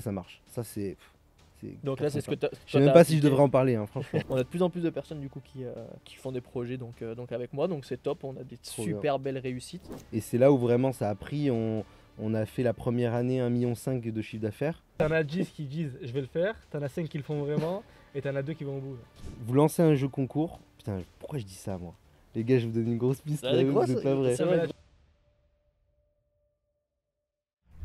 ça marche. Ça, c'est Donc là, c'est ce que top. tu Je sais même pas si je devrais en parler, hein, franchement. On a de plus en plus de personnes du coup qui font des projets donc avec moi, donc c'est top. On a des Trop super belles réussites. Et c'est là où vraiment ça a pris. On a fait la première année 1,5 million de chiffre d'affaires. T'en as 10 qui disent je vais le faire, t'en as 5 qui le font vraiment, et t'en as 2 qui vont au bout. Vous lancez un jeu concours. Putain, pourquoi je dis ça, moi? Les gars, je vous donne une grosse piste. Ah, Là, grosse, c'est pas vrai. c'est vrai.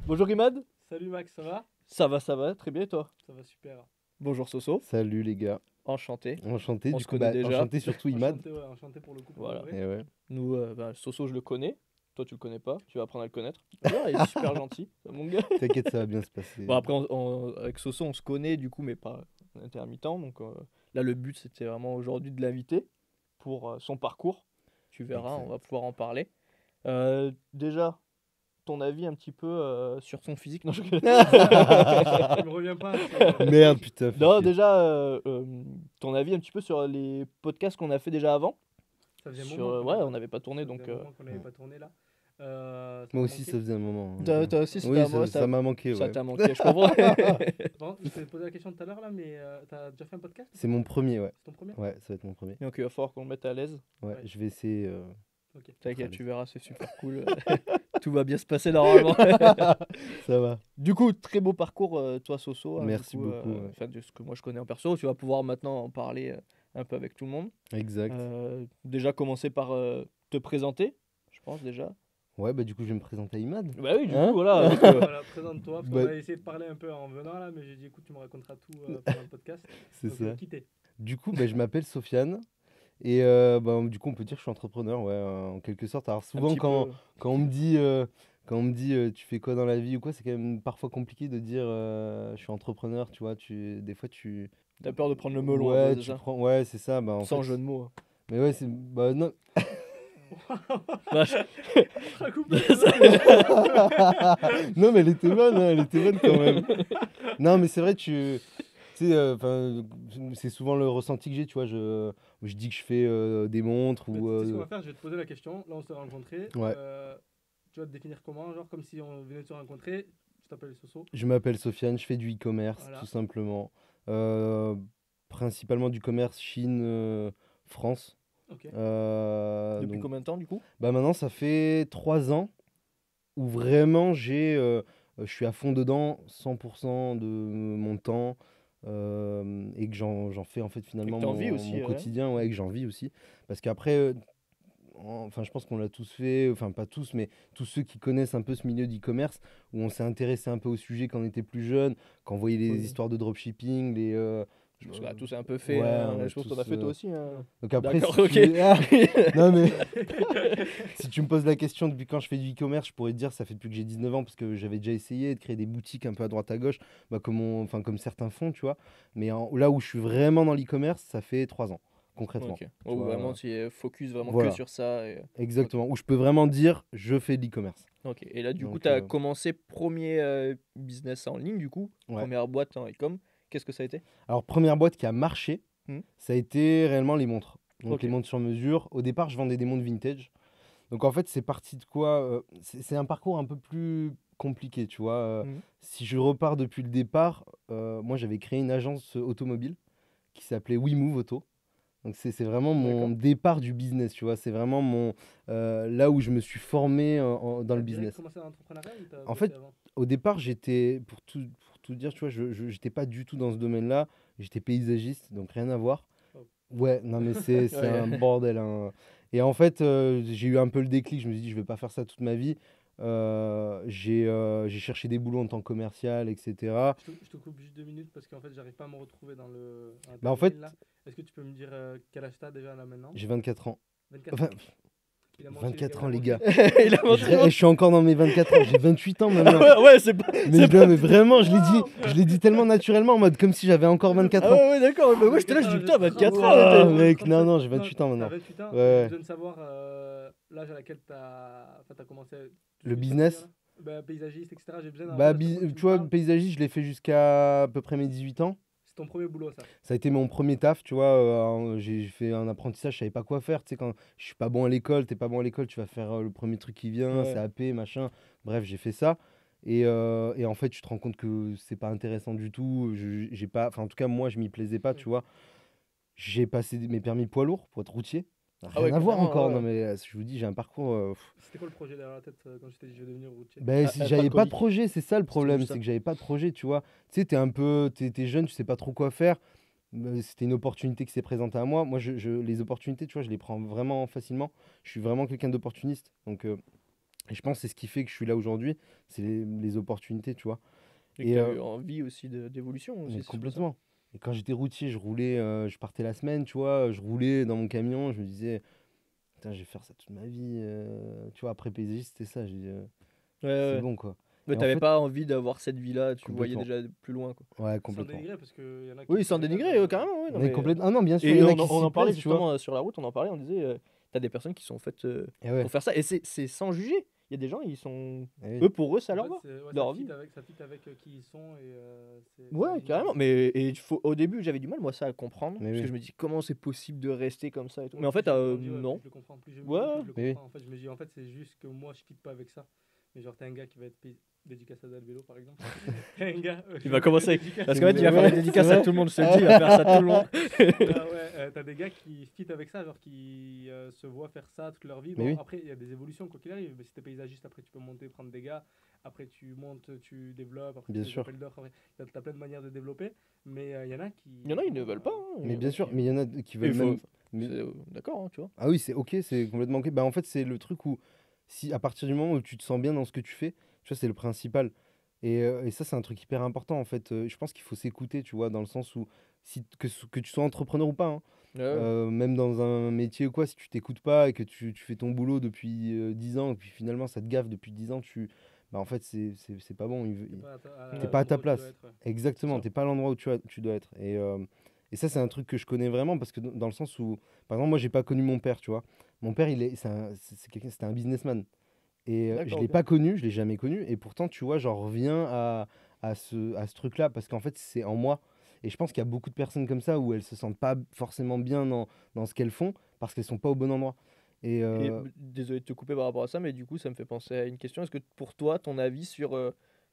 Bonjour Imad. Salut Max, ça Ça va, très bien et toi? va super. Bonjour Soso, Salut les gars. enchanté. Enchanté. On Du se coup, connaît déjà. enchanté surtout Imad. Enchanté pour le coup. Voilà. Pour le vrai. Et ouais. Nous, Soso je le connais, toi tu le connais pas, tu vas apprendre à le connaître. D'ailleurs, il est super gentil, mon gars. T'inquiète, ça va bien se passer. Bon après avec Soso on se connaît du coup mais pas intermittent, donc là le but c'était vraiment aujourd'hui de l'inviter pour son parcours. Tu verras, Exact. on va pouvoir en parler. Déjà, ton avis un petit peu sur son physique. Non, je... Je me reviens pas. Merde, putain. non, fais chier. déjà, ton avis un petit peu sur les podcasts qu'on a fait déjà avant. Ça faisait un Sur, moment. ouais, on n'avait pas tourné Ça donc. faisait un moment qu'on n'avait pas tourné là. Ça Moi m'a aussi, manqué. ça faisait un moment. Toi aussi, c'était Oui, à moi, ça m'a manqué. ça Ouais. t'a manqué, je comprends. Bon, je t'ai posé la question tout à l'heure là, mais t'as déjà fait un podcast? C'est mon premier, ouais. C'est ton premier? Ouais, ça va être mon premier. Donc il va falloir qu'on le mette à l'aise. Ouais, Ouais. je vais essayer. Ok. T'inquiète, Très tu verras, c'est super cool. Tout va bien se passer normalement. Ça va. Du coup, très beau parcours, toi, Soso. Hein, Merci du coup, beaucoup, ouais. enfin, de ce que moi je connais en perso, tu vas pouvoir maintenant en parler un peu avec tout le monde. Exact. Déjà, commencer par te présenter, je pense déjà. Ouais, bah du coup, je vais me présenter à Imad. Bah oui, du Hein coup, voilà. donc, Voilà, présente-toi. Parce qu'on Bah- a essayé de parler un peu en venant là, mais j'ai dit écoute, tu me raconteras tout pendant le podcast. C'est Donc, ça. qui t'es? Du coup, bah, je m'appelle Sofiane. Et bah, du coup, on peut dire que je suis entrepreneur, ouais, en quelque sorte. Alors un souvent, petit quand, peu- quand on me dit, tu fais quoi dans la vie ou quoi, c'est quand même parfois compliqué de dire je suis entrepreneur, tu vois. Des fois, tu. T'as peur de prendre le melon, Ouais, un peu, tu c'est ça. prends. Ouais, c'est ça. Bah, en Sans fait, jeu de mots. Mais ouais, c'est. Bah, non. Vache. Ah, coupé. Non, mais elle était bonne quand même. Non, mais c'est vrai, tu sais, c'est souvent le ressenti que j'ai, tu vois. Je dis que je fais des montres Mais ou. tu sais ce qu'on va faire, je vais te poser la question. Là, on s'est rencontrés. Ouais. Tu vas te définir comment? Genre comme si on venait de se rencontrer. Je t'appelle Soso. Je m'appelle Sofiane, je fais du e-commerce, Voilà. tout simplement. Euh, Principalement du commerce Chine-France. Ok. Depuis Donc, combien de temps, du coup? bah maintenant, ça fait 3 ans où vraiment je suis à fond dedans, 100% de mon temps, et que j'en fais en fait finalement t'en vis aussi, mon ouais. quotidien, ouais, et que j'en vis aussi. Parce qu'après, enfin, je pense qu'on l'a tous fait, enfin pas tous, mais tous ceux qui connaissent un peu ce milieu d'e-commerce, où on s'est intéressé un peu au sujet quand on était plus jeune, quand on voyait les Oui. histoires de dropshipping, Je pense qu'on a tous un peu fait. ouais, hein, on a je pense tous, qu'on a fait toi aussi. Hein. Donc après, D'accord, si tu- ok. Ah, non mais si tu me poses la question depuis quand je fais du e-commerce, je pourrais te dire ça fait depuis que j'ai 19 ans parce que j'avais déjà essayé de créer des boutiques un peu à droite à gauche, bah, comme certains font, tu vois. Mais là où je suis vraiment dans l'e-commerce, ça fait 3 ans, concrètement. Ok. Tu Ou vois, vraiment, tu es focus vraiment voilà. que sur ça. Exactement. Où je peux vraiment dire je fais de l'e-commerce. Ok. Et là, du coup, Donc, tu as commencé premier business en ligne, du coup. Ouais. Première boîte en e-com. Qu'est-ce que ça a été? Alors, première boîte qui a marché, Mhm. ça a été réellement les montres. Donc, Ok. les montres sur mesure. Au départ, je vendais des montres vintage. Donc, en fait, c'est parti de quoi c'est un parcours un peu plus compliqué, tu vois. Mhm. Si je repars depuis le départ, moi, j'avais créé une agence automobile qui s'appelait WeMove Auto. Donc, c'est vraiment mon D'accord. départ du business, tu vois. C'est vraiment là où je me suis formé dans le T'as direct business. commencé l'entrepreneuriat ou t'as En bossé fait, avant? Au départ, pour tout dire, tu vois, je n'étais pas du tout dans ce domaine-là. J'étais paysagiste, donc rien à voir. Oh. Ouais, non, mais c'est Ouais. un bordel, hein. Et en fait, j'ai eu un peu le déclic. Je me suis dit, je vais pas faire ça toute ma vie. J'ai cherché des boulots en tant que commercial, etc. Je te coupe juste 2 minutes parce qu'en fait, j'arrive pas à me retrouver dans la Bah, en fait, timeline, là. Est-ce que tu peux me dire quel âge t'as déjà là maintenant? j'ai 24 ans. 24 Enfin, ans. Il a menti, 24 ans, il a les menti. gars. Il a Je suis encore dans mes 24 ans. J'ai 28 ans maintenant. ouais, c'est pas. Mais, c'est non, mais vraiment, je l'ai dit tellement naturellement en mode comme si j'avais encore 24 Ah ans. ouais, d'accord. Bah, moi, j'étais là, je dis putain, 24 ans. Ah, t'es- mec, non, j'ai 28 ans T'as maintenant. 28 ans, Ouais. j'ai besoin de savoir l'âge à laquelle t'as commencé Le business. Paysagiste, etc. J'ai besoin Bah, d'avoir tu vois, paysagiste, je l'ai fait jusqu'à à peu près mes 18 ans. c'est ton premier boulot, ça. Ça a été mon premier taf, tu vois. J'ai fait un apprentissage, je savais pas quoi faire. Tu sais, quand je suis pas bon à l'école, t'es pas bon à l'école, tu vas faire le premier truc qui vient, Ouais. CAP, machin. Bref, j'ai fait ça. Et en fait, tu te rends compte que c'est pas intéressant du tout. J'ai pas, enfin, en tout cas, moi, je m'y plaisais pas, tu vois. J'ai passé mes permis poids lourd pour être routier. Ah ouais, Rien à voir carrément, encore, ouais. non mais je vous dis, j'ai un parcours. C'était quoi le projet derrière la tête quand tu t'es dit je vais devenir routier? Ben, Être j'avais pas de alcoolique. projet, c'est ça le C'était problème, juste c'est ça. que j'avais pas de projet, tu vois. Tu sais, t'es jeune, tu sais pas trop quoi faire. C'était une opportunité qui s'est présentée à moi. Moi, les opportunités, tu vois, je les prends vraiment facilement. Je suis vraiment quelqu'un d'opportuniste. Donc, et je pense que c'est ce qui fait que je suis là aujourd'hui, c'est les opportunités, tu vois. Et que Et tu as eu envie aussi d'évolution mais aussi, c'est pour ça. complètement. Et quand j'étais routier, je roulais, je partais la semaine, tu vois, je roulais dans mon camion, je me disais, putain, je vais faire ça toute ma vie. Tu vois, après paysagiste, c'était ça. J'ai dit, Ouais, c'est ouais. bon, quoi. Mais Et en t'avais fait, pas envie d'avoir cette vie-là, tu voyais complètement. déjà plus loin, quoi. Ouais, Sans complètement. dénigrer, parce qu'il y en a qui Oui, sans se régalent. dénigrer, carrément, oui, non, Mais mais... complètement. Ah non, bien sûr, il Et y en a on, qui on s'y en parlait plaisent, tu vois. justement sur la route, on en parlait, on disait, t'as des personnes qui sont faites Et ouais, pour faire ça, et c'est sans juger. Il y a des gens, ils sont... eh oui. Eux, pour eux, ça En leur fait, va, ouais, leur vie. ça fit avec qui ils sont et c'est Ouais, génial. carrément. Mais et au début, j'avais du mal, moi, ça à comprendre. Mais Parce que oui. je me dis, comment c'est possible de rester comme ça et tout. Moi, Mais en plus fait, je grandis, ouais, plus non. je le comprends. Plus je Ouais, vieillis, plus je le Mais oui. comprends. En fait, je me dis, en fait, c'est juste que moi, je fit pas avec ça. Mais genre, t'es un gars qui va être dédicace à le vélo, par exemple. T'es un gars. Il va commencer. Parce qu'en fait, il C'est va faire vrai, une dédicace c'est à vrai. tout le monde, je te le dis, il va faire ça tout le long. Ah ouais, t'as des gars qui fit avec ça, genre qui se voient faire ça toute leur vie. Mais Bon, oui. après, il y a des évolutions, quoi qu'il arrive. Mais si t'es paysagiste, après, tu peux monter, prendre des gars. Après, tu montes, tu développes. Après, Bien tu fais des sûr. appels d'offres. Après, t'as plein de manières de développer. Mais il y en a qui. Il y en a, ils ne veulent pas. Hein, Mais bien sûr, qui- mais il y en a qui Et veulent il faut... même. mais- D'accord, hein, tu vois. Ah oui, c'est ok, c'est complètement ok. Bah en fait, c'est le truc où, si à partir du moment où tu te sens bien dans ce que tu fais, tu vois, c'est le principal. Et ça, c'est un truc hyper important en fait. Je pense qu'il faut s'écouter, tu vois, dans le sens où, que tu sois entrepreneur ou pas, hein, Ouais, ouais. même dans un métier ou quoi, si tu t'écoutes pas et que tu fais ton boulot depuis 10 ans et puis finalement ça te gaffe depuis 10 ans, bah en fait, c'est pas bon. T'es pas à ta l'endroit où tu dois place. être, ouais. Exactement, ça. t'es pas à l'endroit où tu dois être. Et ça, c'est un truc que je connais vraiment parce que dans le sens où, par exemple, moi, j'ai pas connu mon père, tu vois. Mon père, c'était un businessman. Et je D'accord, l'ai ok. pas connu, je l'ai jamais connu. Et pourtant, tu vois, j'en reviens à ce truc-là parce qu'en fait, c'est en moi. Et je pense qu'il y a beaucoup de personnes comme ça où elles se sentent pas forcément bien dans ce qu'elles font parce qu'elles sont pas au bon endroit. Et Et désolé de te couper par rapport à ça, mais du coup, ça me fait penser à une question. Est-ce que pour toi, ton avis sur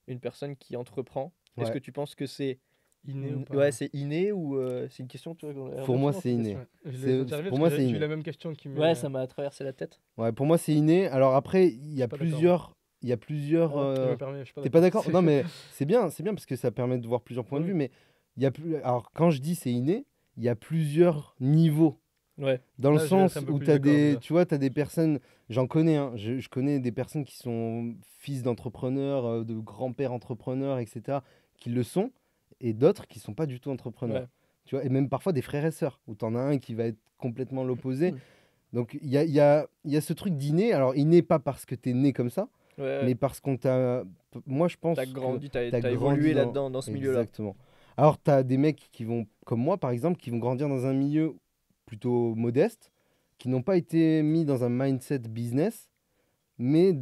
une personne qui entreprend, est-ce ouais, que tu penses que c'est Inné ou pas? ouais, c'est inné ou c'est une question tu vois, qu'on a pour moi, souvent c'est cette inné. question. Ouais, je C'est- l'ai senti arriver pour parce moi, que c'est j'ai eu inné. la même question qui me. Ouais, ça m'a traversé la tête. Ouais, pour moi, c'est inné. Alors après, il y a pas d'accord. plusieurs. Il y a plusieurs. Je me permets, je suis pas T'es pas d'accord. d'accord? Non, mais c'est bien parce que ça permet de voir plusieurs points de Oui. vue. Mais il y a plus. Alors, quand je dis c'est inné, il y a plusieurs niveaux. Ouais. Dans le Là, je vais être sens un peu où plus tu as d'accord, déjà. tu vois, tu as des personnes, j'en connais, hein, je connais des personnes qui sont fils d'entrepreneurs, de grands-pères entrepreneurs, etc., qui le sont, et d'autres qui sont pas du tout entrepreneurs. Ouais. Tu vois, et même parfois des frères et sœurs, où tu en as un qui va être complètement l'opposé. Mm. Donc il y a ce truc d'inné, alors inné pas parce que tu es né comme ça, Ouais. mais parce qu'on t'a... Moi, je pense T'as que grandi, t'as t'as évolué grandi là-dedans, dans ce milieu-là. Exactement. Alors, tu as des mecs qui vont, comme moi, par exemple, qui vont grandir dans un milieu plutôt modeste, qui n'ont pas été mis dans un mindset business, mais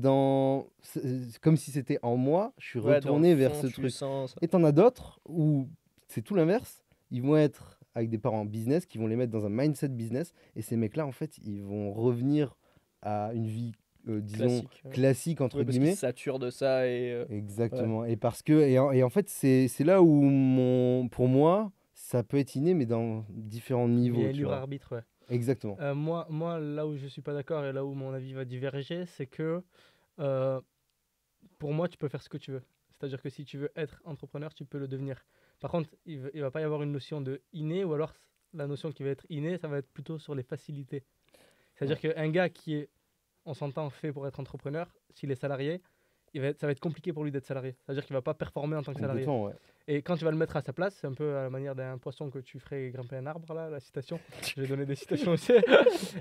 c'est comme si c'était en moi, je suis Ouais, dans le retourné vers fond, ce tu truc. sens ça. Et t'en as d'autres où c'est tout l'inverse. Ils vont être avec des parents business qui vont les mettre dans un mindset business. Et ces mecs-là, en fait, ils vont revenir à une vie, disons, Classique. Ouais. classique, entre Ouais, parce qu'ils guillemets. saturent de ça et ouais. Exactement. Et parce que, et en fait, c'est là où, pour moi, ça peut être inné, mais dans différents Il y a niveaux, un tu libre vois. arbitre, ouais. Exactement. Moi, là où je suis pas d'accord et là où mon avis va diverger, c'est que euh, pour moi, tu peux faire ce que tu veux. C'est-à-dire que si tu veux être entrepreneur, tu peux le devenir. Par contre, il va pas y avoir une notion de inné, ou alors la notion qui va être innée, ça va être plutôt sur les facilités. C'est-à-dire qu'un gars qui est, on s'entend, fait pour être entrepreneur, s'il est salarié, ça va être compliqué pour lui d'être salarié. C'est-à-dire qu'il va pas performer en tant que salarié. Complètement, ouais. Et quand tu vas le mettre à sa place, c'est un peu à la manière d'un poisson que tu ferais grimper un arbre, là, la citation. Je vais donner des citations aussi.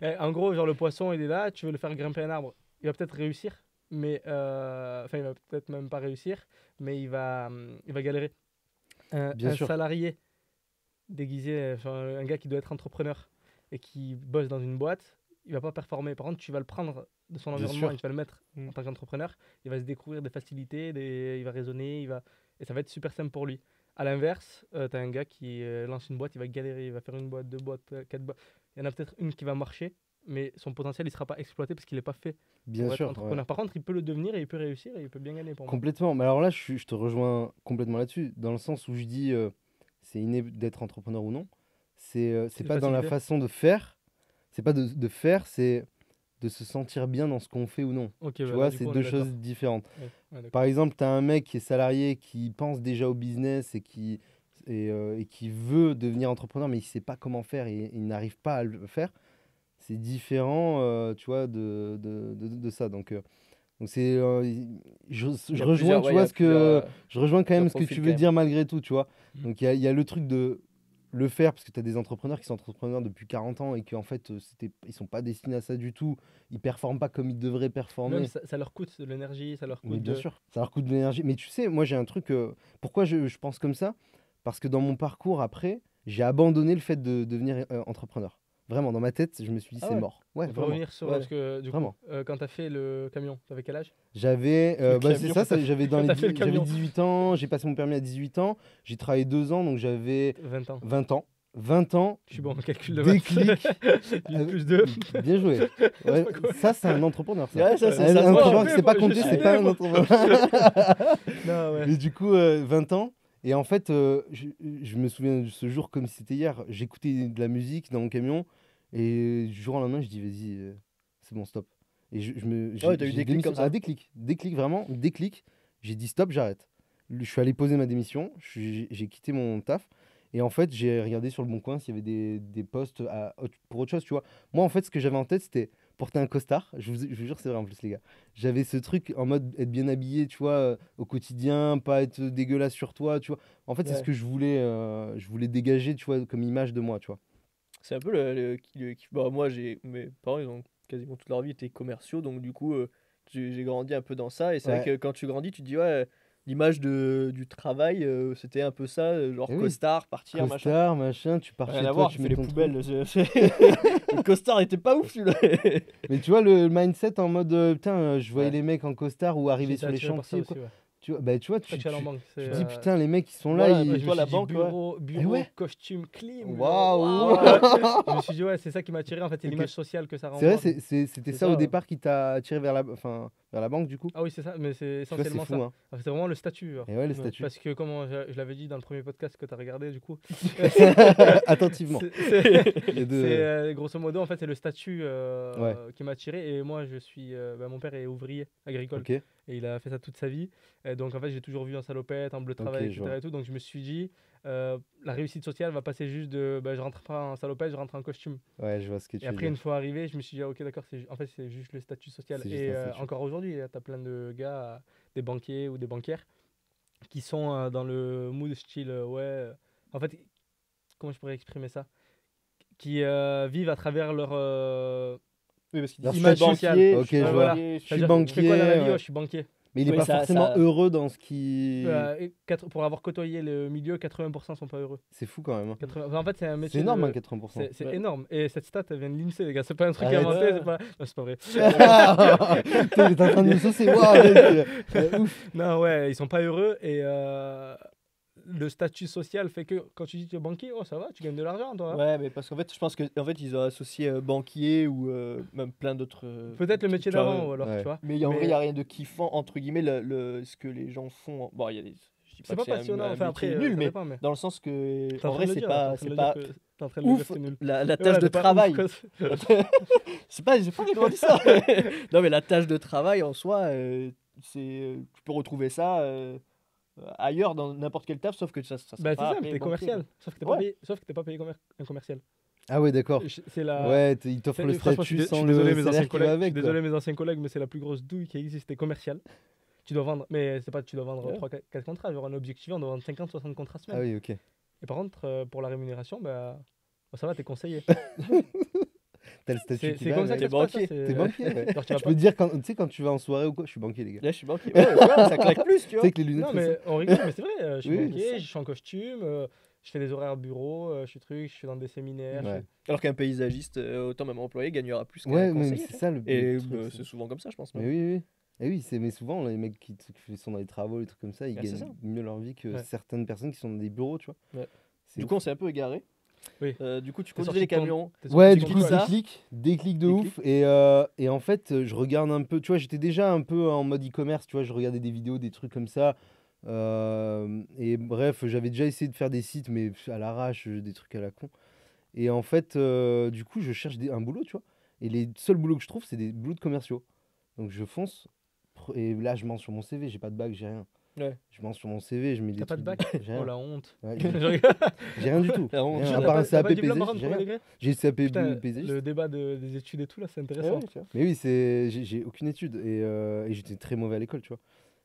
Et en gros, genre le poisson, il est là, tu veux le faire grimper un arbre. Il va peut-être réussir, mais enfin, il va peut-être même pas réussir, mais il va galérer. Bien Un sûr. salarié déguisé, enfin, un gars qui doit être entrepreneur et qui bosse dans une boîte, il va pas performer. Par contre, tu vas le prendre de son Bien environnement sûr. et tu vas le mettre en tant qu'entrepreneur. Il va se découvrir des facilités, il va raisonner, et ça va être super simple pour lui. À l'inverse, tu as un gars qui lance une boîte, il va galérer, il va faire une boîte, deux boîtes, quatre boîtes. Il y en a peut-être une qui va marcher, mais son potentiel, il sera pas exploité parce qu'il est pas fait Bien pour être sûr, ouais. entrepreneur. Par contre, il peut le devenir et il peut réussir et il peut bien gagner pour moi. Complètement. Mais alors là, je te rejoins complètement là-dessus, dans le sens où je dis c'est inné d'être entrepreneur ou non. C'est une pas dans la facilité. façon de faire, c'est pas de faire, c'est de se sentir bien dans ce qu'on fait ou non. Ok, Tu bah là, vois, du c'est coup, on deux est d'accord. choses différentes. Ouais, d'accord. Par exemple, tu as un mec qui est salarié, qui pense déjà au business et qui veut devenir entrepreneur, mais il sait pas comment faire et il n'arrive pas à le faire. C'est différent, tu vois, de ça. Donc c'est, je Il y a rejoins, plusieurs, tu ouais, il y vois, a plusieurs, je rejoins quand même ce que profils tu quand veux même. dire malgré tout, tu vois. Mhm. Donc il y a le truc de le faire, parce que tu as des entrepreneurs qui sont entrepreneurs depuis 40 ans et qu'en fait, ils sont pas destinés à ça du tout. Ils performent pas comme ils devraient Même performer. ça leur coûte de l'énergie, ça leur Mais coûte bien de. sûr, ça leur coûte de l'énergie. Mais tu sais, moi j'ai un truc. Pourquoi je pense comme ça? Parce que dans mon parcours après, j'ai abandonné le fait de devenir entrepreneur. Vraiment, dans ma tête, je me suis dit Ah c'est ouais. mort. Ouais, On peut vraiment. revenir sur. Ouais. Parce que du coup, Vraiment. quand tu as fait le camion, tu avais quel âge? J'avais, Le bah, c'est camion, ça, j'avais quand t'as fait le j'avais camion. 18 ans, j'ai passé mon permis à 18 ans, j'ai travaillé 2 ans, donc j'avais 20 ans. 20 ans. 20 ans, Je suis bon en calcul de maths. déclic. 8 plus 2. Bien joué. Ouais, ça, c'est un entrepreneur, ça. Ouais, ça, Ouais. c'est ça. Un se voit, entrepreneur hein. qui sait pas Je compter, suis c'est pas un né, entrepreneur. Non, ouais. Et du coup, 20 ans. Et en fait, je me souviens de ce jour comme si c'était hier. J'écoutais de la musique dans mon camion. Et du jour au lendemain, je dis, vas-y, c'est bon, stop. Et Ouais, t'as eu des clics comme ça. Ah, déclic. Déclic, vraiment, déclic. J'ai dit, stop, j'arrête. Je suis allé poser ma démission. J'ai quitté mon taf. Et en fait, j'ai regardé sur le Bon Coin s'il y avait des postes pour autre chose, tu vois. Moi, en fait, ce que j'avais en tête, c'était porter un costard. Je vous jure, c'est vrai en plus, les gars. J'avais ce truc en mode être bien habillé, tu vois, au quotidien, pas être dégueulasse sur toi, tu vois. En fait, c'est ce Ouais. que je voulais dégager, tu vois, comme image de moi, tu vois. C'est un peu bah, moi, mes parents, ils ont quasiment toute leur vie été commerciaux, donc du coup, j'ai grandi un peu dans ça. Et c'est vrai Ouais. que quand tu grandis, tu te dis, ouais, l'image du travail, c'était un peu ça, genre Eh oui. costard, partir, machin. Costard, machin, tu pars Rien chez à toi, voir, tu tu mets fais les ton poubelles. truc. Le costard était pas ouf, celui-là. Mais tu vois, le mindset en mode, putain, je voyais Ouais. les mecs en costard ou arriver J'étais sur les attiré par ça chantiers, aussi, quoi. ouais. Tu vois, Toi, tu es allé en banque. tu C'est, dis, putain, les mecs, ils sont là, Voilà, ils... ouais, je me toi, la suis dit banque, ouais. bureau, ouais. costume, clim. Waouh. Waouh. Je me suis dit, ouais, c'est ça qui m'a attiré. En fait, c'est Ok. l'image sociale que ça C'est vrai, renvoie. c'était C'est ça au ça. départ qui t'a attiré vers la banque, du coup. Ah oui, c'est ça, mais c'est Tu vois, c'est essentiellement fou, ça. hein. En fait, c'est vraiment le statut, genre. Et ouais, le Ouais. statut. Parce que, comme je l'avais dit dans le premier podcast que tu as regardé, du coup, Attentivement. c'est- Les deux, c'est grosso modo, en fait, c'est le statut Ouais. qui m'a attiré. Et moi, mon père est ouvrier agricole Ok. et il a fait ça toute sa vie. Et donc, en fait, j'ai toujours vu en salopette, en bleu de travail, Ok, je etc. vois. Et tout. Donc, je me suis dit, la réussite sociale va passer juste de je rentre pas en salopette, je rentre en costume. Ouais, je vois ce que tu Et veux après, dire. une fois arrivé, je me suis dit, ah, ok, d'accord, en fait, c'est juste le statut social. C'est juste Et un statut. encore aujourd'hui, tu as plein de gars, des banquiers ou des banquières, qui sont dans le mood style, en fait, comment je pourrais exprimer ça? Qui vivent à travers leur Oui, parce qu'il Leur dit image statut. sociale. Ok, je vois. Voilà. Je suis C'est-à-dire, tu fais quoi dans la vie? banquier. Ouais, je suis banquier. Mais il est Oui, pas ça- forcément ça- heureux dans ce qui. Pour avoir côtoyé le milieu, 80% sont pas heureux. C'est fou quand même, hein. 80 en fait, c'est un métier. C'est énorme, de- hein, 80%. C'est Ouais. énorme. Et cette stat, elle vient de l'INSEE, les gars. C'est pas un truc Arrête. inventé, Ouais. c'est pas. Non, c'est pas vrai. Putain, t'es en train de me saucer. Waouh, mec. Ouf. Non, ouais, ils sont pas heureux et le statut social fait que quand tu dis que tu es banquier, oh ça va, tu gagnes de l'argent toi. Hein. Ouais, mais parce qu'en fait, je pense que en fait, ils ont associé banquier ou même plein d'autres. Peut-être le métier tu vois, d'avant, ou alors, ouais. tu vois. Mais en Mais- vrai, il n'y a rien de kiffant, entre guillemets, ce que les gens font. Bon, il y a des. Je dis C'est que pas un passionnant, enfin métier après, nul, ça mais dépend, mais. dans le sens que. T'es en En train vrai, de le c'est dire, pas, t'es en c'est train pas de le dire que- t'es en train de le dire ouf que c'est nul. la Et tâche voilà, de t'es pas ouf, travail. quoi. C'est pas, j'ai pas vraiment dit ça. Non, mais la tâche de travail en soi, tu peux retrouver ça ailleurs dans n'importe quel taf, sauf que ça Bah, c'est pas ça, appelé t'es banquier, commercial. quoi. Sauf que t'es Ouais. pas payé, sauf que t'es pas payé comme un commercial. Ah ouais, d'accord. C'est la. Ouais, il t'offre le Franchement, je statut suis sans désolé, le mes salaire anciens qui va collègues. Je suis avec, quoi. désolé, mes anciens collègues, mais c'est la plus grosse douille qui existe. T'es commercial. Tu dois vendre, mais c'est pas tu dois vendre Ouais. 3-4 contrats. Genre, un objectif, on doit vendre 50-60 contrats Ah semaine. oui, ok. Et par contre, pour la rémunération, bah, ça va, t'es conseillé. T'as le statut qui C'est va comme ça avec. que ça se passe. banquier. C'est- T'es banquier, ouais. Genre, tu vas Je pas. peux te dire, tu sais, quand tu vas en soirée ou quoi, je suis banquier, les gars. Là, je suis banquier. Ouais, tu vois, ça claque plus, tu Tu vois. sais, avec les lunettes. Non, comme ça. mais on rigole, mais c'est vrai. Je suis Oui, banquier, c'est ça. je suis en costume, je fais des horaires bureau, je suis je suis dans des séminaires. Ouais. Alors qu'un paysagiste, autant même employé, gagnera plus qu'un Ouais, mais conseiller. c'est ça le Et le truc, c'est souvent comme ça, je pense. Mais même. oui, oui. Et oui, mais souvent, les mecs qui sont dans les travaux, les trucs comme ça, ils Ah, c'est gagnent ça. mieux leur vie que Ouais. certaines personnes qui sont dans des bureaux, tu vois. Ouais. C'est Du ouf. coup, on s'est un peu égaré. Du coup, tu T'es conduisais les sorti de ton- camions. t'es sorti Ouais, de du ton coup, école. ça. déclic de Déclic. ouf. Et en fait, je regarde un peu, tu vois, j'étais déjà un peu en mode e-commerce, tu vois, je regardais des vidéos, des trucs comme ça. Et bref, j'avais déjà essayé de faire des sites, mais à l'arrache, des trucs à la con. Et en fait, du coup, je cherche un boulot, tu vois. Et les seuls boulots que je trouve, c'est des boulots de commerciaux. Donc je fonce. Et là, je mens sur mon CV, j'ai pas de bac, j'ai rien. Ouais. Je mens sur mon CV, je mets des T'as pas de trucs. bac? J'ai Oh rien. la honte. Ouais, Je j'ai rigole. j'ai rien du tout. La honte. Rien, à T'as part un t'as pas CAP de diplôme par paysagiste, contre, j'ai premier rien. degré? J'ai le CAP Putain, paysagiste. le débat des études et tout là, c'est Eh intéressant. ouais, tu vois. Mais oui, j'ai aucune étude et j'étais très mauvais à l'école, tu vois.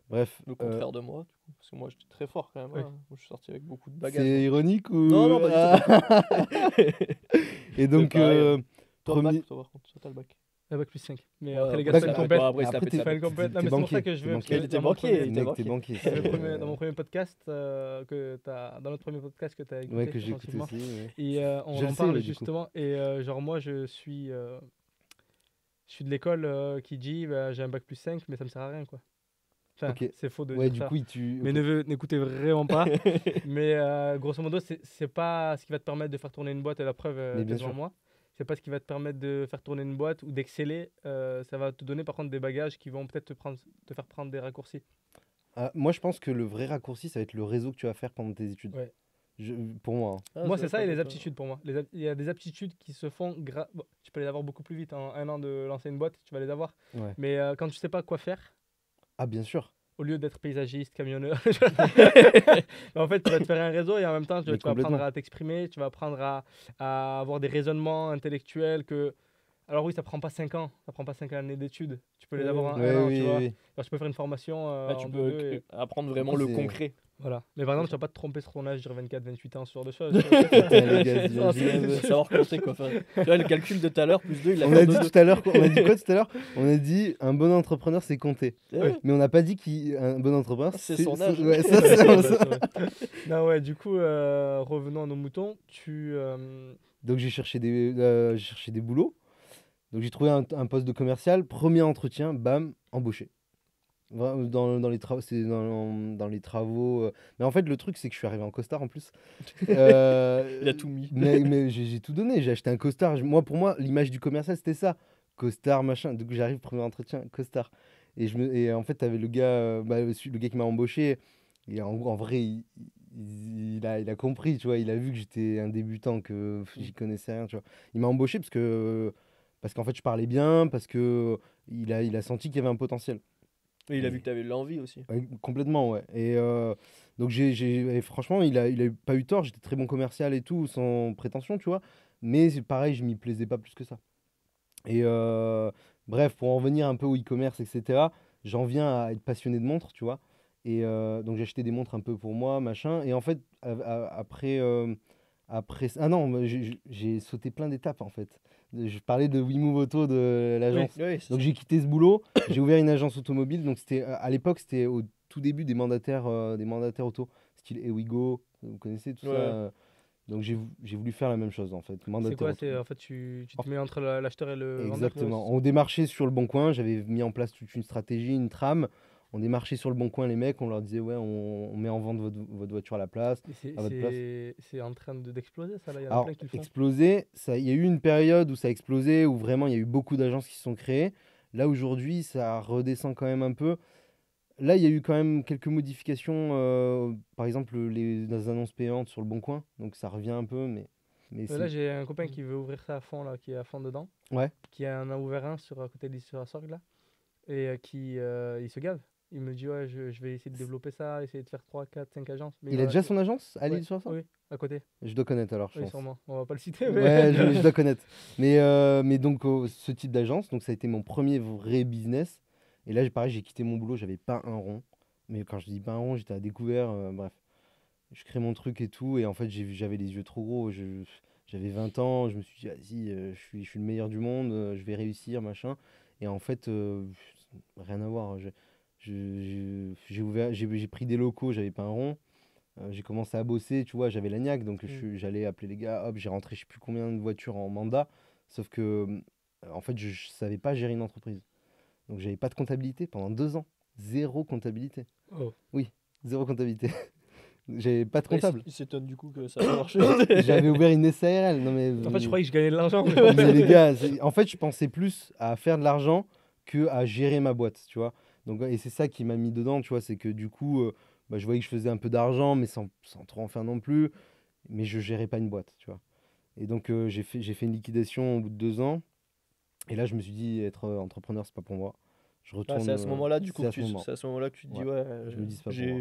Bref, Le contraire de moi, du coup, parce que moi j'étais très fort quand même. Oui. Hein. Moi, je suis sorti avec beaucoup de bagages. c'est Moi. ironique ou Non, non, pas du tout. Ah. Et Mais donc pareil, toi, le premier bac, toi, par contre, toi, t'as le bac. Un bac plus 5. Mais Ouais, après les gars, après, c'est bac- pas une après, compète. après, il se la après, pète sa C'est pas une bête. compète. Non, t'es mais c'est pour ça banquier, que je t'es veux. banquier. Il était dans mon banquier, premier- il était mec, t'es banquier. banquier. Dans mon premier podcast, dans notre premier podcast que tu as écouté Ouais, que j'ai écouté attentivement. aussi. Ouais. Et on Je le en sais, parle ouais, du coup. justement. Et genre, moi, je suis de l'école qui dit bah, j'ai un bac plus 5, mais ça me sert à rien, quoi. Enfin, Ok. c'est faux de Ouais, dire du ça. coup, tu. Mes Ok. neveux, n'écoutez vraiment pas. Mais grosso modo, c'est pas ce qui va te permettre de faire tourner une boîte, et la preuve, Mais t'es bien devant sûr. moi. C'est pas ce qui va te permettre de faire tourner une boîte ou d'exceller. Ça va te donner par contre des bagages qui vont peut-être te faire prendre des raccourcis. Ah, moi, je pense que le vrai raccourci, ça va être le réseau que tu vas faire pendant tes études. Ouais. Pour moi. Hein. Ah, Moi, je c'est sais ça pas et les pourquoi. aptitudes pour moi. Il y a des aptitudes qui se font. Bon, tu peux les avoir beaucoup plus vite. En un an de lancer une boîte, tu vas les avoir. Ouais. Mais quand tu sais pas quoi faire, Ah, bien sûr. au lieu d'être paysagiste, camionneur, en fait, tu vas te faire un réseau et en même temps, tu Mais vas apprendre complètement. à t'exprimer, tu vas apprendre à avoir des raisonnements intellectuels que. Alors oui, ça prend pas 5 ans, ça prend pas 5 années d'études. Tu peux les avoir en un Ouais, an, tu oui, vois. oui. Alors, tu peux faire une formation Ah, tu en peux 2-2 et apprendre Du vraiment coup, le c'est. concret. voilà. Mais par exemple, C'est tu vas pas te tromper sur ton âge, dire 24, 28 ans, ce genre de choses. Putain, les gars, Ça, t'imagines. Savoir compter quoi. Enfin, tu vois, le calcul de tout à l'heure, plus 2, il l'a On fait a en dit 2-2. tout à l'heure, on a dit quoi tout à l'heure? On a dit un bon entrepreneur, c'est compter. Ouais. Mais on n'a pas dit qu'un bon entrepreneur, C'est son âge. Ouais, Ouais, ça, c'est c'est vrai, ça. c'est vrai. Non, ouais, du coup, revenons à nos moutons. Donc j'ai cherché des boulots. Donc j'ai trouvé un poste de commercial. Premier entretien, bam, embauché. Dans les travaux, c'est dans les travaux. Mais en fait, le truc, c'est que je suis arrivé en costard en plus. Il a tout mis. Mais j'ai tout donné. J'ai acheté un costard. Pour moi, l'image du commercial, c'était ça. Costard, machin. Donc j'arrive, premier entretien, costard. Et en fait, t'avais le gars, le gars qui m'a embauché. Et en vrai, il a compris, tu vois. Il a vu que j'étais un débutant, que j'y connaissais rien, tu vois. Il m'a embauché parce qu'en fait, je parlais bien, parce que il a senti qu'il y avait un potentiel. Et il a Et- vu que tu avais l'envie aussi. Ouais, complètement, ouais. Donc, et franchement, il a pas eu tort. J'étais très bon commercial et tout, sans prétention, tu vois. Mais c'est pareil, je m'y plaisais pas plus que ça. Et bref, pour en revenir un peu au e-commerce, etc., j'en viens à être passionné de montres, tu vois. Et donc, j'ai acheté des montres un peu pour moi, machin. Et en fait, après. Ah non, mais j'ai sauté plein d'étapes, en fait. Je parlais de WeMove Auto, de Oui, l'agence. oui, c'est Donc ça. j'ai quitté ce boulot, j'ai ouvert une agence automobile. Donc c'était à l'époque, c'était au tout début des mandataires auto, style Ewigo, vous connaissez tout ça. Ouais. Donc j'ai voulu faire la même chose en fait, C'est mandataire quoi? auto. En fait, tu te mets entre l'acheteur et le vendeur? Exactement. On démarchait sur le Bon Coin, j'avais mis en place toute une stratégie, une trame. On démarchait sur le Bon Coin les mecs, on leur disait ouais, on met en vente votre voiture à la place, Et à votre place. c'est en train d'exploser, ça, là. Il y en a Alors, plein qui le font. exploser, il y a eu une période où ça a explosé, où vraiment il y a eu beaucoup d'agences qui se sont créées. Là, aujourd'hui, ça redescend quand même un peu. Là, il y a eu quand même quelques modifications, par exemple les annonces payantes sur le Bon Coin, donc ça revient un peu, mais Là, c'est. j'ai un copain qui veut ouvrir ça à fond, là, qui est à fond dedans. Ouais, Qui en a ouvert un à côté de sur la Sorgue, là. Et il se gave. Il me dit, ouais, je vais essayer de développer ça, essayer de faire 3, 4, 5 agences. Mais il a déjà son agence à ouais, l'île sur ça. oui, à côté. Je dois connaître alors, je Oui, pense. sûrement. On va pas le citer, mais. Ouais, je dois connaître. Mais donc, ce type d'agence, donc ça a été mon premier vrai business. Et là, pareil, j'ai quitté mon boulot, j'avais pas un rond. Mais quand je dis pas un rond, j'étais à découvert. Bref, je crée mon truc et tout. Et en fait, j'avais les yeux trop gros. J'avais 20 ans. Je me suis dit, vas-y, je suis le meilleur du monde. Je vais réussir, machin. Et en fait, rien à voir. J'ai pris des locaux, j'avais pas un rond. J'ai commencé à bosser, tu vois, j'avais la niaque, donc j'allais appeler les gars, hop, j'ai rentré je sais plus combien de voitures en mandat, sauf que en fait je savais pas gérer une entreprise. Donc j'avais pas de comptabilité pendant 2 ans, zéro comptabilité. Oh. Oui, zéro comptabilité. J'avais pas de Ouais, comptable. il s'étonne du coup que ça a marché. J'avais ouvert une SARL. Non, mais, En fait, je croyais que je gagnais de l'argent. mais les gars, en fait, je pensais plus à faire de l'argent que à gérer ma boîte, tu vois. Donc, et c'est ça qui m'a mis dedans, tu vois. C'est que du coup, bah, je voyais que je faisais un peu d'argent, mais sans trop en faire non plus. Mais je gérais pas une boîte, tu vois. Et donc, j'ai fait une liquidation au bout de 2 ans. Et là, je me suis dit, être entrepreneur, c'est pas pour moi. Je Bah, retourne. c'est à ce moment-là, du coup, c'est que à ce moment. c'est à ce moment-là que tu te dis, Ouais. ouais, Je me dis, c'est pas pour moi.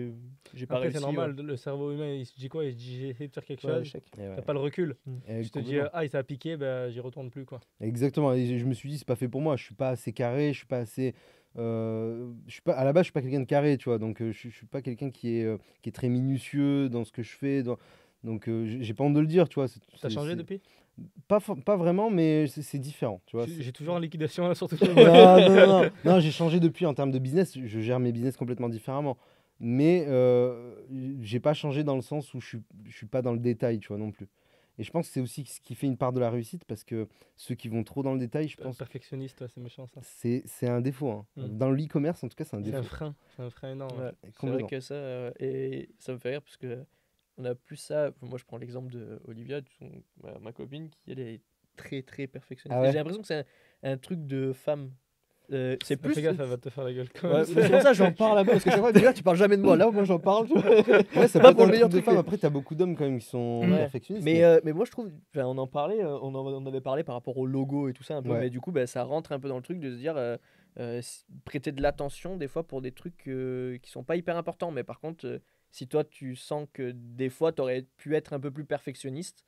j'ai pas Après, réussi. c'est normal, le cerveau humain, il se dit quoi? Il se dit, j'ai essayé de faire quelque Ouais, chose. échec. Et ouais. T'as pas le recul. Et Tu te dis, complètement. ah, il s'est piqué, bah, j'y retourne plus, quoi. Exactement. Et je me suis dit, c'est pas fait pour moi. Je suis pas assez carré. Je suis pas assez. Je suis pas, à la base, je suis pas quelqu'un de carré, tu vois. Donc, je suis pas quelqu'un qui est très minutieux dans ce que je fais. Donc, j'ai pas honte de le dire, tu vois. T'as changé depuis? Pas vraiment, mais c'est différent, tu vois. J'ai toujours en liquidation, là, surtout. Non, non, non, non, j'ai changé depuis en termes de business. Je gère mes business complètement différemment. Mais j'ai pas changé dans le sens où je suis pas dans le détail, tu vois, non plus. Et je pense que c'est aussi ce qui fait une part de la réussite parce que ceux qui vont trop dans le détail, je pense que Perfectionniste, ouais, c'est méchant, ça. c'est un défaut, hein. Mm. Dans l'e-commerce, en tout cas, c'est un C'est un défaut. frein. C'est un frein énorme. Ouais, c'est vrai Complètement. que ça, et ça me fait rire parce que on a plus ça. Moi, je prends l'exemple de Olivia, ma copine, qui elle est très très perfectionniste. Ah Et ouais. j'ai l'impression que c'est un truc de femme. C'est plus. Fais gaffe, elle va te faire la gueule quand Ouais, même. mais c'est pour ça que j'en parle un peu parce que chaque fois, déjà, tu parles jamais de moi. Là, moi, j'en parle. Tu vois. Ouais, ça Pas peut être pour un le meilleur truc de truc, femme. mais- Après, t'as beaucoup d'hommes quand même qui sont Ouais. perfectionnistes. Mais moi, je trouve, enfin, on en parlait, on en avait parlé par rapport au logo et tout ça un peu, Ouais. mais du coup, bah, ça rentre un peu dans le truc de se dire, prêter de l'attention des fois pour des trucs qui sont pas hyper importants, mais par contre, si toi tu sens que des fois tu aurais pu être un peu plus perfectionniste,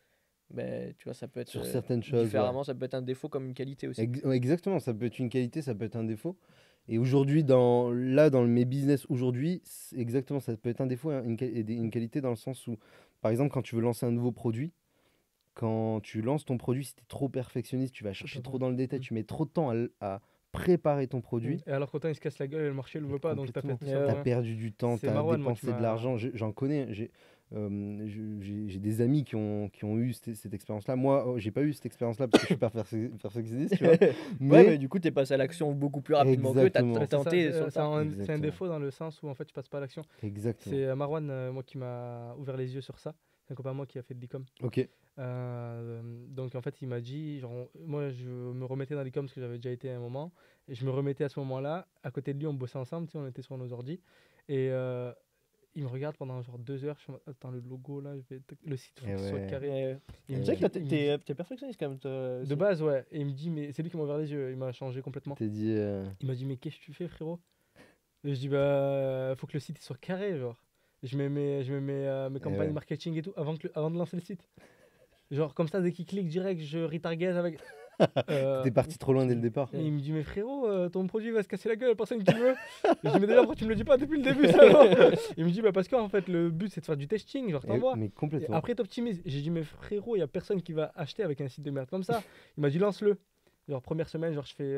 ben, tu vois, ça peut être Sur certaines choses, ouais. différemment, ça peut être un défaut comme une qualité aussi. Ouais, exactement, ça peut être une qualité, ça peut être un défaut. Et aujourd'hui, dans mes business aujourd'hui, exactement, ça peut être un défaut et une qualité dans le sens où, par exemple, quand tu veux lancer un nouveau produit, quand tu lances ton produit, si tu es trop perfectionniste, tu vas chercher pas trop bon. dans le détail, Mm. tu mets trop de temps à préparer ton produit. Et alors qu'autant il se casse la gueule et le marché le veut pas, donc t'as fait Complètement. tout Ouais, ça ouais. pour T'as rien. perdu du temps, C'est t'as Marwan, moi, qui dépensé de m'a- l'argent. J'en connais. J'ai des amis qui ont eu cette expérience-là. Moi, j'ai pas eu cette expérience-là parce que je suis pas perfectionniste, tu vois. Ouais, Mais mais du coup, tu es passé à l'action beaucoup plus rapidement que tu Exactement. as Ouais, c'est ça, tenté sur le c'est tas. un Exactement. défaut dans le sens où en fait tu passes pas à l'action. exactement. C'est Marwan, moi, qui m'a ouvert les yeux sur ça. C'est un copain à moi qui a fait de l'e-com. Ok. Donc en fait, il m'a dit, genre, moi je me remettais dans l'e-com parce que j'avais déjà été à un moment, et je me remettais à ce moment-là. À côté de lui, on bossait ensemble, tu sais, on était sur nos ordi, et il me regarde pendant genre 2 heures. Je suis en mode, attends, le logo là, le site faut Eh qu'il soit ouais. carré. Ouais. Il me Tu dit sais que qu'il- il me dit- t'es perfectionniste quand même. de aussi. base, ouais. Et il me dit, mais c'est lui qui m'a ouvert les yeux, il m'a changé complètement. T'es dit. Il m'a dit, mais qu'est-ce que tu fais, frérot? Et je dis, bah, faut que le site il soit carré, genre. Je mets mes campagnes ouais. marketing et tout avant de lancer le site. Genre, comme ça, dès qu'il clique direct, je retarget avec. T'es parti trop loin dès le départ. Et il me dit, mais frérot, ton produit va se casser la gueule, personne qui le veut. Et je dis, mais d'ailleurs, pourquoi tu me le dis pas depuis le début, ça alors Il me dit, bah, parce qu'en fait, le but c'est de faire du testing, genre, t'envoies. Mais Et complètement. après, t'optimises. J'ai dit, mais frérot, il y a personne qui va acheter avec un site de merde comme ça. Il m'a dit, lance-le. Genre, première semaine, genre, je fais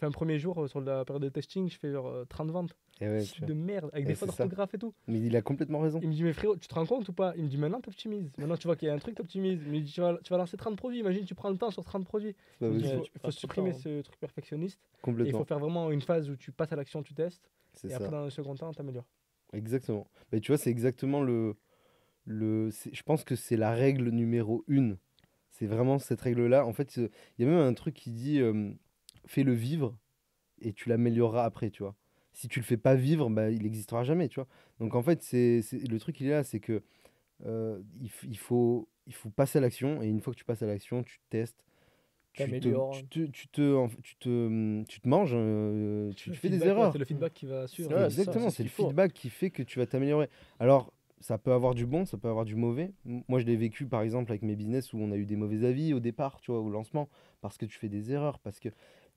un premier jour sur la période de testing, je fais genre 30 ventes. Eh ouais, Site tu vois. de merde, avec Et des fautes c'est ça. d'orthographe et tout. Mais il a complètement raison. Il me dit, mais frérot, tu te rends compte ou pas? Il me dit, maintenant, t'optimises. Maintenant, tu vois qu'il y a un truc, t'optimises. Mais il dit, tu vas lancer 30 produits. Imagine, tu prends le temps sur 30 produits. C'est pas Il me dit, possible. Ouais, il tu faut passes tout le supprimer temps. ce truc perfectionniste. Et il Complètement. faut faire vraiment une phase où tu passes à l'action, tu testes. C'est Et ça. après, dans le second temps, t'améliores. Exactement. Mais tu vois, c'est exactement je pense que c'est la règle numéro 1. C'est vraiment cette règle-là. En fait, il y a même un truc qui dit fais-le vivre et tu l'amélioreras après, tu vois. Si tu le fais pas vivre, bah, il n'existera jamais, tu vois. Donc en fait, le truc il est là, c'est que il faut passer à l'action et une fois que tu passes à l'action, tu testes, T'améliores. tu te manges, tu Le fais des feedback, ouais, erreurs. c'est le feedback qui va suivre. Ouais, c'est ça, Exactement, c'est ce c'est le qu'il faut. feedback qui fait que tu vas t'améliorer. Alors, ça peut avoir du bon, ça peut avoir du mauvais. Moi, je l'ai vécu par exemple avec mes business où on a eu des mauvais avis au départ, tu vois, au lancement, parce que tu fais des erreurs,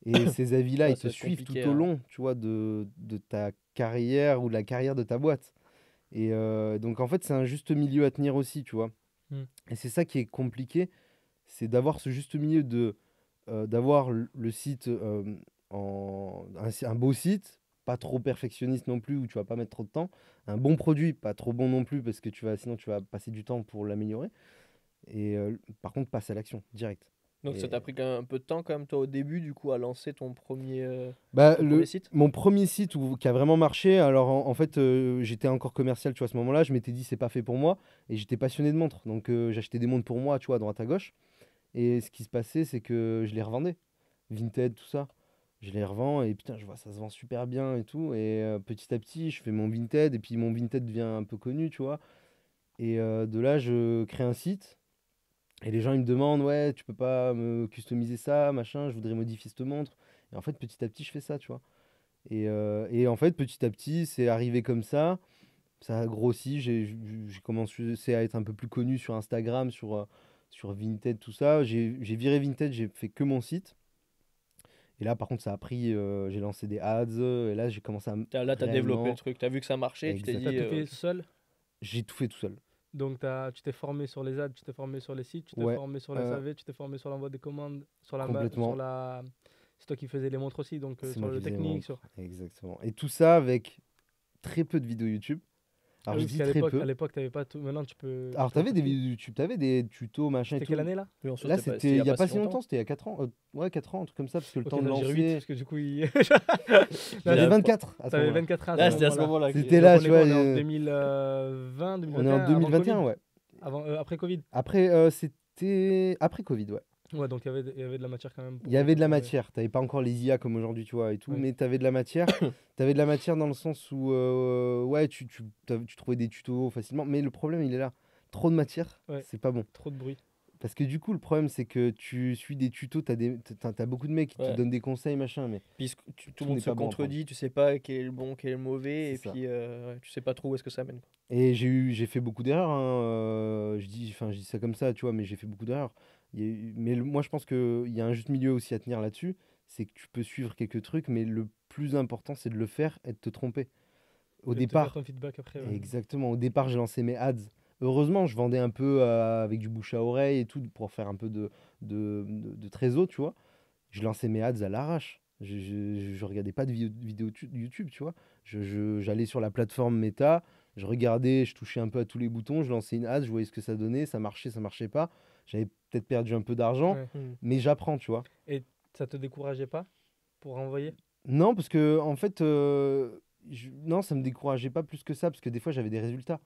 et ces avis-là, Ouais, ils ça te va être suivent tout compliqué, au hein. long, tu vois, de ta carrière ou de la carrière de ta boîte. Et donc, en fait, c'est un juste milieu à tenir aussi, tu vois. Mm. Et c'est ça qui est compliqué, c'est d'avoir ce juste milieu d'avoir le site un beau site, pas trop perfectionniste non plus, où tu vas pas mettre trop de temps, un bon produit, pas trop bon non plus, parce que sinon tu vas passer du temps pour l'améliorer. Et par contre, passe à l'action, direct. Donc ça Et- t'a pris quand même un peu de temps, quand même, toi, au début, du coup, à lancer ton Bah, premier site. mon premier site qui a vraiment marché, alors en fait, j'étais encore commercial, tu vois, à ce moment-là, je m'étais dit c'est pas fait pour moi, et j'étais passionné de montres, donc j'achetais des montres pour moi, tu vois, à droite à gauche, et ce qui se passait, c'est que je les revendais, Vinted, tout ça, je les revends, et putain, je vois, ça se vend super bien et tout, et petit à petit, je fais mon Vinted, et puis mon Vinted devient un peu connu, tu vois, et de là, je crée un site, et les gens, ils me demandent, ouais, tu peux pas me customiser ça, machin, je voudrais modifier cette montre, et en fait, petit à petit, je fais ça, tu vois. Et en fait, petit à petit, c'est arrivé comme ça a grossi, j'ai commencé à être un peu plus connu sur Instagram, sur Vinted, tout ça. J'ai viré Vinted, j'ai fait que mon site. Et là, par contre, ça a pris, j'ai lancé des ads, et là, j'ai commencé à Là, t'as développé le réellement, truc, t'as vu que ça marchait, tu t'es T'as dit, tout fait ok. seul. j'ai tout fait tout seul. Donc, tu t'es formé sur les ads, tu t'es formé sur les sites, tu t'es Ouais, formé sur euh, l'SAV, tu t'es formé sur l'envoi des commandes, complètement. C'est toi qui faisais les montres aussi, donc C'est sur moi qui le faisais les technique. montres. Exactement. Et tout ça avec très peu de vidéos YouTube. Ah Alors, oui, je parce dis qu'à très l'époque, peu. t'avais pas tout. Maintenant, Alors, tu t'avais des retrouves tout. vidéos YouTube, t'avais des tutos, machin et C'était quelle tout. année là? Oui, en soi, Là, c'était c'était il y il a n'y a pas pas si si longtemps. longtemps, c'était il y a 4 ans. Ouais, 4 ans, un truc comme ça, parce que le Ok, temps de non, j'ai 8 lancer. parce que du coup, J'avais la- 24 à ce t'avais moment-là. 24 ans à Là, ce c'était à ce moment-là. moment-là. C'était Donc là, on tu est vois. quoi, on est en 2020, On est en 2021, avant le 2021, Covid, ouais. après Covid. Après, c'était après Covid, ouais. Ouais, donc il y avait de la matière quand même Il pour y avait de la former. matière. T'avais pas encore les IA comme aujourd'hui, tu vois, et tout, Ouais. mais t'avais de la matière. T'avais de la matière dans le sens où, ouais, tu trouvais des tutos facilement. Mais le problème, il est là. Trop de matière, Ouais, c'est pas bon. trop de bruit. Parce que du coup, le problème, c'est que tu suis des tutos, t'as beaucoup de mecs qui te Ouais. donnent des conseils, machin, mais Puis tout tout le monde n'est se pas bon à prendre. contredit, tu sais pas quel est le bon, quel est le mauvais, C'est et ça. puis ouais, tu sais pas trop où est-ce que ça mène, quoi. Et j'ai fait beaucoup d'erreurs, hein, je dis ça comme ça, tu vois, mais j'ai fait beaucoup d'erreurs. Mais moi, je pense qu'il y a un juste milieu aussi à tenir là-dessus. C'est que tu peux suivre quelques trucs, mais le plus important, c'est de le faire et de te tromper. Au Et de te faire départ, ton feedback après. Ouais. exactement, au départ, j'ai lancé mes ads. Heureusement, je vendais un peu avec du bouche à oreille et tout pour faire un peu de trésor, tu vois. Je lançais mes ads à l'arrache. Je regardais pas de vidéos YouTube, tu vois. J'allais sur la plateforme Meta, je regardais, je touchais un peu à tous les boutons, je lançais une ad, je voyais ce que ça donnait, ça marchait pas. J'avais peut-être perdu un peu d'argent, Ouais. mais j'apprends, tu vois. Et ça te décourageait pas pour envoyer? Non, parce que en fait, non, ça me décourageait pas plus que ça, parce que des fois j'avais des résultats.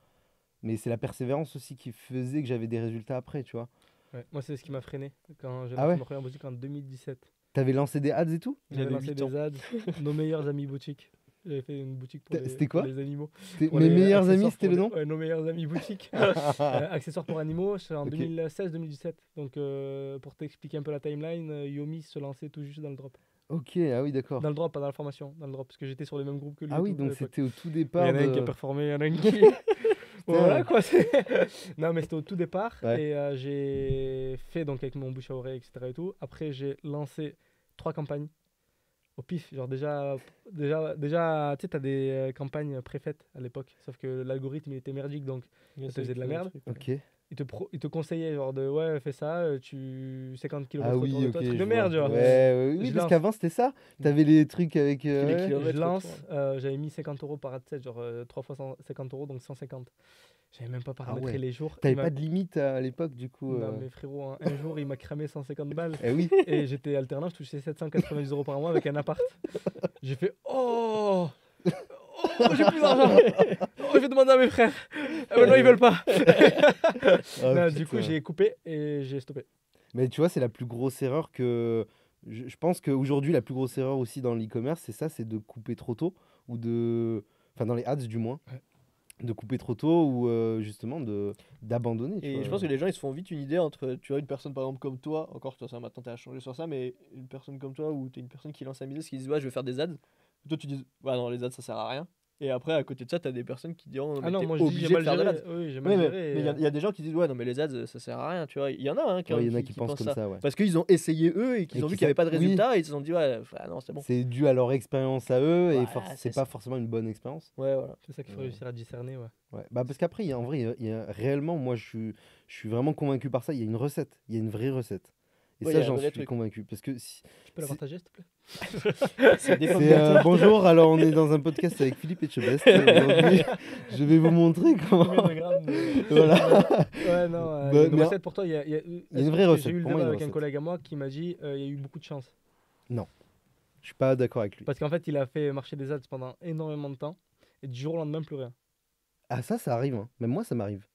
Mais c'est la persévérance aussi qui faisait que j'avais des résultats après, tu vois. Ouais. Moi, c'est ce qui m'a freiné quand j'ai Ah lancé ouais? ma première boutique en 2017. T'avais lancé des ads et tout? Il J'avais avait lancé 8 ans. des ads, nos meilleurs amis boutique. J'avais fait une boutique C'était pour quoi? les animaux. Pour Mes les meilleurs amis, accessoires c'était pour le les- nom? ouais, nos meilleurs amis boutique. Accessoires pour animaux, c'est en Ok. 2016-2017. Donc, pour t'expliquer un peu la timeline, Yomi se lançait tout juste dans le drop. Ok, ah oui, d'accord. Dans le drop, pas dans la formation, dans le drop. Parce que j'étais sur les mêmes groupes que lui Ah et oui, tout, à donc l'époque. c'était au tout Mais il y départ en a un qui a de. performé, il y en a un qui. Bon, voilà quoi. Non, mais c'était au tout départ. Ouais. Et j'ai fait donc avec mon bouche à oreille, etc. Et tout. Après, j'ai lancé 3 campagnes au pif. Genre, déjà tu sais, t'as des campagnes préfaites à l'époque. Sauf que l'algorithme il était merdique donc Il y a ça te faisait de la qui font le merde. truc, ouais. Ok. Il te conseillait, genre, de ouais, fais ça, 50 Ah km autour oui, de ok, toi. Truc je de vois. merde, Ouais, genre. oui, Je parce lance. qu'avant c'était ça. T'avais les trucs avec. Puis les Ouais. kilomètres Je autour. lance, j'avais mis 50 euros par adset, genre 3 fois 50 euros, donc 150. J'avais même pas paramétré ouais. les jours. T'avais Il m'a- pas de limite à l'époque, du coup. Non, mais frérot, un jour, il m'a cramé 150 balles. Eh oui. Et j'étais alternant, je touchais 790 euros par mois avec un appart. J'ai fait oh! Oh, j'ai plus d'argent! Oh, je vais demander à mes frères! Ah, maintenant, ils veulent pas! Ah, Non, du coup, putain. j'ai coupé et j'ai stoppé. Mais tu vois, c'est la plus grosse erreur que. Je pense qu'aujourd'hui, la plus grosse erreur aussi dans l'e-commerce, c'est ça, c'est de couper trop tôt. Ou de. Enfin, dans les ads, du moins. Ouais. De couper trop tôt ou justement d'abandonner. tu Et vois. je pense que les gens ils se font vite une idée entre, tu vois, une personne par exemple comme toi, encore toi ça maintenant t'as changé sur ça, mais une personne comme toi ou t'es une personne qui lance sa business qui disent ouais je vais faire des ads, toi tu dis ouais non les ads ça sert à rien. Et après à côté de ça t'as des personnes qui diront Ah mais non, t'es moi je dis obligé j'ai de mal faire de géré. l'ads. Oui, j'ai Ouais, mal mais géré. il y a des gens qui disent ouais non mais les ads ça sert à rien, tu vois. Il y en a hein, Ouais, il y en a qui qui pensent comme ça, ouais. parce qu'ils ont essayé eux et qu'ils Et ont vu qui qu'il n'y avait pas de oui. résultat et ils se sont dit ouais ah non c'est bon. C'est dû à leur expérience à eux et Voilà, c'est c'est pas ça. forcément une bonne expérience. Ouais voilà. C'est ça qu'il faut Ouais. réussir à discerner. Ouais. Ouais. Bah parce qu'après, en vrai, réellement, moi, je suis vraiment convaincu par ça. Il y a une recette, il y a une vraie recette. Et Ouais, ça, y a un j'en vrai suis truc. convaincu. Parce que Tu peux la c'est partager, s'il te plaît? C'est des bonjour, alors on est dans un podcast avec Philippe Etchebest. Aujourd'hui, je vais vous montrer comment. Combien de grammes de- Voilà. Ouais, non, il y Bah, a une mais recette pour toi. Il y a une est-ce vraie parce que j'ai recette. eu le Pour moi, il y débat a une avec un recette. collègue à moi qui m'a dit il y a eu beaucoup de chance. Non, je suis pas d'accord avec lui. Parce qu'en fait, il a fait marcher des ads pendant énormément de temps et du jour au lendemain, plus rien. Ah, ça arrive. Hein. Même moi, ça m'arrive.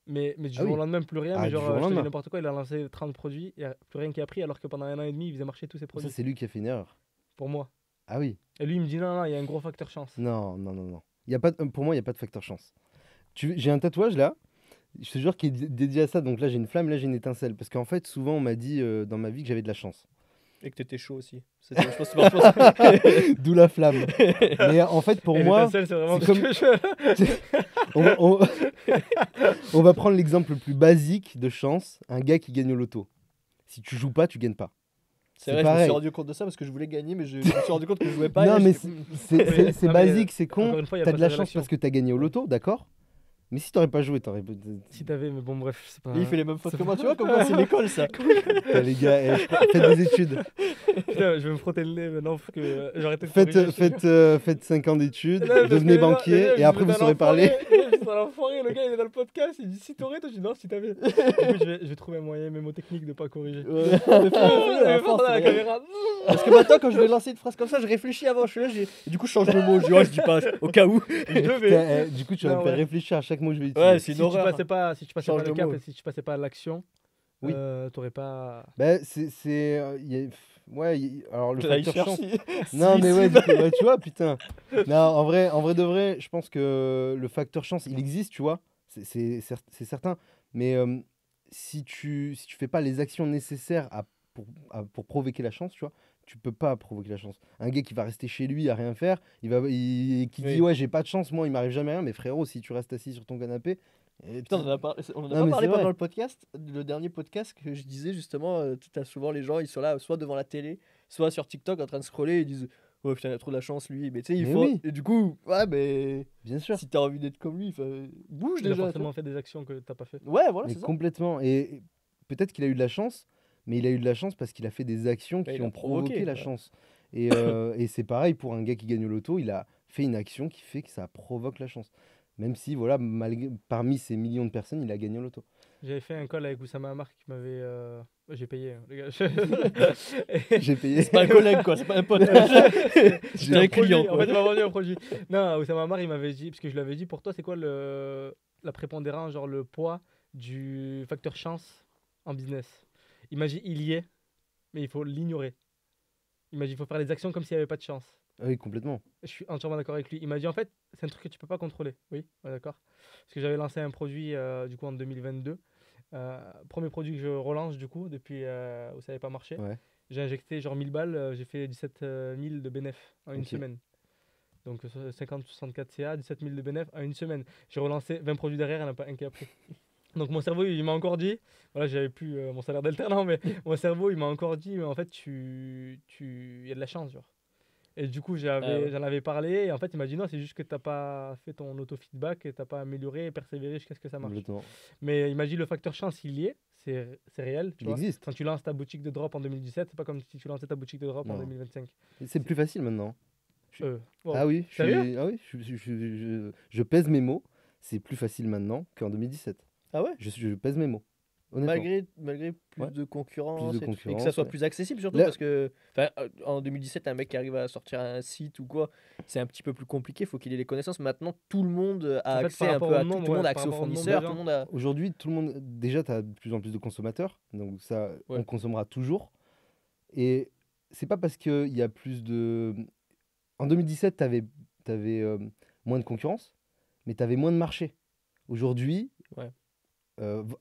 Mais du Ah jour au oui. lendemain, plus rien. Ah, Mais du genre, jour au je te dis lendemain. n'importe quoi, il a lancé 30 produits, il n'y a plus rien qui a pris alors que pendant 1 an et demi, il faisait marcher tous ses Ça, produits. c'est lui qui a fait une erreur. Pour moi. Ah oui. Et lui, il me dit non, non, il y a un gros facteur chance. Non, non, non, non. Il y a pas de- Pour moi, il n'y a pas de facteur chance. J'ai un tatouage là, je te jure, qui est dédié à ça. Donc là, j'ai une flamme, là, j'ai une étincelle. Parce qu'en fait, souvent, on m'a dit dans ma vie que j'avais de la chance. Et que t'étais chaud aussi. Je pense que c'est pour ça. D'où la flamme. Mais en fait, pour Et moi, l'étincelle, c'est vraiment c'est parce comme- que je... on va, on- on va prendre l'exemple le plus basique de chance, un gars qui gagne au loto. Si tu joues pas, tu gagnes pas. C'est vrai, je me pareil. suis rendu compte de ça parce que je voulais gagner, mais je me suis rendu compte que je jouais pas. Non, et mais j'étais- c'est Non, mais, basique, c'est encore con. une fois, il y a T'as pas de la de chance rédaction. parce que t'as gagné au loto, d'accord. Mais si t'aurais pas joué, t'aurais. Si t'avais, mais bon, bref, c'est pas. Lui, il fait les mêmes fautes c'est que pas- moi, tu vois, comme moi, c'est l'école ça. Putain, les gars, faites des études. Putain, je vais me frotter le nez maintenant parce que j'arrête de corriger, Faites 5 ans d'études, Non, parce devenez que les gens- banquier, les gens, et ils après disent, vous saurez parler. C'est un enfoiré, le gars il est dans le podcast, il dit si t'aurais, toi je dis non, si t'avais. Du coup, je vais trouver un moyen mémotechnique de pas corriger. Ouais, fais-le, à Mais force, voilà, la ouais. caméra. Parce que maintenant, quand je vais lancer une phrase comme ça, je réfléchis avant. Je suis là, et du coup, je change de mot. Je dis, ouais, je dis pas, au cas où. Je le Putain, vais. du coup, tu vas Non, me faire ouais. réfléchir à chaque mot que je vais utiliser. Ouais, c'est Si une tu horreur. passais pas, si tu passais Change pas le de cap mot. et si tu passais pas à l'action, Oui. t'aurais pas. Bah, ouais, alors le Là, il facteur cherche. chance. Non, mais ouais, ouais, tu vois, putain. Non, en vrai de vrai, je pense que le facteur chance, il existe, tu vois. C'est certain. Mais si tu fais pas les actions nécessaires pour provoquer la chance, tu vois, tu peux pas provoquer la chance. Un gars qui va rester chez lui à rien faire, qui dit Oui. ouais, j'ai pas de chance, moi, il m'arrive jamais rien. Mais frérot, si tu restes assis sur ton canapé. Putain, on en a parlé Non, pas mais parlé c'est vrai. pendant le podcast. Le dernier podcast que je disais justement, tu as souvent les gens, ils sont là, soit devant la télé, soit sur TikTok en train de scroller et ils disent ouais, putain, il a trop de la chance lui. Mais tu sais, il Mais faut. oui. Et du coup, ouais, mais Bien sûr. si t'as envie d'être comme lui, bouge Il a déjà. forcément fait des actions que t'as pas fait. Ouais, voilà, Mais c'est ça. complètement. Et peut-être qu'il a eu de la chance, mais il a eu de la chance parce qu'il a fait des actions Bah, qui il a ont provoqué provoqué, la ouais. chance. Et c'est pareil pour un gars qui gagne au loto, il a fait une action qui fait que ça provoque la chance. Même si, voilà, parmi ces millions de personnes, il a gagné au loto. J'avais fait un call avec Oussama Hamar qui m'avait. J'ai payé, hein, les gars. J'ai payé. C'est pas un collègue, quoi, c'est pas un pote. J'ai un un client, produit, en quoi. fait, il m'a vendu un produit. Non, Oussama Hamar, il m'avait dit, parce que je lui avais dit, pour toi, c'est quoi la prépondérance, genre le poids du facteur chance en business? Il m'a dit, il y est, mais il faut l'ignorer. Il m'a dit, il faut faire les actions comme s'il n'y avait pas de chance. Ah oui, complètement. Je suis entièrement d'accord avec lui. Il m'a dit, en fait, c'est un truc que tu peux pas contrôler. Oui, ouais, d'accord. Parce que j'avais lancé un produit, du coup, en 2022. Premier produit que je relance, du coup, depuis où ça n'avait pas marché. Ouais. J'ai injecté genre 1000 balles, j'ai fait 17 000 de bénéf en une Ok. semaine. Donc 50-64 CA, 17 000 de bénéf en une semaine. J'ai relancé 20 produits derrière, il n'y en a pas un qui a pris. Donc mon cerveau, il m'a encore dit, voilà, j'avais plus mon salaire d'alternant, mais mon cerveau, il m'a encore dit, mais en fait, il y a de la chance, genre. Et du coup, Ah ouais. j'en avais parlé, et en fait, il m'a dit non, c'est juste que tu n'as pas fait ton auto-feedback, et tu n'as pas amélioré et persévéré jusqu'à ce que ça marche. Complètement. Mais il m'a dit le facteur chance, il y est, c'est réel. Tu Il vois. existe. Quand tu lances ta boutique de drop en 2017, c'est pas comme si tu lançais ta boutique de drop en Non. 2025. C'est plus facile maintenant. Wow. Ah oui, Sérieux ah oui, je pèse mes mots. C'est plus facile maintenant qu'en 2017. Ah ouais? Je pèse mes mots. Honnêtement. Malgré plus Ouais. de concurrence, Plus de et que ça concurrence, soit ouais. plus accessible surtout Là- parce que enfin, en 2017 un mec qui arrive à sortir un site ou quoi, c'est un petit peu plus compliqué, faut qu'il ait les connaissances. Maintenant tout le monde a En fait, accès par un rapport peu au à tout, nombre, tout le monde ouais, a par accès aux rapport au nombre de fournisseurs, gens. tout le monde a Aujourd'hui, tout le monde, déjà, tu as de plus en plus de consommateurs, donc ça, Ouais. on consommera toujours. Et c'est pas parce qu'il y a plus de. En 2017, tu avais moins de concurrence, mais tu avais moins de marché. Aujourd'hui, Ouais.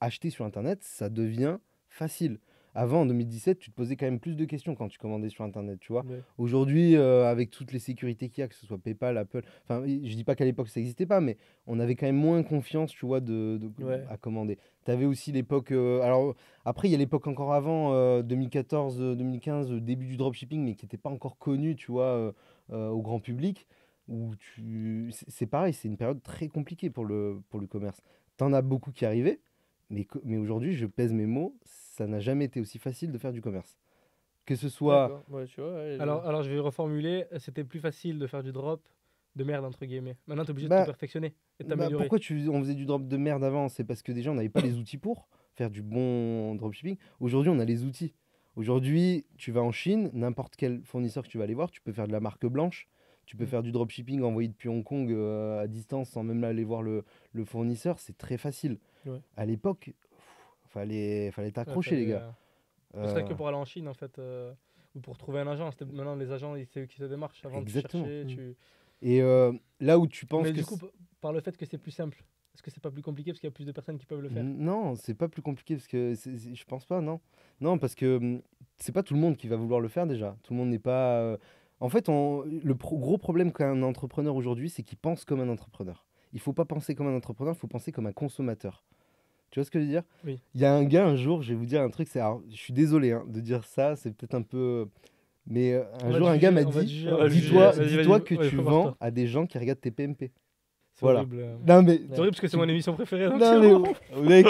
acheter sur Internet, ça devient facile. Avant, en 2017, tu te posais quand même plus de questions quand tu commandais sur Internet, tu vois. Ouais. Aujourd'hui, avec toutes les sécurités qu'il y a, que ce soit PayPal, Apple, enfin, je dis pas qu'à l'époque ça n'existait pas, mais on avait quand même moins confiance, tu vois, Ouais. à commander. Tu avais aussi l'époque. Alors, après, il y a l'époque encore avant, 2014, 2015, début du dropshipping, mais qui n'était pas encore connu, tu vois, au grand public. Où c'est pareil, c'est une période très compliquée pour le commerce. T'en as beaucoup qui arrivaient, Mais aujourd'hui, je pèse mes mots, ça n'a jamais été aussi facile de faire du commerce. Que ce soit. D'accord. Ouais, tu vois, ouais, Alors, je vais reformuler. C'était plus facile de faire du drop de merde, entre guillemets. Maintenant, tu es obligé de Bah, te perfectionner et de Bah, t'améliorer. pourquoi on faisait du drop de merde avant? C'est parce que déjà, on n'avait pas les outils pour faire du bon dropshipping. Aujourd'hui, on a les outils. Aujourd'hui, tu vas en Chine, n'importe quel fournisseur que tu vas aller voir, tu peux faire de la marque blanche, tu peux Mm. faire du dropshipping envoyé depuis Hong Kong à distance sans même aller voir le fournisseur. C'est très facile. Ouais. À l'époque, fallait Ouais, t'accrocher, les fallait, gars. ne serait-ce que Euh, pour aller en Chine, en fait, ou pour trouver un agent. Maintenant, les agents, c'est eux qui se démarchent. Avant, tu Exactement. cherchais, Mm. tu... Et là où tu penses Mais que du coup, par le fait que c'est plus simple, est-ce que c'est pas plus compliqué parce qu'il y a plus de personnes qui peuvent le faire? Non, c'est pas plus compliqué parce que je pense pas, non. Non, parce que c'est pas tout le monde qui va vouloir le faire déjà. Tout le monde n'est pas. En fait, gros problème qu'a un entrepreneur aujourd'hui, c'est qu'il pense comme un entrepreneur. Il faut pas penser comme un entrepreneur, il faut penser comme un consommateur. Tu vois ce que je veux dire? Oui. Il y a un gars un jour, je vais vous dire un truc, alors, je suis désolé de dire ça, c'est peut-être un peu. Mais un jour, un gars m'a On va te dit, juger, on on va va te te juger. juger. dis-toi que Ouais, tu prépare-toi. vends à des gens qui regardent tes PMP. C'est Voilà. horrible. Non mais, C'est horrible parce que c'est mon émission préférée. Donc non mais, mec,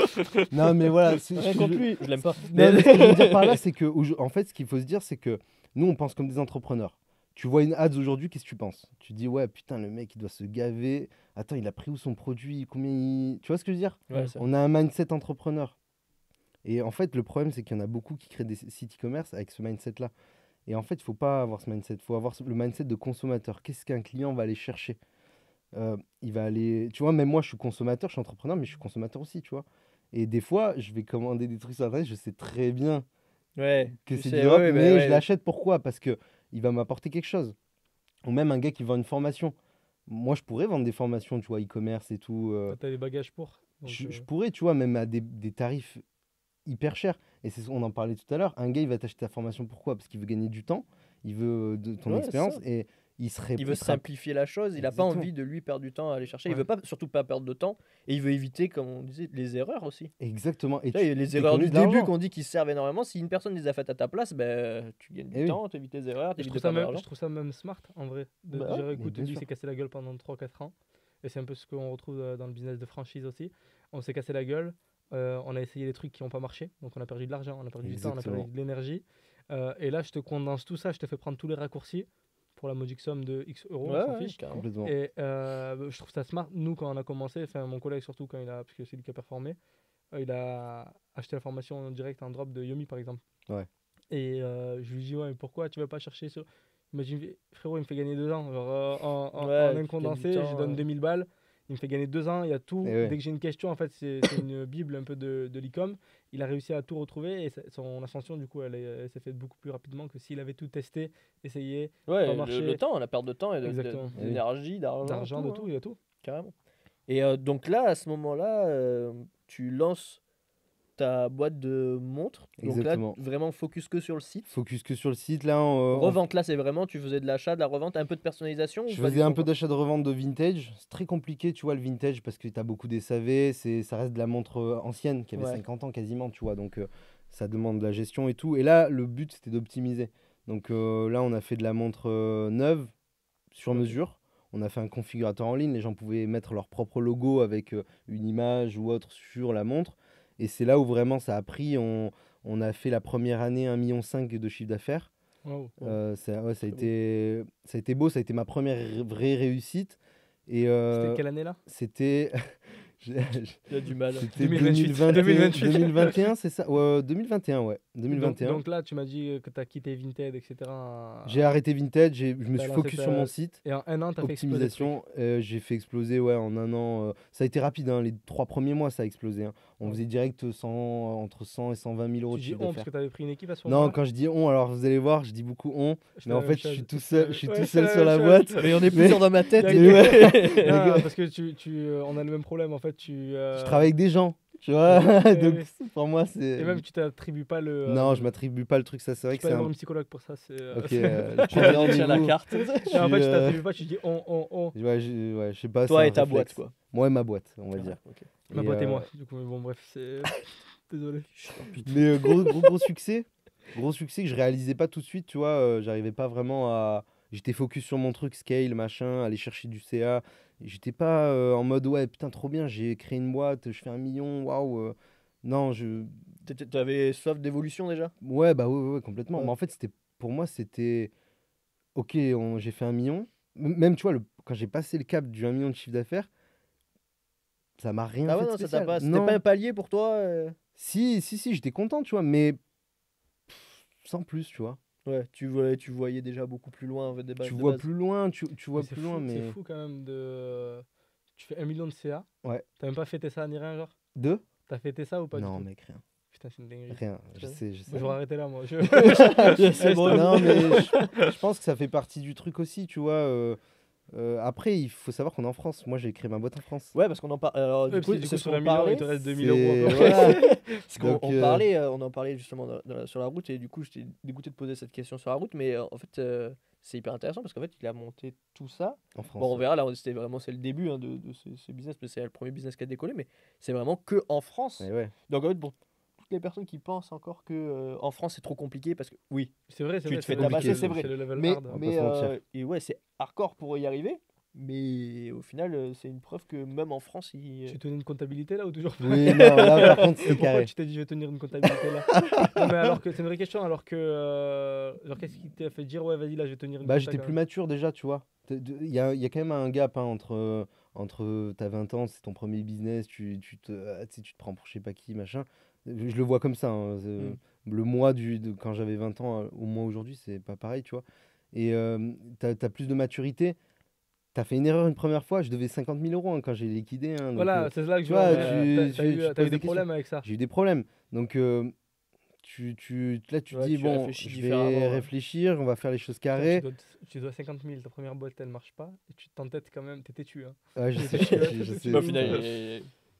non mais voilà. Rien contre lui, je l'aime pas. Non, mais ce que je veux dire par là, c'est que, en fait, ce qu'il faut se dire, c'est que nous, on pense comme des entrepreneurs. Tu vois une ads aujourd'hui, qu'est-ce que tu penses? Tu dis, ouais, putain, le mec, il doit se gaver. Attends, il a pris où son produit? Combien il... Tu vois ce que je veux dire? Ouais, ça. On a un mindset entrepreneur. Et en fait, le problème, c'est qu'il y en a beaucoup qui créent des sites e-commerce avec ce mindset-là. Et en fait, il faut pas avoir ce mindset. Il faut avoir le mindset de consommateur. Qu'est-ce qu'un client va aller chercher? Il va aller. Tu vois, même moi, je suis consommateur, je suis entrepreneur, mais je suis consommateur aussi, tu vois. Et des fois, je vais commander des trucs sur Internet, je sais très bien Ouais, que tu c'est sais, du drop, ouais, mais ouais, je ouais. l'achète pourquoi? Parce que il va m'apporter quelque chose. Ou même un gars qui vend une formation. Moi, je pourrais vendre des formations, tu vois, e-commerce et tout. Toi, t'as les bagages pour. Donc, Je pourrais, tu vois, même à des tarifs hyper chers. Et on en parlait tout à l'heure. Un gars, il va t'acheter ta formation pourquoi? Parce qu'il veut gagner du temps, il veut de ton Ouais, c'est expérience ça. et Il veut il sera- simplifier la chose, il n'a pas Exactement. envie de lui perdre du temps à aller chercher. Il Ouais. veut pas, surtout pas perdre de temps, et il veut éviter, comme on disait, les erreurs aussi. Exactement. Et Tu sais, les erreurs du t'économises de début l'argent. qu'on dit qui servent énormément, si une personne les a faites à ta place, ben, tu gagnes Eh du oui. temps, tu évites les erreurs, tu je évites trouve de ça perdre de même, l'argent. je trouve ça même smart en vrai. De Bah dire ouais, écoute, bien lui sûr. s'est cassé la gueule pendant 3-4 ans. Et c'est un peu ce qu'on retrouve dans le business de franchise aussi. On s'est cassé la gueule, on a essayé des trucs qui n'ont pas marché. Donc on a perdu de l'argent, on a perdu du temps, on a Exactement. perdu de l'énergie. Et là, je te condense tout ça, je te fais prendre tous les raccourcis pour la modique somme de X euros, on s'en Ouais, fiche. carrément. Complètement. Et je trouve ça smart. Nous, quand on a commencé, enfin mon collègue surtout, quand parce que c'est lui qui a performé, il a acheté la formation en direct en drop de Yomi par exemple. Ouais. Et je lui dis, ouais, mais pourquoi tu vas pas chercher sur. Imagine, frérot, il me fait gagner 2 ans. Genre, en Ouais, tu un gagnes du condensé, je lui temps, donne 2000 balles. Il me fait gagner 2 ans. Il y a tout. Et ouais. Dès que j'ai une question, en fait, c'est une bible un peu de l'e-com. Il a réussi à tout retrouver. Et son ascension, du coup, elle s'est faite beaucoup plus rapidement que s'il avait tout testé, essayé, Ouais, pas marché. le temps, la perte de temps et Exactement. d'énergie, D'argent, de hein, tout, il y a tout. carrément. Et donc là, à ce moment-là, tu lances ta boîte de montres. Donc là, Exactement. vraiment focus que sur le site. Focus que sur le site. Là, Revente, là, c'est vraiment, tu faisais de l'achat, de la revente, un peu de personnalisation ou je pas du faisais un tout peu encore d'achat de revente de vintage. C'est très compliqué, tu vois, le vintage, parce que tu as beaucoup des SAV. Ça reste de la montre ancienne, qui avait Ouais. 50 ans quasiment, tu vois. Donc, ça demande de la gestion et tout. Et là, le but, c'était d'optimiser. Donc là, on a fait de la montre neuve, sur Ok. mesure. On a fait un configurateur en ligne. Les gens pouvaient mettre leur propre logo avec une image ou autre sur la montre. Et c'est là où vraiment ça a pris. On a fait la première année 1,5 million de chiffre d'affaires. Wow. Ça a Très beau. été beau, ça a été ma première vraie réussite. Et C'était quelle année là? c'était Il y a du mal. c'était 2028. 2021, c'est ça? Ouais, 2021, ouais. 2021. Donc là, tu m'as dit que tu as quitté Vinted, etc. J'ai arrêté Vinted, je me T'as suis lancé focus sur mon site. Et en un an, tu as fait exploser le truc. Optimisation, j'ai fait exploser ouais, en un an. Ça a été rapide, hein, les 3 premiers mois, ça a explosé. Hein. On Ouais. faisait direct entre 100 et 120 000 euros Tu de dis chiffre on parce d'affaires. que tu avais pris une équipe à ce Non, moment-là. quand je dis on, alors vous allez voir, je dis beaucoup on, Je mais en fais la fait, même je suis chose. tout seul, je suis Ouais, tout je seul fais sur la même boîte. chose. Mais on est plusieurs dans ma tête. Mais les gars. ouais. Non, gars- parce que on a le même problème en fait. Je travaille avec des gens, tu vois. Ouais, Donc ouais. pour moi, c'est. Et même tu t'attribues pas le. Non, je m'attribue pas le truc, ça c'est vrai Tu que peux c'est aller voir un. une psychologue pour ça. C'est. Ok, Tu prends des as la rendez-vous. carte. Et en fait, suis, tu t'attribues pas. Tu dis on. Ouais, je sais pas. Toi c'est et un ta réflexe. boîte, quoi. Moi et ma boîte, on va Ouais, dire. ok. Ma Et, boîte et moi. Du coup, mais bon, bref, c'est. Désolé. Mais gros succès. Gros succès que je réalisais pas tout de suite, tu vois. J'arrivais pas vraiment à. J'étais focus sur mon truc, scale, machin, aller chercher du CA. Et j'étais pas en mode ouais, putain, trop bien, j'ai créé une boîte, je fais 1 million, waouh. Non, T'avais soif d'évolution déjà? ouais, bah ouais, complètement. Ouais. Mais en fait, pour moi, c'était ok, j'ai fait 1 million. Même, tu vois, quand j'ai passé le cap du 1 million de chiffre d'affaires, ça m'a rien Ah ouais, fait de non, ça t'a spécial. pas. C'était pas Non, un palier pour toi? si, j'étais content, tu vois, mais sans plus, tu vois. Ouais, tu voyais déjà beaucoup plus loin en fait, Tu de vois base. plus loin, tu Mais vois plus loin, c'est mais. fou quand même de. Tu fais 1 million de CA. Ouais. T'as même pas fêté ça ni rien, genre? Deux? T'as fêté ça ou pas du Non, tout? mec, rien. Putain, c'est une dinguerie. Rien, je sais. Moi, j'aurais arrêté là, moi. C'est bon. Non, mais je pense que ça fait partie du truc aussi, tu vois. Après, il faut savoir qu'on est en France. Moi, j'ai créé ma boîte en France. Ouais, parce qu'on en parle. Alors, du Ouais, coup, parce que c'est ce sur qu'on 1 million, il parlait. te reste 2000 euros à peu C'est- près. voilà. Parce qu'on Donc, on en parlait justement sur la route, et du coup, j'étais dégoûté de poser cette question sur la route, mais en fait, c'est hyper intéressant parce qu'en fait, il a monté tout ça. En France. Bon, on ouais. verra, là, c'est le début hein, de ce business, mais c'est le premier business qui a décollé, mais c'est vraiment que en France. Et ouais. Donc, en fait, pour toutes les personnes qui pensent encore que en France c'est trop compliqué, parce que oui, C'est vrai, c'est tu vrai. te fais compliqué, tabasser, c'est vrai. C'est le level Mais, hard. On va pas se mentir. et ouais, c'est hardcore pour y arriver, mais au final, c'est une preuve que même en France, Tu tenais une comptabilité là ou toujours pas? Oui, non, là, par contre, Et c'est pourquoi carré. tu t'es dit je vais tenir une comptabilité là? Non, mais alors que c'est une vraie question, alors que. Genre, qu'est-ce qui t'a fait dire ouais, vas-y, là, je vais tenir une Bah, compta j'étais quand plus même? mature déjà, tu vois. Il y a quand même un gap hein, entre t'as 20 ans, c'est ton premier business, tu sais, tu te prends pour je sais pas qui, machin. Je le vois comme ça. Hein, le mois quand j'avais 20 ans au mois aujourd'hui, c'est pas pareil, tu vois. Et t'as plus de maturité. T'as fait une erreur une première fois, je devais 50 000 euros hein, quand j'ai liquidé. Hein, donc, Voilà, c'est là que tu je vois. vois, Mais t'as eu, tu te t'as eu poses des des questions. problèmes avec ça. J'ai eu des problèmes. Donc, là, tu te Ouais, dis, tu bon, réfléchis je différemment, vais ouais. réfléchir, on va faire les choses Putain, carrées. tu dois 50 000, ta première boîte elle marche pas, et tu t'entêtes quand même, t'es têtu. Hein. Ouais, je T'es sais, têtu, hein, je t'es sais. Bah, au têtu. final,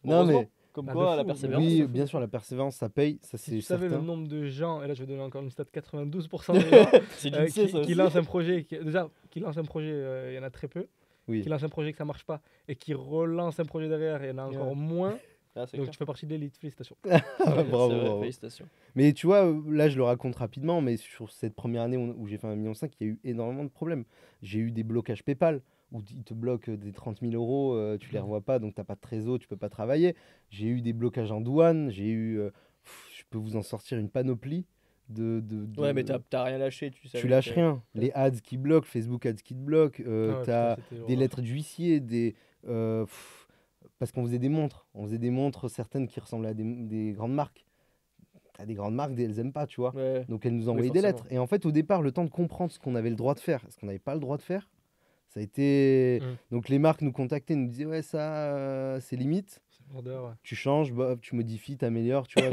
Non, heureusement, mais comme Ah, quoi, de la fou, persévérance. mais oui, de fou, bien de sûr, fou. la persévérance, ça paye, ça Si c'est tu savais le certain. nombre de gens, et là je vais donner encore une stat, 92% des gens C'est l'INSEE, ça qui aussi. lancent un projet, déjà, qui lancent un projet, il y en a très peu, Oui, qui lancent un projet que ça marche pas, et qui relancent un projet derrière, il y en a encore Ouais. moins. Ah, c'est Donc clair. tu fais partie de l'élite, félicitations. C'est bravo, vrai, bravo. félicitations. Mais tu vois, là je le raconte rapidement, mais sur cette première année où j'ai fait 1,5 million, il y a eu énormément de problèmes. J'ai eu des blocages PayPal, où ils te bloquent des 30 000 euros, tu les revois pas, donc t'as pas de trésor, tu peux pas travailler. J'ai eu des blocages en douane, je peux vous en sortir une panoplie Ouais, mais t'as rien lâché, tu Tu savais lâches que. rien. Les ads qui bloquent, Facebook ads qui te bloquent, Ah ouais, putain, t'as c'était des l'horreur. lettres d'huissier, parce qu'on faisait des montres. On faisait des montres, certaines qui ressemblaient à des grandes marques. T'as des grandes marques, elles aiment pas, tu vois. Ouais. Donc elles nous Oui, envoyaient des forcément. lettres. Et en fait, au départ, le temps de comprendre ce qu'on avait le droit de faire, ce qu'on n'avait pas le droit de faire, ça a été. Mm. Donc les marques nous contactaient, nous disaient ouais, ça, c'est limite. C'est border, ouais. Tu changes, bah, tu modifies, t'améliores, tu vois.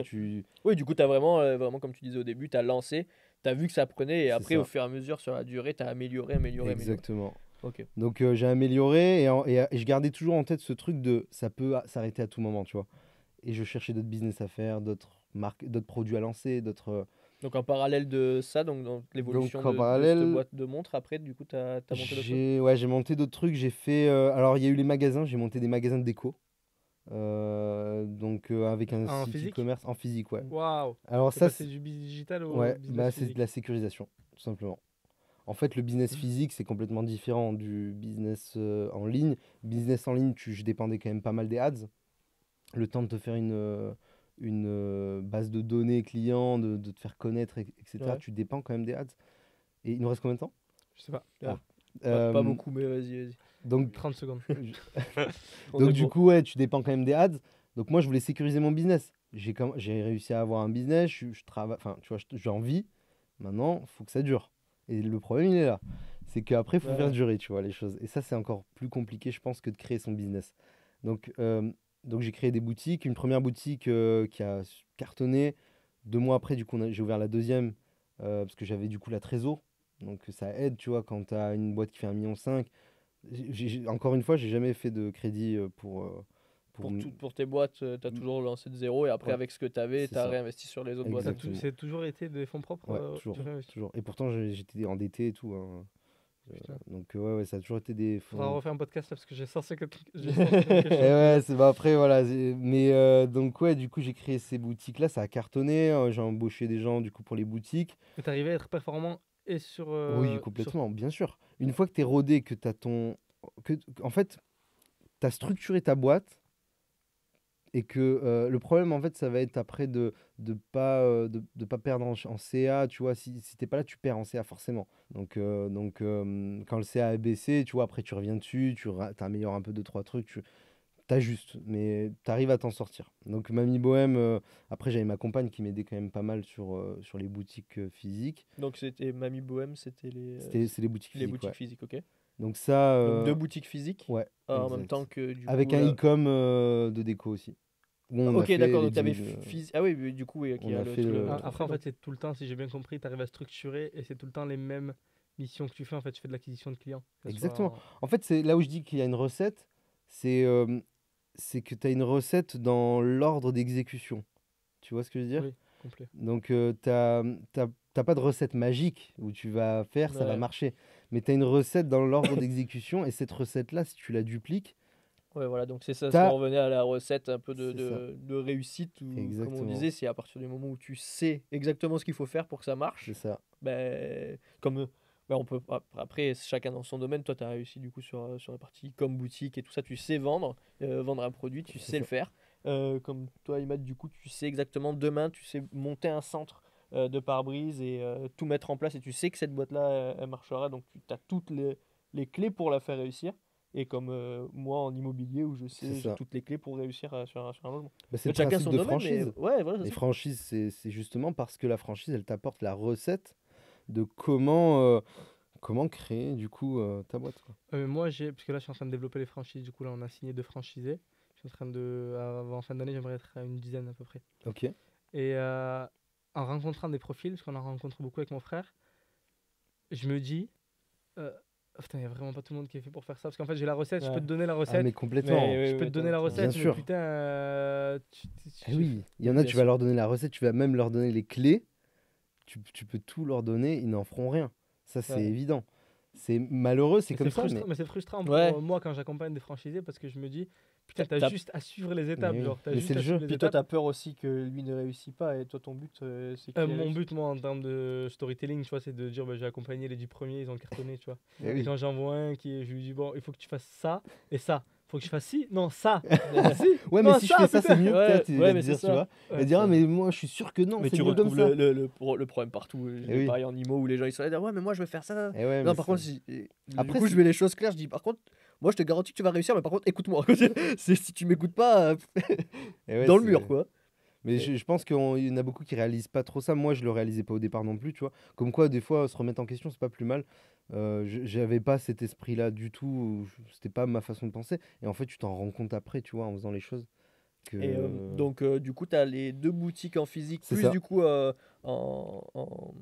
Oui, du coup, t'as vraiment, comme tu disais au début, t'as lancé, t'as vu que ça prenait, et C'est après, ça. au fur et à mesure, sur la durée, t'as amélioré. Exactement. Ok. Donc j'ai amélioré et je gardais toujours en tête ce truc de ça peut s'arrêter à tout moment, tu vois. Et je cherchais d'autres business à faire, d'autres marques, d'autres produits à lancer, d'autres. Donc, en parallèle de ça, donc dans l'évolution Donc en de cette parallèle, boîte de montres, après, du coup, t'as monté d'autres choses. j'ai monté d'autres trucs. J'ai fait. Alors il y a eu les magasins, j'ai monté des magasins de déco. Donc avec un En site physique? e-commerce en physique, ouais. Waouh! Alors T'es ça, passé du business digital au ouais, business bah c'est physique. de la sécurisation, tout simplement. En fait, le business Mhm. physique, c'est complètement différent du business en ligne. Business en ligne, je dépendais quand même pas mal des ads. Le temps de te faire une base de données clients, de te faire connaître, etc. Ouais. Tu dépends quand même des ads. Et il nous reste combien de temps? Je sais pas. Ah. Pas Euh, beaucoup, mais vas-y. Donc, 30 secondes. On donc est du bon. coup, ouais, tu dépends quand même des ads. Donc moi, je voulais sécuriser mon business. J'ai réussi à avoir un business, je travaille, enfin, tu vois, j'ai envie. Maintenant, il faut que ça dure. Et le problème, il est là. C'est qu'après, il faut faire Ouais. durer, tu vois, les choses. Et ça, c'est encore plus compliqué, je pense, que de créer son business. Donc, j'ai créé des boutiques. Une première boutique qui a cartonné. 2 mois après, du coup, j'ai ouvert la deuxième parce que j'avais du coup la trésor. Donc ça aide, tu vois, quand tu as une boîte qui fait 1,5 million. Encore une fois, j'ai jamais fait de crédit Pour tes boîtes, t'as toujours lancé de zéro, et après, Ouais, avec ce que t'avais, c'est t'as ça. réinvesti sur les autres boîtes. Exactement. C'est toujours été des fonds propres Ouais, toujours, tu réinvestis. toujours. Et pourtant, j'étais endetté et tout. Hein. Putain. Donc ouais, ça a toujours été des Faudra fonds. refaire un podcast là parce que j'ai censé que j'ai Et censé quelque chose. ouais, c'est bah après voilà. Mais donc ouais, du coup, j'ai créé ces boutiques-là, ça a cartonné. J'ai embauché des gens du coup pour les boutiques. Et t'arrivais à être performant et sur. Oui, sur... complètement, bien sûr. Une fois que tu es rodé, que tu as en fait, tu as structuré ta boîte Et que le problème, en fait, ça va être après de pas perdre en CA, tu vois. Si t'es pas là, tu perds en CA forcément. Quand le CA est baissé, tu vois, après tu reviens dessus, t'améliores un peu deux, trois trucs, tu t'ajustes, mais t'arrives à t'en sortir. Donc Mamie Bohème, après j'avais ma compagne qui m'aidait quand même pas mal sur les boutiques physiques. Donc c'était Mamie Bohème, c'était C'est les boutiques les physiques, boutiques ouais. physiques, ok. Donc ça, Donc deux boutiques physiques ouais, en même exact. temps que du Avec coup un là. e-com de déco aussi. Où on a Ok, fait d'accord, les donc tu avais 10 000, Ah oui, oui, du coup, oui, ok, on a le fait truc, le- le Ah, trophée, après, en donc. fait, c'est tout le temps, si j'ai bien compris, tu arrives à structurer et c'est tout le temps les mêmes missions que tu fais. En fait, tu fais de l'acquisition de clients. Que ce soit Exactement. En fait, c'est là où je dis qu'il y a une recette, c'est c'est que tu as une recette dans l'ordre d'exécution. Tu vois ce que je veux dire? Oui, complet. Donc, t'as pas de recette magique où tu vas faire, ça va Ouais. marcher. Mais tu as une recette dans l'ordre d'exécution et cette recette-là, si tu la dupliques, Ouais, voilà, donc c'est ça, si on t'as. revenait à la recette un peu C'est ça. de réussite, ou comme on Exactement. disait, c'est à partir du moment où tu sais exactement ce qu'il faut faire pour que ça C'est marche, ça. ben, comme ben, on peut, après, chacun dans son domaine, toi tu as réussi du coup sur la partie comme boutique et tout ça, tu sais vendre un produit, tu C'est sais le ça. faire. Comme toi, Imad, du coup, tu sais exactement demain, tu sais monter un centre de pare-brise et tout mettre en place, et tu sais que cette boîte-là, elle marchera, donc tu as toutes les clés pour la faire réussir. Et comme moi en immobilier où je C'est sais, j'ai ça. toutes les clés pour réussir sur un logement. Bah, En c'est le fait, chacun principe son de domaine, mais franchise. ouais, voilà, c'est Les ça. franchises, c'est justement parce que la franchise, elle t'apporte la recette de comment créer du coup ta boîte, quoi. Moi, parce que là, je suis en train de développer les franchises. Du coup, là, on a signé 2 franchisés. Je suis en train avant fin d'année, j'aimerais être à une dizaine à peu près. Ok. Et en rencontrant des profils, parce qu'on en rencontre beaucoup avec mon frère, je me dis, euh, putain, il n'y a vraiment pas tout le monde qui est fait pour faire ça. Parce qu'en fait, j'ai la recette, je peux Ouais. te donner la Ah, recette. mais complètement. Je peux te donner la Bien recette, mais sûr. putain, Eh oui, il y en Oui, a, bien tu vas sûr. leur donner la recette, tu vas même leur donner les clés. Tu peux tout leur donner, ils n'en feront rien. Ça, c'est Ouais. évident. C'est malheureux, c'est Mais comme c'est ça, frustrant, mais c'est frustrant pour Ouais. moi quand j'accompagne des franchisés parce que je me dis, putain, T'as- t'as t'as- juste à suivre les mais étapes. oui. Genre, t'as Mais juste c'est le à suivre jeu. les Puis toi, étapes. t'as peur aussi que lui ne réussit pas, et toi, ton but, c'est qu'il Mon réussisse. but, moi, en termes de storytelling, tu vois, c'est de dire, bah, j'ai accompagné les 10 premiers, ils ont cartonné, tu vois. Eh Et oui. quand j'en vois un je lui dis, bon, il faut que tu fasses ça et ça. Faut que je fasse ci, non, ça. Si, Ouais, mais non, si je fais ça, c'est putain. mieux que Ouais, il ouais, va te mais c'est dire, tu ça. vois. Il va Ouais, dire, ah, ça. mais moi, je suis sûr que non, Mais c'est tu mieux comme retrouves ça. le problème partout. Eh J'ai oui. pareil en IMO où les gens ils sont là, dire, ouais, mais moi je vais faire ça. Eh ouais, Non, mais par contre, du Après, coup, c'est- je mets les choses claires. Je dis, par contre, moi je te garantis que tu vas réussir, mais par contre, écoute-moi. Si tu m'écoutes pas, eh ouais, dans le mur, quoi. Mais Et- je pense qu'il y en a beaucoup qui réalisent pas trop ça. Moi, je le réalisais pas au départ non plus, tu vois. Comme quoi, des fois, se remettre en question, c'est pas plus mal. J'avais pas cet esprit-là du tout. C'était pas ma façon de penser. Et en fait, tu t'en rends compte après, tu vois, en faisant les choses. Et Que donc, du coup, tu as les deux boutiques en physique, c'est plus ça. du coup en-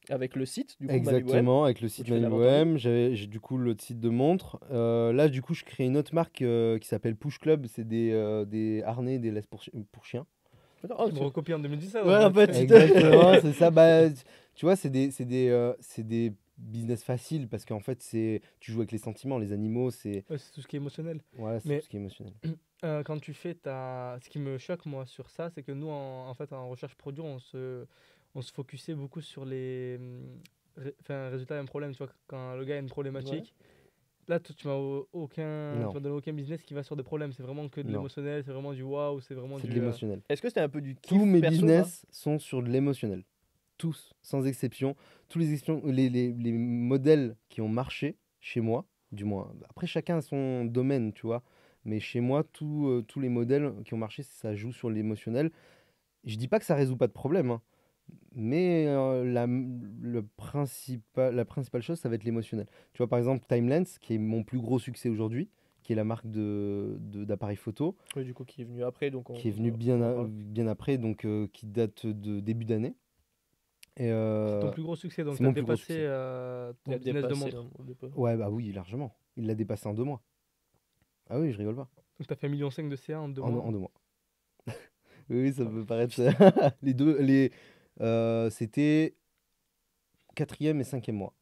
avec le site, du coup, Mamie Bohème, Exactement, avec le où site tu fais de Mamie la vente en ligne. Bohème, j'ai du coup le site de montres. Là, du coup, je crée une autre marque qui s'appelle Push Club. C'est des harnais, des laisses pour chiens. D'accord. Oh, Tu me recopies en 2017. Ouais, en fait, Exactement, c'est ça. Bah, tu vois, c'est des business faciles parce qu'en fait, tu joues avec les sentiments. Les animaux, c'est Ouais, c'est tout ce qui est émotionnel. voilà, c'est Mais tout ce qui est émotionnel. quand tu fais ce qui me choque, moi, sur ça, c'est que nous, en fait, en recherche produit, on se focusait beaucoup sur les résultats d'un problème. Tu vois, quand le gars a une problématique, là, toi, tu Non, m'as donné aucun business qui va sur des problèmes. C'est vraiment que de non, l'émotionnel, c'est vraiment du waouh, c'est vraiment c'est de du. l'émotionnel. Est-ce que c'était un peu du kiff Tous mes perso, là? business sont sur de l'émotionnel. Tous, sans exception. Tous les modèles qui ont marché chez moi, du moins. Après, chacun a son domaine, tu vois. Mais chez moi, tous les modèles qui ont marché, ça joue sur l'émotionnel. Je dis pas que ça résout pas de problème, hein, mais la principale chose, ça va être l'émotionnel. Tu vois, par exemple, Timelens, qui est mon plus gros succès aujourd'hui, qui est la marque d'appareils photo, Oui, du coup, qui est venu après, donc qui est venue on en parle. bien après, donc qui date de début d'année. Et C'est ton plus gros succès, donc c'est tu as mon plus gros dépassé succès. Il ton a business de dépassé montre. Ouais, bah oui, largement. Il l'a dépassé en 2 mois. Ah oui, je rigole pas. Donc tu as fait 1,5 million de CA en 2 mois. En 2 mois. Oui, oui, ça Ouais. peut paraître. C'était 4e et 5e mois.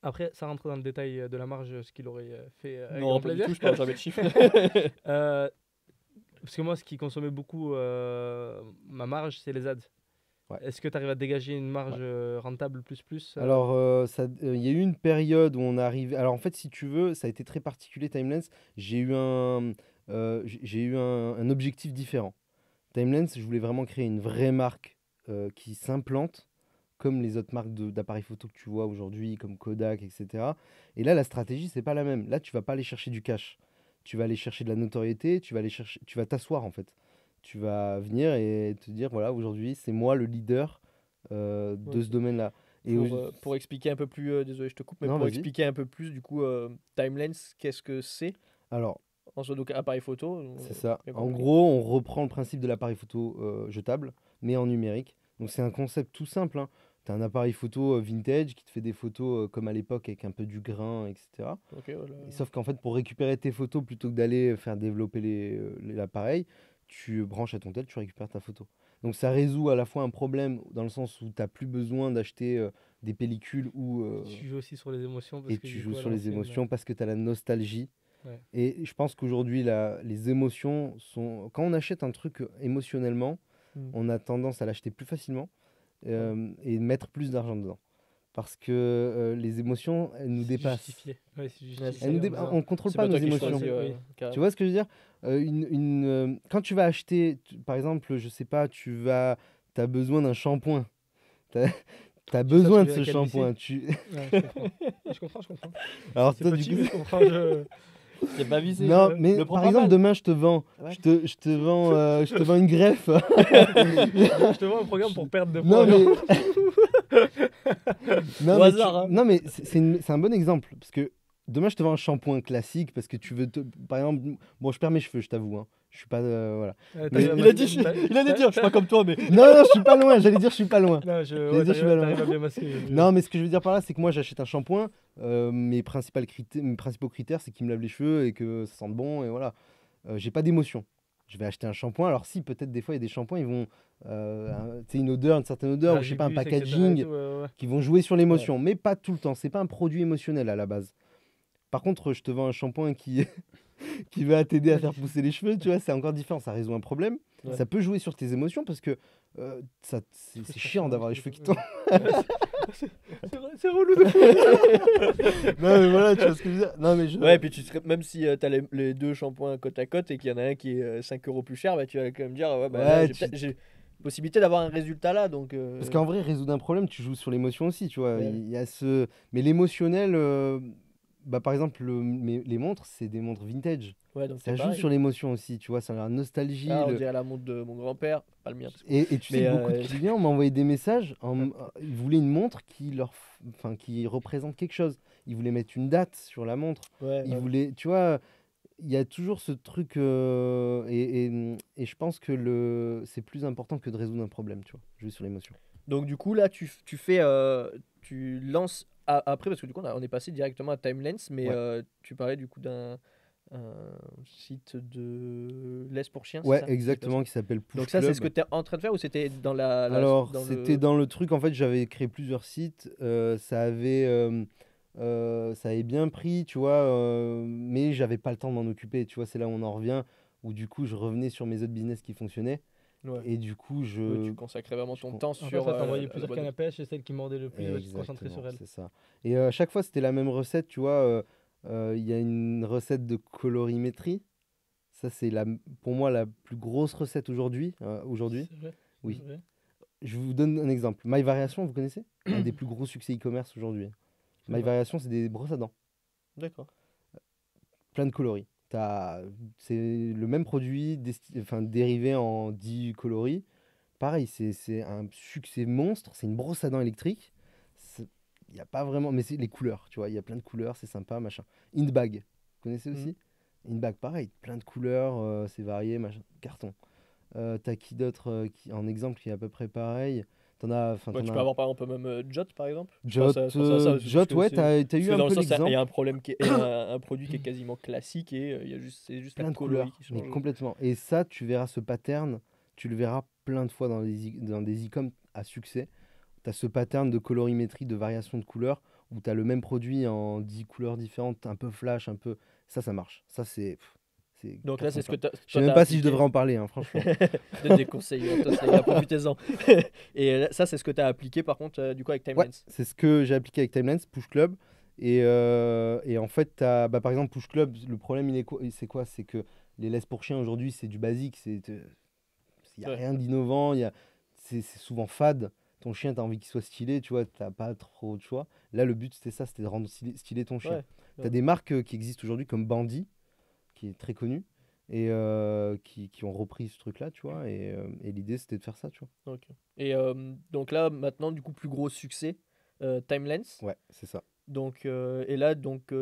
Après, ça rentre dans le détail de la marge, ce qu'il aurait fait avec Non, grand pas du plaisir. tout, je parle jamais de chiffres. Euh, Parce que moi, ce qui consommait beaucoup ma marge, c'est les ads. Ouais. Est-ce que tu arrives à dégager une marge Ouais. rentable plus Alors, il y a eu une période où on arrive. Alors, en fait, si tu veux, ça a été très particulier, Timeless. J'ai eu j'ai eu un objectif différent. Timelens, je voulais vraiment créer une vraie marque qui s'implante, comme les autres marques d'appareils photo que tu vois aujourd'hui, comme Kodak, etc. Et là, la stratégie, c'est pas la même. Là, tu vas pas aller chercher du cash. Tu vas aller chercher de la notoriété, tu vas t'asseoir en fait. Tu vas venir et te dire, voilà, aujourd'hui, c'est moi le leader Ouais. de ce domaine-là. Et Pour expliquer un peu plus, désolé, je te coupe, mais Non, pour vas-y. expliquer un peu plus, du coup, Timelens, qu'est-ce que c'est Alors, en soi, donc appareil photo? c'est ça. Bien En compris. gros, on reprend le principe de l'appareil photo jetable, mais en numérique. Donc c'est un concept tout simple, hein. Tu as un appareil photo vintage qui te fait des photos comme à l'époque avec un peu du grain, etc. Ok, voilà. Et sauf qu'en fait, pour récupérer tes photos, plutôt que d'aller faire développer l'appareil, tu branches à ton tel, tu récupères ta photo. Donc ça résout à la fois un problème dans le sens où tu n'as plus besoin d'acheter des pellicules Tu joues aussi sur les émotions parce et que tu du joues coup, à sur les l'ancienne, émotions parce que tu as la nostalgie. ouais. Et je pense qu'aujourd'hui, les émotions sont... Quand on achète un truc émotionnellement, Hmm. on a tendance à l'acheter plus facilement Ouais. et mettre plus d'argent dedans. Parce que les émotions, elles nous C'est dépassent. justifié. Ouais, c'est Ouais, justifié. c'est Elles nous en dé- disant- On ne contrôle C'est pas pas nos toi qui émotions. choisis, Oui. ouais, Tu carrément. vois ce que je veux dire? Quand tu vas acheter, par exemple, je sais pas, t'as besoin d'un shampoing. T'as as Tu sais, besoin tu de veux ce laquelle shampoing. Ouais, je comprends. Je comprends. Alors C'est toi, du petit, coup, mais je comprends. Je... C'est pas visé. non, le- mais le prends par pas exemple, mal. demain, je te vends, Ouais. je te vends une greffe. je te vois un programme pour perdre de Non, poids. mais, genre. non, Au mais hasard, hein. non, mais c'est un bon exemple. Parce que demain, je te vends un shampoing classique. Parce que tu veux. Par exemple, bon, je perds mes cheveux, je t'avoue, hein. Je suis pas. Voilà. T'arrives à Il a dit, masquer- il a dit dire, je suis pas comme toi, mais. Non, non, je suis pas loin. J'allais dire, je suis pas loin. Non, J'allais dire, je suis pas loin. t'arrives à bien masquer. Non, mais ce que je veux dire par là, c'est que moi, j'achète un shampoing. Mes principaux critères, c'est qu'il me lave les cheveux et que ça sente bon. Et voilà. J'ai pas d'émotion. Je vais acheter un shampoing. Alors, si, peut-être des fois, il y a des shampoings, ils vont. Tu sais, une certaine odeur, ou je sais pas, un Rajibus, etc. et packaging tout, ouais. qui vont jouer sur l'émotion. Mais pas tout le temps. C'est pas un produit émotionnel à la base. Par contre, je te vends un shampoing qui va t'aider à faire pousser les cheveux, tu vois, c'est encore différent, ça résout un problème. Ouais. Ça peut jouer sur tes émotions parce que c'est chiant d'avoir les cheveux qui tombent. C'est relou de fou. Non, mais voilà, tu vois ce que je veux dire. Non, mais Ouais, et puis tu serais, même si t'as les deux shampoings côte à côte et qu'il y en a un qui est 5 euros plus cher, bah, tu vas quand même dire, ouais, bah, là, Ouais, j'ai possibilité d'avoir un résultat là, donc. Parce qu'en vrai, résoudre un problème, tu joues sur l'émotion aussi, tu vois. Ouais. Il y a ce... Mais l'émotionnel, bah, par exemple, les montres, c'est des montres vintage. Ouais, donc Ça c'est joue pareil. sur l'émotion aussi, tu vois, ça a la nostalgie. Ah, on dirait la montre de mon grand-père, pas le mien. parce que- Et tu sais Mais, que beaucoup de clients m'ont envoyé des messages, Ouais. ils voulaient une montre qui représente quelque chose. Ils voulaient mettre une date sur la montre. Ouais, Ils ouais. voulaient, tu vois, il y a toujours ce truc, et je pense que c'est plus important que de résoudre un problème, tu vois, jouer sur l'émotion. Donc du coup là tu fais tu lances après parce que du coup on est passé directement à Timelens mais Ouais. tu parlais du coup d'un un site de laisse pour chien, c'est Ouais, ça? exactement, qui s'appelle Push Donc ça c'est ce que Club. tu es en train de faire ou c'était dans Alors, dans c'était dans le truc, en fait, j'avais créé plusieurs sites, ça avait bien pris, tu vois, mais j'avais pas le temps de m'en occuper, tu vois, c'est là où on en revient, où du coup, je revenais sur mes autres business qui fonctionnaient, Ouais. et du coup, Ouais, tu consacrais vraiment ton temps En fait, sur toi, t'envoyais la plusieurs boîte cannes à pêche et celle qui mordait le plus, tu te concentrais sur Exactement, elle. c'est ça. Et à chaque fois, c'était la même recette, tu vois, il y a une recette de colorimétrie, ça, pour moi la plus grosse recette aujourd'hui, C'est vrai. oui. C'est vrai. Je vous donne un exemple. My Variation, vous connaissez? Un des plus gros succès e-commerce aujourd'hui. My Non. Variation, c'est des brosses à dents, D'accord. plein de coloris. C'est le même produit dérivé en 10 coloris. Pareil, c'est un succès monstre. C'est une brosse à dents électrique. Il n'y a pas vraiment. Mais c'est les couleurs, tu vois. Il y a plein de couleurs, c'est sympa, machin. Indbag, vous connaissez aussi? Indbag, pareil, plein de couleurs, c'est varié, machin. Carton. T'as qui d'autre en exemple qui est à peu près pareil? T'en as. Enfin, Ouais, t'en tu as peux avoir par exemple même Jot par exemple. Je Jot, pense à ça aussi, Jot, parce que ouais, c'est- t'as parce eu que un dans le peu sens, il y a l'exemple. un problème qui est un produit qui est quasiment classique et c'est juste Plein la de coloris couleurs, qui mais change. complètement. Et ça, tu verras ce pattern, tu le verras plein de fois dans des e-com à succès. Tu as ce pattern de colorimétrie, de variation de couleurs, où tu as le même produit en 10 couleurs différentes, un peu flash, un peu... Ça marche. Ça, c'est Donc là, c'est ce que carton plein. toi, Je sais même t'as pas si je appliqué. devrais en parler, hein, franchement. Donne des conseils, hein, toi, les gars, profitez-en. Et ça, c'est ce que tu as appliqué par contre, du coup, avec Ouais, Timelens. c'est ce que j'ai appliqué avec Timelens, Push Club. Et en fait, par exemple, Push Club, le problème, c'est quoi? C'est que Les laisses pour chiens aujourd'hui, c'est du basique. Il n'y a Ouais. rien d'innovant. C'est souvent fade. Ton chien, tu as envie qu'il soit stylé, tu vois, tu n'as pas trop de choix. Là, le but, c'était ça, c'était de rendre stylé ton chien. Ouais. Tu as des marques qui existent aujourd'hui comme Bandit, qui est très connu, et qui ont repris ce truc-là, tu vois. Et l'idée, c'était de faire ça, tu vois. Ok. Et donc là, maintenant, du coup, plus gros succès, Timelens. Ouais, c'est ça. Donc, et là, donc,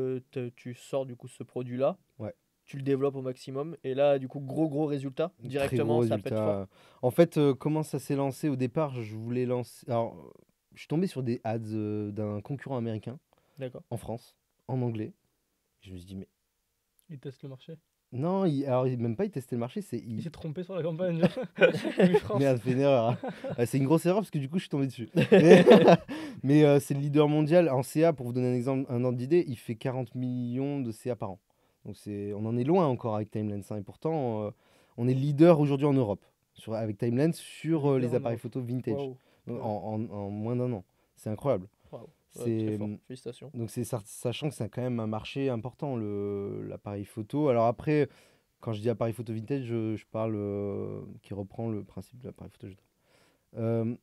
tu sors du coup ce produit-là. Ouais. Tu le développes au maximum. Et là, du coup, gros résultat. Très Directement, gros ça pète fort. résultat. En fait, comment ça s'est lancé au départ, je voulais lancer. Alors, je suis tombé sur des ads d'un concurrent américain D'accord. en France, en anglais. Je me suis dit, mais Il teste le marché. non, même pas, il testait le marché, Il s'est trompé sur la campagne. Genre. Oui, France. Merde, fait une erreur. Hein. C'est une grosse erreur parce que du coup, je suis tombé dessus. Mais c'est le leader mondial en CA, pour vous donner un exemple, un ordre d'idée, il fait 40 millions de CA par an. Donc on en est loin encore avec Timelens. Hein, et pourtant, on est leader aujourd'hui en Europe avec Timelens sur Leader les en appareils Europe. photo vintage Waouh. en moins d'un an. C'est incroyable. Waouh. Ouais, C'est très fort. Félicitations. donc sachant que c'est quand même un marché important, l'appareil photo. Alors après, quand je dis appareil photo vintage, je parle qui reprend le principe de l'appareil photo jetable.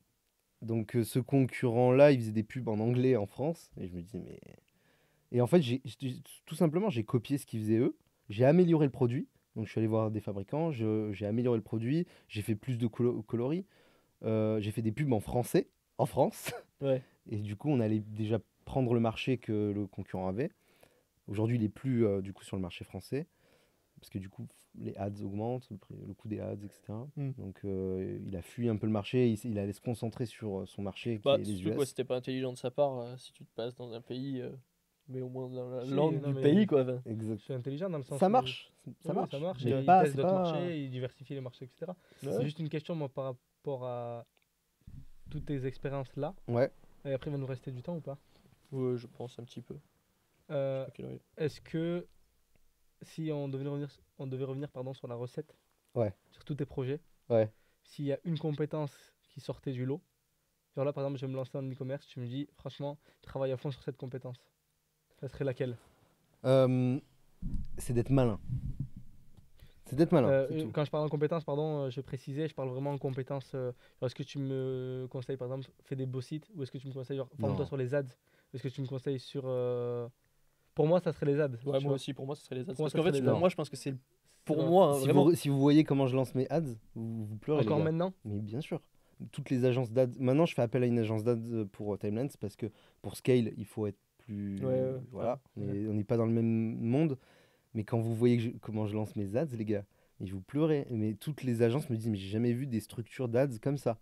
Donc ce concurrent-là, il faisait des pubs en anglais en France. Et je me disais, mais... Et en fait, tout simplement, j'ai copié ce qu'ils faisaient eux. J'ai amélioré le produit. Donc je suis allé voir des fabricants, j'ai amélioré le produit, j'ai fait plus de coloris. J'ai fait des pubs en français, en France. Ouais. Et du coup, on allait déjà prendre le marché que le concurrent avait. Aujourd'hui, il est plus du coup sur le marché français. Parce que du coup, les ads augmentent, le coût des ads, etc. Mm. Donc il a fui un peu le marché, il allait se concentrer sur son marché qui Bah, est les surtout US. quoi, c'était pas intelligent de sa part si tu te passes dans un pays, mais au moins dans la Si, langue non, du mais- pays, quoi. Enfin, Exact. C'est intelligent dans le sens Ça où- marche, ça Oui, marche. ça marche. Mais Et pas- il teste c'est d'autres pas- marchés, il diversifie les marchés, etc. Ouais. C'est juste une question moi, par rapport à toutes tes expériences là. Ouais. Et après, il va nous rester du temps ou pas? ouais, je pense un petit peu. Je sais Euh, pas quelle heure il est. Est-ce que si on devait revenir pardon, sur la recette, Ouais. sur tous tes projets, Ouais. s'il y a une compétence qui sortait du lot, genre là par exemple, je vais me lancer en e-commerce, tu me dis franchement, travaille à fond sur cette compétence. Ça serait laquelle? C'est d'être malin. C'est d'être malin, c'est tout. Quand je parle en compétences, pardon, je précisais, je parle vraiment en compétences. Genre, est-ce que tu me conseilles par exemple, fais des beaux sites ou est-ce que tu me conseilles, genre, forme-toi Non. sur les ads? Est-ce que tu me conseilles sur. Pour moi, ça serait les ads. Ouais, tu moi vois. aussi, pour moi, ce serait les ads. Pour moi, Parce ça qu'en fait, serait les pour ads. moi, je pense que c'est pour vrai. moi, hein, Si vraiment. si vous voyez comment je lance mes ads, vous pleurez, les Encore gars. maintenant? Mais bien sûr. Toutes les agences d'ads. Maintenant, je fais appel à une agence d'ads pour Timelens parce que pour Scale, il faut être plus. Ouais, Voilà. ouais. On n'est pas dans le même monde. Mais quand vous voyez comment je lance mes ads, les gars, et vous pleurez. Mais toutes les agences me disent, mais j'ai jamais vu des structures d'ads comme ça.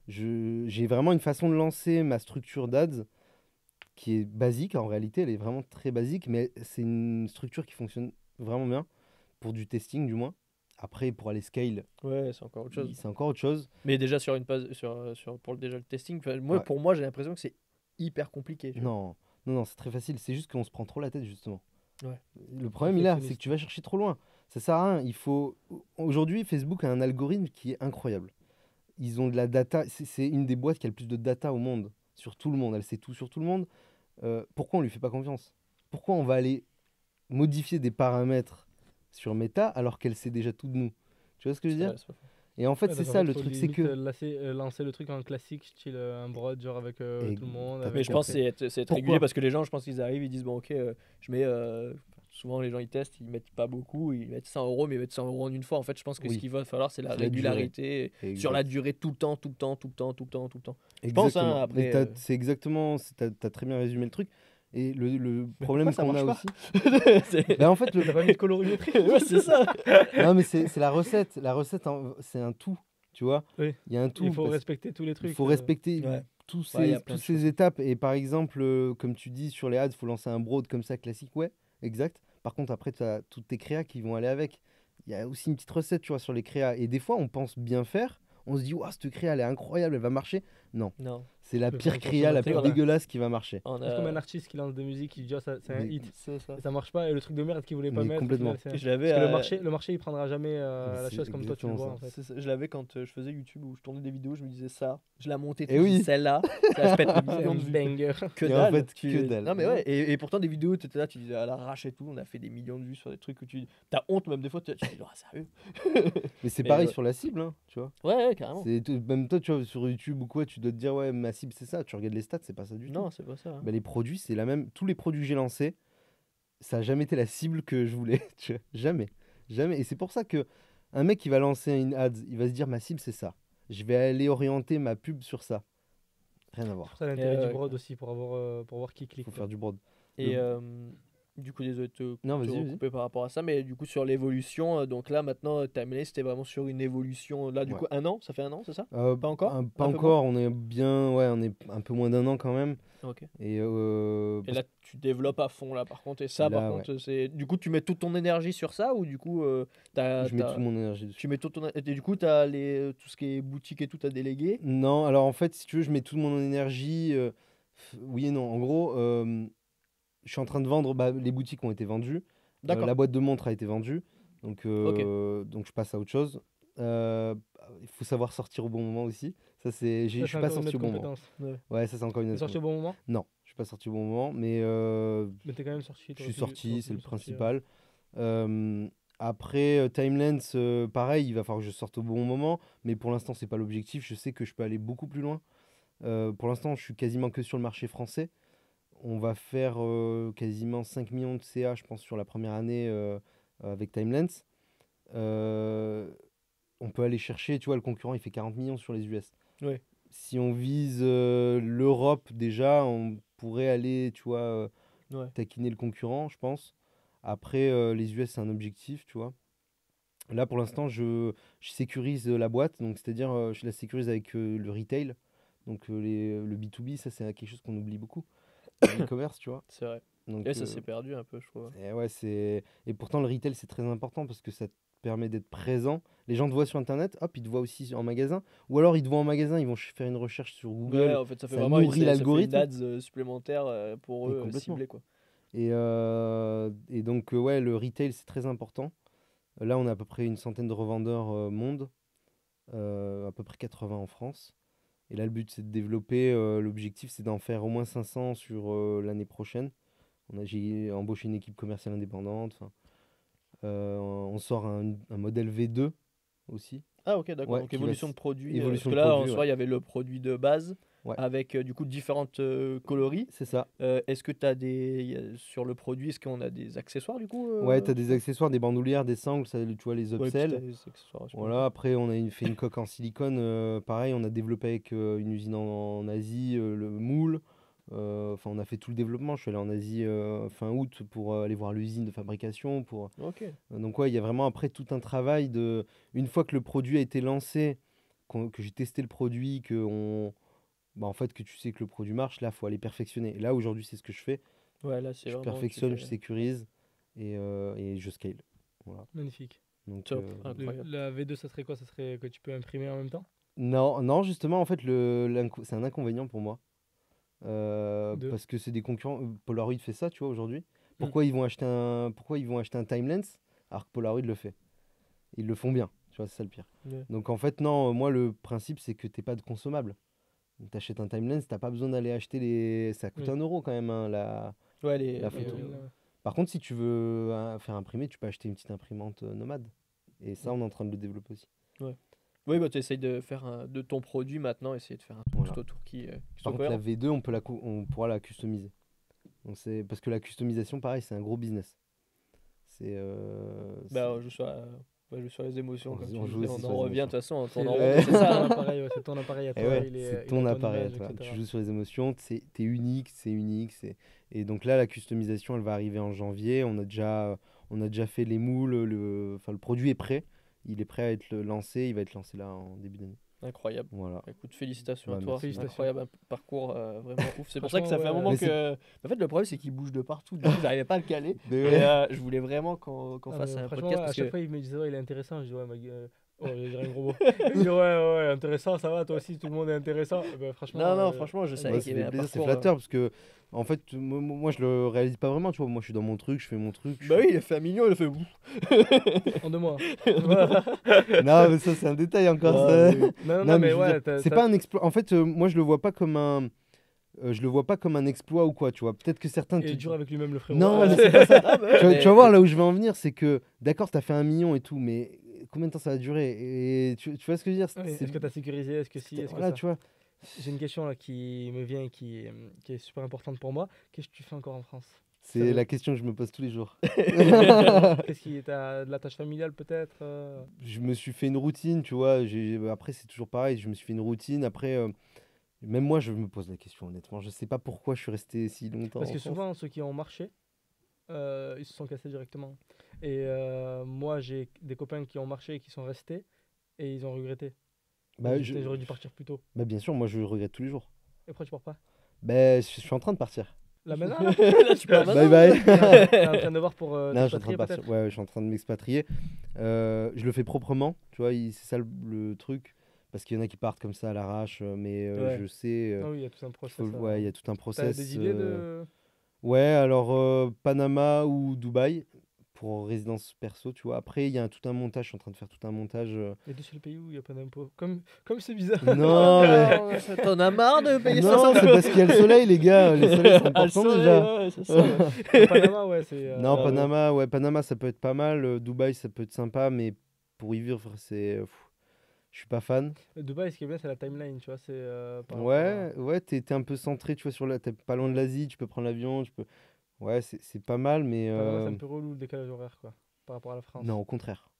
J'ai vraiment une façon de lancer ma structure d'ads qui est basique. En réalité, elle est vraiment très basique, mais c'est une structure qui fonctionne vraiment bien pour du testing, du moins. Après, pour aller scale, Ouais, c'est encore autre chose. c'est encore autre chose. Mais déjà sur une page, pour déjà le testing, enfin, moi, Ouais. pour moi, j'ai l'impression que c'est hyper compliqué. tu vois. Non, non, c'est très facile. C'est juste qu'on se prend trop la tête, justement. Ouais. Le problème, il est là, c'est que Perfectionniste. tu vas chercher trop loin. Ça sert à rien. Aujourd'hui, Facebook a un algorithme qui est incroyable. Ils ont de la data. C'est une des boîtes qui a le plus de data au monde, sur tout le monde. Elle sait tout sur tout le monde. Pourquoi on lui fait pas confiance? Pourquoi on va aller modifier des paramètres sur Meta alors qu'elle sait déjà tout de nous? Tu vois ce que je veux C'est dire? vrai, c'est pas faux. Et en fait, Ouais, c'est donc, en ça fait, le faut truc, c'est limite, que. lancer le truc en classique, style un broad, genre avec Et tout le monde. t'as- avec Mais je pense que après- c'est être Pourquoi régulier parce que les gens, je pense qu'ils arrivent, ils disent bon, ok, je mets. Souvent, les gens ils testent, ils mettent pas beaucoup, ils mettent 100 euros, mais ils mettent 100 euros en une fois. En fait, je pense que Oui. ce qu'il va falloir, c'est la C'est la durée. régularité sur la durée, tout le temps, tout le temps, tout le temps, tout le temps, tout le temps. Je pense, hein, Exactement. après, Mais c'est exactement. T'as très bien résumé le truc. Et le Mais problème pourquoi ça qu'on a marche aussi. C'est- Bah, en fait, T'as pas mis de colorimétrie? ouais, c'est ça. non, mais c'est la recette. La recette, c'est un tout. Tu vois? Oui. Il y a un tout. Il faut parce- respecter tous les trucs. Il faut respecter Ouais. tous Ouais, y ces, a plein toutes de choses. ces étapes. Et par exemple, comme tu dis sur les ads, il faut lancer un broad comme ça classique. Ouais, exact. Par contre, après, tu as toutes tes créas qui vont aller avec. Il y a aussi une petite recette, tu vois, sur les créas. Et des fois, on pense bien faire. On se dit, waouh, cette créa, elle est incroyable, elle va marcher. Non, Non. C'est la peux pire faire un cria, la plus consommateur, là. dégueulasse qui va marcher. On C'est comme un a... artiste qui lance de musique, qui dit oh, ça, c'est un Mais- hit. C'est ça. Et ça marche pas, et le truc de merde qu'il voulait pas Mais mettre. au complètement. final, c'est- Je l'avais Parce que à- le marché il prendra jamais Mais la c'est chose comme toi tu le exactement vois ça. en fait. C'est ça, je l'avais quand je faisais YouTube où je tournais des vidéos, je me disais ça, je la montais, Eh oui. celle-là, ça se pète des C'est millions un de vues. banger. Que Et en dalle, fait, que dalle. Non mais ouais, et pourtant des vidéos, tu étais là, tu disais à l'arrache et tout, on a fait des millions de vues sur des trucs où tu... T'as honte même des fois, tu te dis, ah sérieux. Mais c'est Mais pareil ouais. sur la cible, hein, tu vois. Ouais, carrément. Même toi, tu vois, sur YouTube ou quoi, tu dois te dire, ouais, ma cible, c'est ça. Tu regardes les stats, c'est pas ça du tout. Non, c'est pas ça. Bah, les produits, c'est la même. Tous les produits que j'ai lancés, ça a jamais été la cible que je voulais. Tu vois. Jamais. Jamais. Et c'est pour ça que un mec qui va lancer une ads, il va se dire, ma cible, c'est ça. Je vais aller orienter ma pub sur ça. Rien à C'est voir. pour ça l'intérêt ouais, du broad aussi, pour voir qui Il clique. faut quoi. faire du broad. Et du coup, désolé de te Non, vas-y, vas-y. recouper par rapport à ça, mais du coup, sur l'évolution, donc là, maintenant, Timeless, c'était vraiment sur une évolution, là, du Ouais. coup, 1 an, ça fait 1 an, c'est ça? Pas encore? Pas Un peu encore. On est bien. Ouais, on est un peu moins d'un an quand même. Ok. Et, Et là, tu développes à fond, là, par contre, et ça, par Là, contre, c'est... Du coup, tu mets toute ton énergie sur ça, ou du coup, je mets toute mon énergie dessus. tu mets et du coup, t'as tout ce qui est boutique et tout, t'as délégué? Non, alors en fait, si tu veux, je mets toute mon énergie. Oui et non. En gros, je suis en train de vendre. Bah, les boutiques ont été vendues. D'accord. La boîte de montres a été vendue. Donc je passe à autre chose. Il faut savoir sortir au bon moment aussi. Ça, c'est. Je Ça, suis c'est pas encore une sorti au autre bon moment. compétence. Ouais, ça, c'est encore une T'es autre. sorti au bon moment? Non, je suis pas sorti au bon moment. Mais Mais t'es quand même sorti. je t'aurais suis pu- sorti, t'aurais c'est pu le sortir. principal. Après, Timelens, pareil, il va falloir que je sorte au bon moment. Mais pour l'instant, c'est pas l'objectif. Je sais que je peux aller beaucoup plus loin. Pour l'instant, je suis quasiment que sur le marché français. On va faire quasiment 5 millions de CA, je pense, sur la première année avec Timelens. On peut aller chercher, tu vois, le concurrent, il fait 40 millions sur les US. Ouais. Si on vise l'Europe, déjà, on pourrait aller, tu vois, Ouais. taquiner le concurrent, je pense. Après, les US, c'est un objectif, tu vois. Là, pour l'instant, je sécurise la boîte, donc c'est-à-dire, je la sécurise avec le retail. Donc, le B2B, ça, c'est quelque chose qu'on oublie beaucoup. E-commerce, tu vois. C'est vrai. Donc, Et ça s'est perdu un peu, je trouve. et ouais, et pourtant, le retail, c'est très important parce que ça te permet d'être présent. Les gens te voient sur Internet, hop, ils te voient aussi en magasin. Ou alors, ils te voient en magasin, ils vont faire une recherche sur Google. Ouais, en fait, ça fait ça vraiment nourrit ça fait l'algorithme. une ads supplémentaire pour Et eux, complètement. ciblée, quoi. Et donc, ouais, le retail, c'est très important. Là, on a à peu près une centaine de revendeurs monde, à peu près 80 en France. Et là, le but, c'est de développer. L'objectif, c'est d'en faire au moins 500 sur l'année prochaine. J'ai embauché une équipe commerciale indépendante. Enfin, on sort un modèle V2 aussi. Ah, ok, d'accord. Ouais, Donc, qui va évolution de produit. évolution Parce que de là, en produit, soi, il y avait le produit de base Ouais. avec du coup différentes coloris. C'est ça. Est-ce que tu as sur le produit, est-ce qu'on a des accessoires du coup Ouais, t'as des sur- accessoires, des bandoulières, des sangles, ça, tu vois, les Ouais, puis upsells. t'as des accessoires, je Voilà, après on a fait une coque en silicone, pareil, on a développé avec une usine en Asie le moule. Enfin, on a fait tout le développement. Je suis allé en Asie fin août pour aller voir l'usine de fabrication. Ok. Donc ouais, il y a vraiment après tout un travail de... Une fois que le produit a été lancé, que j'ai testé le produit, en fait, que tu sais que le produit marche, là, il faut aller perfectionner. Et là, aujourd'hui, c'est ce que je fais. Ouais, là, c'est Je vraiment. tu perfectionne, je fais- sécurise et je scale. Voilà. Magnifique. Donc, Top. Le- Incroyable. La V2, ça serait quoi? Ça serait que tu peux imprimer en même temps? non, non, justement, en fait, c'est un inconvénient pour moi. De- Parce que c'est des concurrents. Polaroid fait ça, tu vois, aujourd'hui. Hmm. Pourquoi ils vont acheter un Timelens alors que Polaroid le fait? Ils le font bien, tu vois, c'est ça le pire. Ouais. Donc en fait, non, moi, le principe, c'est que t'es pas de consommable. Tu achètes un Timelens, t'as pas besoin d'aller acheter les. Ça coûte Oui. 1 euro quand même, hein, Ouais, La photo. euh, Par contre, si tu veux faire imprimer, tu peux acheter une petite imprimante nomade. Et ça, on est en train de le développer aussi. Oui, bah, tu essayes de faire de ton produit maintenant, essayer de faire un truc Voilà. tout autour qui Par soit contre, la cohérent. V2, on pourra la customiser. Donc parce que la customisation, pareil, c'est un gros business. C'est. Bah, je suis sur les émotions. On Comme joue tu aussi disais, on sur en les revient de émotions. toute façon, on C'est tourne en Ouais. rond, c'est ça. ton appareil, ouais, c'est ton appareil à Eh toi, ouais, il est, c'est il ton a appareil à image, toi. etc. Tu joues sur les émotions, t'es unique, c'est unique. Et donc là, la customisation, elle va arriver en janvier. On a déjà fait les moules, enfin, le produit est prêt. Il est prêt à être lancé. Il va être lancé là en début d'année. Incroyable. Voilà. Écoute, félicitations Bah, à toi. merci. Félicitations. Incroyable, un parcours vraiment ouf. C'est pour ça que ça fait un Franchement, moment ouais. que. En fait, le problème, c'est qu'il bouge de partout. Du coup, j'arrivais pas à le caler. Mais Et ouais. je voulais vraiment qu'on Ah, fasse mais un franchement, podcast à parce chaque que. fois, il me disait, ouais, il est intéressant. Je dis, ouais, Oh, je dirais un gros mot. Il dit, ouais, intéressant, ça va, toi aussi, tout le monde est intéressant. Franchement, Non, franchement, je ouais, savais Ouais, qu'il ça y avait fait un plaisir, c'est parcours. flatteur parce que, en fait, moi, je le réalise pas vraiment, tu vois. Moi, je suis dans mon truc, je fais mon truc. Bah oui, il a fait 1 million, il a fait ouf. en 2 mois. Voilà. Non, mais ça, c'est un détail encore. Ah, ça. oui, oui. Non, Non, mais mais je veux ouais, dire, c'est pas un exploit. En fait, moi, je le vois pas comme un. Je le vois pas comme un exploit ou quoi, tu vois. Peut-être que certains il est te. dur avec lui-même, le frérot. Non, Ah, mais c'est pas ça. Ah, bah ouais, Tu mais- vas voir là où je vais en venir, c'est que, d'accord, t'as fait 1 million et tout, mais combien de temps ça va durer? Et tu vois ce que je veux dire? ouais, est-ce que tu as sécurisé? Est-ce que si? Est-ce que Voilà, ça? tu vois. J'ai une question là qui me vient et qui est super importante pour moi. Qu'est-ce que tu fais encore en France? C'est Sérieux. la question que je me pose tous les jours. Qu'est-ce qui t'as de la tâche familiale peut-être? Je me suis fait une routine, tu vois. Après, c'est toujours pareil. Je me suis fait une routine. Après, même moi, je me pose la question, honnêtement. Je sais pas pourquoi je suis resté si longtemps Parce en que France. souvent, ceux qui ont marché, ils se sont cassés directement. Et moi, j'ai des copains qui ont marché et qui sont restés et ils ont regretté. Bah, Ils se disaient, j'aurais dû partir plus tôt. bah, bien sûr, moi, je le regrette tous les jours. Et pourquoi tu pars pas? Bah, je suis en train de partir. Là maintenant là Là, tu pars Bye maintenant. bye. T'es en train de voir pour Non, je suis en train t'expatrier de partir. peut-être? Ouais, je suis en train de m'expatrier. Je le fais proprement, tu vois. C'est ça le truc. Parce qu'il y en a qui partent comme ça à l'arrache, mais Ouais. je sais. Ah oui, il y a tout un process. Ouais, il y a tout un T'as process. des idées de. Ouais, alors Panama ou Dubaï pour résidence perso, tu vois. Après, il y a tout un montage. Je suis en train de faire tout un montage. Les deux seuls pays où il n'y a pas d'impôt. Comme c'est bizarre. Non, mais. Non, t'en as marre de payer Non, 500 c'est parce qu'il y a le soleil, les gars. Les soleils sont Ah, le importants soleil, déjà. ouais, c'est ça. Au Panama, ouais, c'est. Non, ouais. Panama, ouais, Panama, ça peut être pas mal. Dubaï, ça peut être sympa, mais pour y vivre, c'est. Je suis pas fan. Dubaï, ce qui est bien, c'est la timeline, tu vois. C'est. Par rapport Ouais, t'es un peu centré, tu vois, t'es pas loin de l'Asie, tu peux prendre l'avion, tu peux. Ouais, c'est pas mal, mais. Panama, c'est un peu relou le décalage horaire, quoi. Par rapport à la France. Non, au contraire.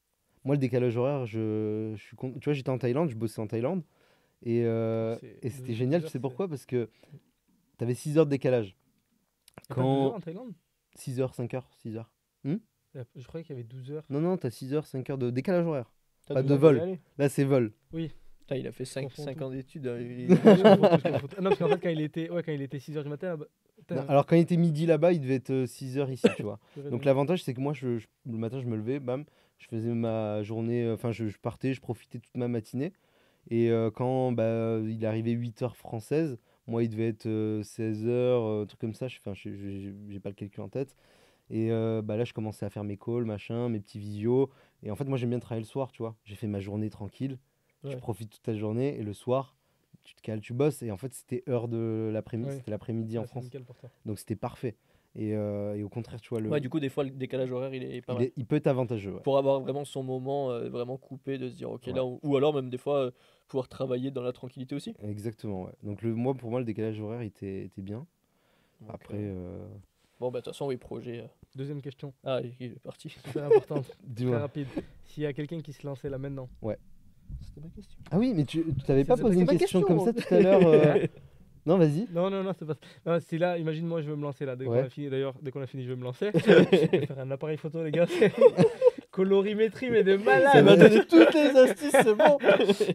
Moi, le décalage horaire, je suis tu vois, j'étais en Thaïlande, je bossais en Thaïlande. Et c'était génial, tu sais pourquoi? Parce que t'avais 6 heures de décalage. Il y a pas 12 heures en Thaïlande? 6 heures, 5 heures, 6 heures. Je croyais qu'il y avait 12 heures. Non, t'as 6 heures, 5 heures de décalage horaire. T'as Pas 12 de ans vol. pour y aller. Là, c'est vol. Putain, il a fait 5 confonds tout. ans d'études. hein, Je confonds tout. Non, parce qu'en fait, quand il était 6 heures du matin, là-bas. Putain, Non, alors, quand il était midi là-bas, il devait être 6 heures ici, tu vois. purée de Donc, merde. l'avantage, c'est que moi, le matin, je me levais, bam, je faisais ma journée, enfin, je partais, je profitais toute ma matinée. Et quand il est arrivé 8 heures françaises, moi, il devait être 16 heures, un truc comme ça. Enfin, j'ai pas le calcul en tête. Et là, je commençais à faire mes calls, machin, mes petits visios. Et en fait, moi, j'aime bien travailler le soir, tu vois. J'ai fait ma journée tranquille. Tu Ouais. profites toute ta journée. Et le soir, tu te cales, tu bosses. Et en fait, c'était heure de l'après-midi. Ouais. C'était l'après-midi en Ouais, c'est France. nickel pour toi. Donc, c'était parfait. Et au contraire, tu vois, Ouais, du coup, des fois, le décalage horaire, il est pas mal. il peut être avantageux. Ouais. Pour avoir vraiment son moment vraiment coupé, de se dire, ok, Ouais. là, ou alors même des fois, pouvoir travailler dans la tranquillité aussi. Exactement, ouais. Donc, pour moi, le décalage horaire était bien. Donc, Après, bon, bah, de toute façon, oui, projet. Deuxième question, Ah, il est parti. super importante, très dis-moi. rapide. S'il y a quelqu'un qui se lançait là maintenant, C'était ma question. Ah oui, mais tu t'avais pas C'est posé une ma question question. comme ça tout à l'heure. Non, vas-y. non, c'est pas. Non, si là, imagine moi, je veux me lancer là. Dès qu'on Ouais. a fini, d'ailleurs, dès qu'on a fini, je vais me lancer. Je vais faire un appareil photo, les gars. Colorimétrie, mais de Ça malade. Elle m'a va. donné toutes les astuces, c'est bon.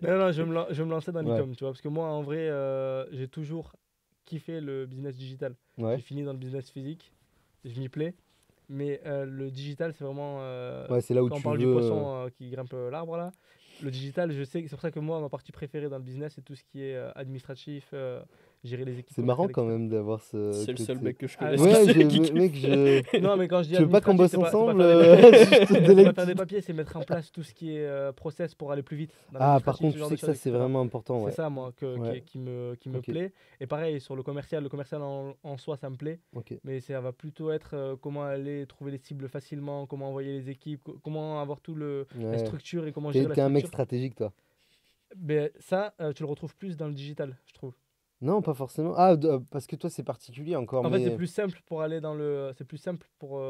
Non, je vais me lancer dans Ouais. l'e-com, tu vois. Parce que moi, en vrai, j'ai toujours kiffé le business digital. Ouais. J'ai fini dans le business physique. Je m'y plais. Mais le digital, c'est vraiment. Ouais, c'est là où Quand on tu parle du veux. poisson qui grimpe l'arbre, là. Le digital, je sais que c'est pour ça que moi, ma partie préférée dans le business, c'est tout ce qui est administratif, gérer les équipes. C'est marrant commerciales, quand même d'avoir ce. C'est le seul côté- mec que je Ah, connais. Ouais, qui kiffe. mec, etc. Non, mais quand je dis Tu veux pas qu'on bosse administratif, c'est ensemble pas faire des je te c'est délègue pas faire des papiers, c'est mettre en place tout ce qui est process pour aller plus vite. dans Ah, par l'administratif, contre, ce tu genre sais de que ça, choses, c'est etc. vraiment important, ouais. C'est ça, moi, Ouais. qui me Ok. plaît. Et pareil, sur le commercial en soi, ça me plaît. Ok. Mais ça va plutôt être comment aller trouver les cibles facilement, comment envoyer les équipes, comment avoir tout la Ouais. structure et comment gérer la T'es un mec structure. stratégique, toi. Mais ça, tu le retrouves plus dans le digital, je trouve. Non, pas forcément. Ah, parce que toi, c'est particulier encore. En fait, mais... c'est plus simple pour aller dans le. C'est plus simple pour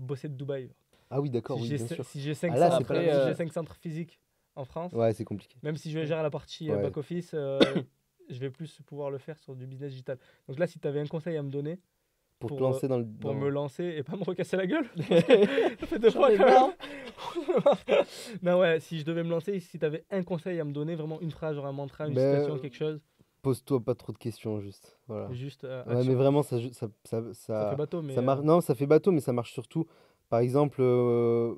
bosser de Dubaï. Ah oui, d'accord, Si oui, j'ai bien cin- sûr. si j'ai 5 Ah, là, centres, c'est pas la si même j'ai chose. 5 centres physiques en France, Ouais, c'est compliqué. même si je gère la partie Ouais. back-office, je vais plus pouvoir le faire sur du business digital. Donc là, si tu avais un conseil à me donner Pour te pour, lancer dans le. pour dans- me lancer et pas me recasser la gueule, parce que ça fait 2 J'en fois ai quand marre. même. Non, ouais, si je devais me lancer, si tu avais un conseil à me donner, vraiment une phrase, genre un mantra, une Ben, citation, quelque chose, Pose-toi pas trop de questions, juste. Voilà. juste Ouais, action. mais vraiment, ça, Ça fait bateau, mais. ça marche. Non, ça fait bateau, mais ça marche surtout. Par exemple,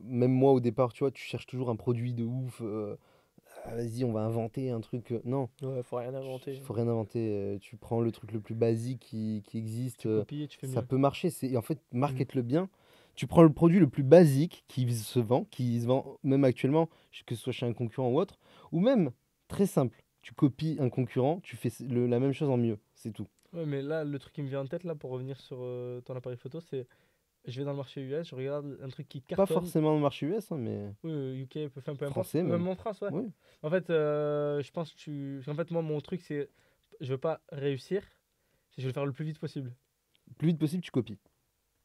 même moi au départ, tu vois, tu cherches toujours un produit de ouf, vas-y, on va inventer un truc. Non, Ouais, faut rien inventer. faut rien inventer. Tu prends le truc le plus basique qui existe. Tu copies et tu fais Ça mieux. peut marcher. Et en fait, market-le bien. Tu prends le produit le plus basique qui se vend même actuellement, que ce soit chez un concurrent ou autre, ou même très simple. Tu copies un concurrent, tu fais la même chose en mieux. C'est tout. Ouais, mais là, le truc qui me vient en tête, là, pour revenir sur ton appareil photo, c'est je vais dans le marché US, je regarde un truc qui Pas cartonne. forcément dans le marché US, hein, mais Oui, UK, peu importe. français Même même. en France, ouais. Oui. En fait, je pense que en fait, moi, mon truc, c'est je veux pas réussir, c'est je veux le faire le plus vite possible. Plus vite possible, tu copies.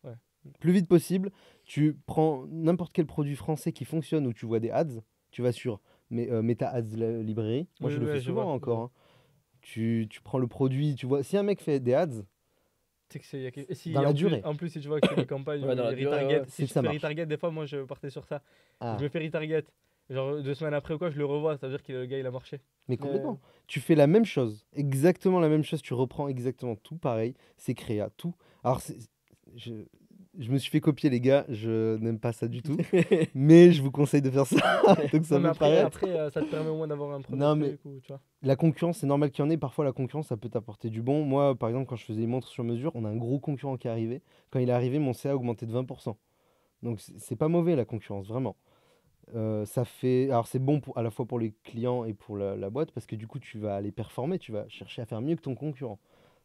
Ouais. Plus vite possible, tu prends n'importe quel produit français qui fonctionne où tu vois des ads, tu vas sur Meta Ads librairie. Moi, Oui, je le ouais, fais je souvent vois, encore. ouais. Hein. Tu prends le produit, tu vois. Si un mec fait des ads, Tu sais que c'est, et si, dans la en plus, durée. en plus, si tu vois que c'est des campagnes Ouais, où dans la il durée, retarget, ouais. si C'est tu que ça fais marche. retarget, des fois, moi, je partais sur ça. Ah, Je me fais retarget. Genre 2 semaines après ou quoi, je le revois, ça veut dire que le gars, il a marché. mais Mais- complètement. Tu fais la même chose, exactement la même chose, tu reprends exactement tout pareil, c'est créa, tout. Alors, je, je me suis fait copier, les gars, je n'aime pas ça du tout, mais je vous conseille de faire ça. Donc, ça Non, mais peut paraître. après ça te permet au moins d'avoir un premier Non, mais truc, ou, tu vois. la concurrence, c'est normal qu'il y en ait. Parfois, la concurrence, ça peut t'apporter du bon. Moi, par exemple, quand je faisais les montres sur mesure, on a un gros concurrent qui est arrivé. Quand il est arrivé, mon CA a augmenté de 20%. Donc, c'est pas mauvais, la concurrence, vraiment. Ça fait... Alors, c'est bon à la fois pour les clients et pour la boîte, parce que du coup, tu vas aller performer, tu vas chercher à faire mieux que ton concurrent.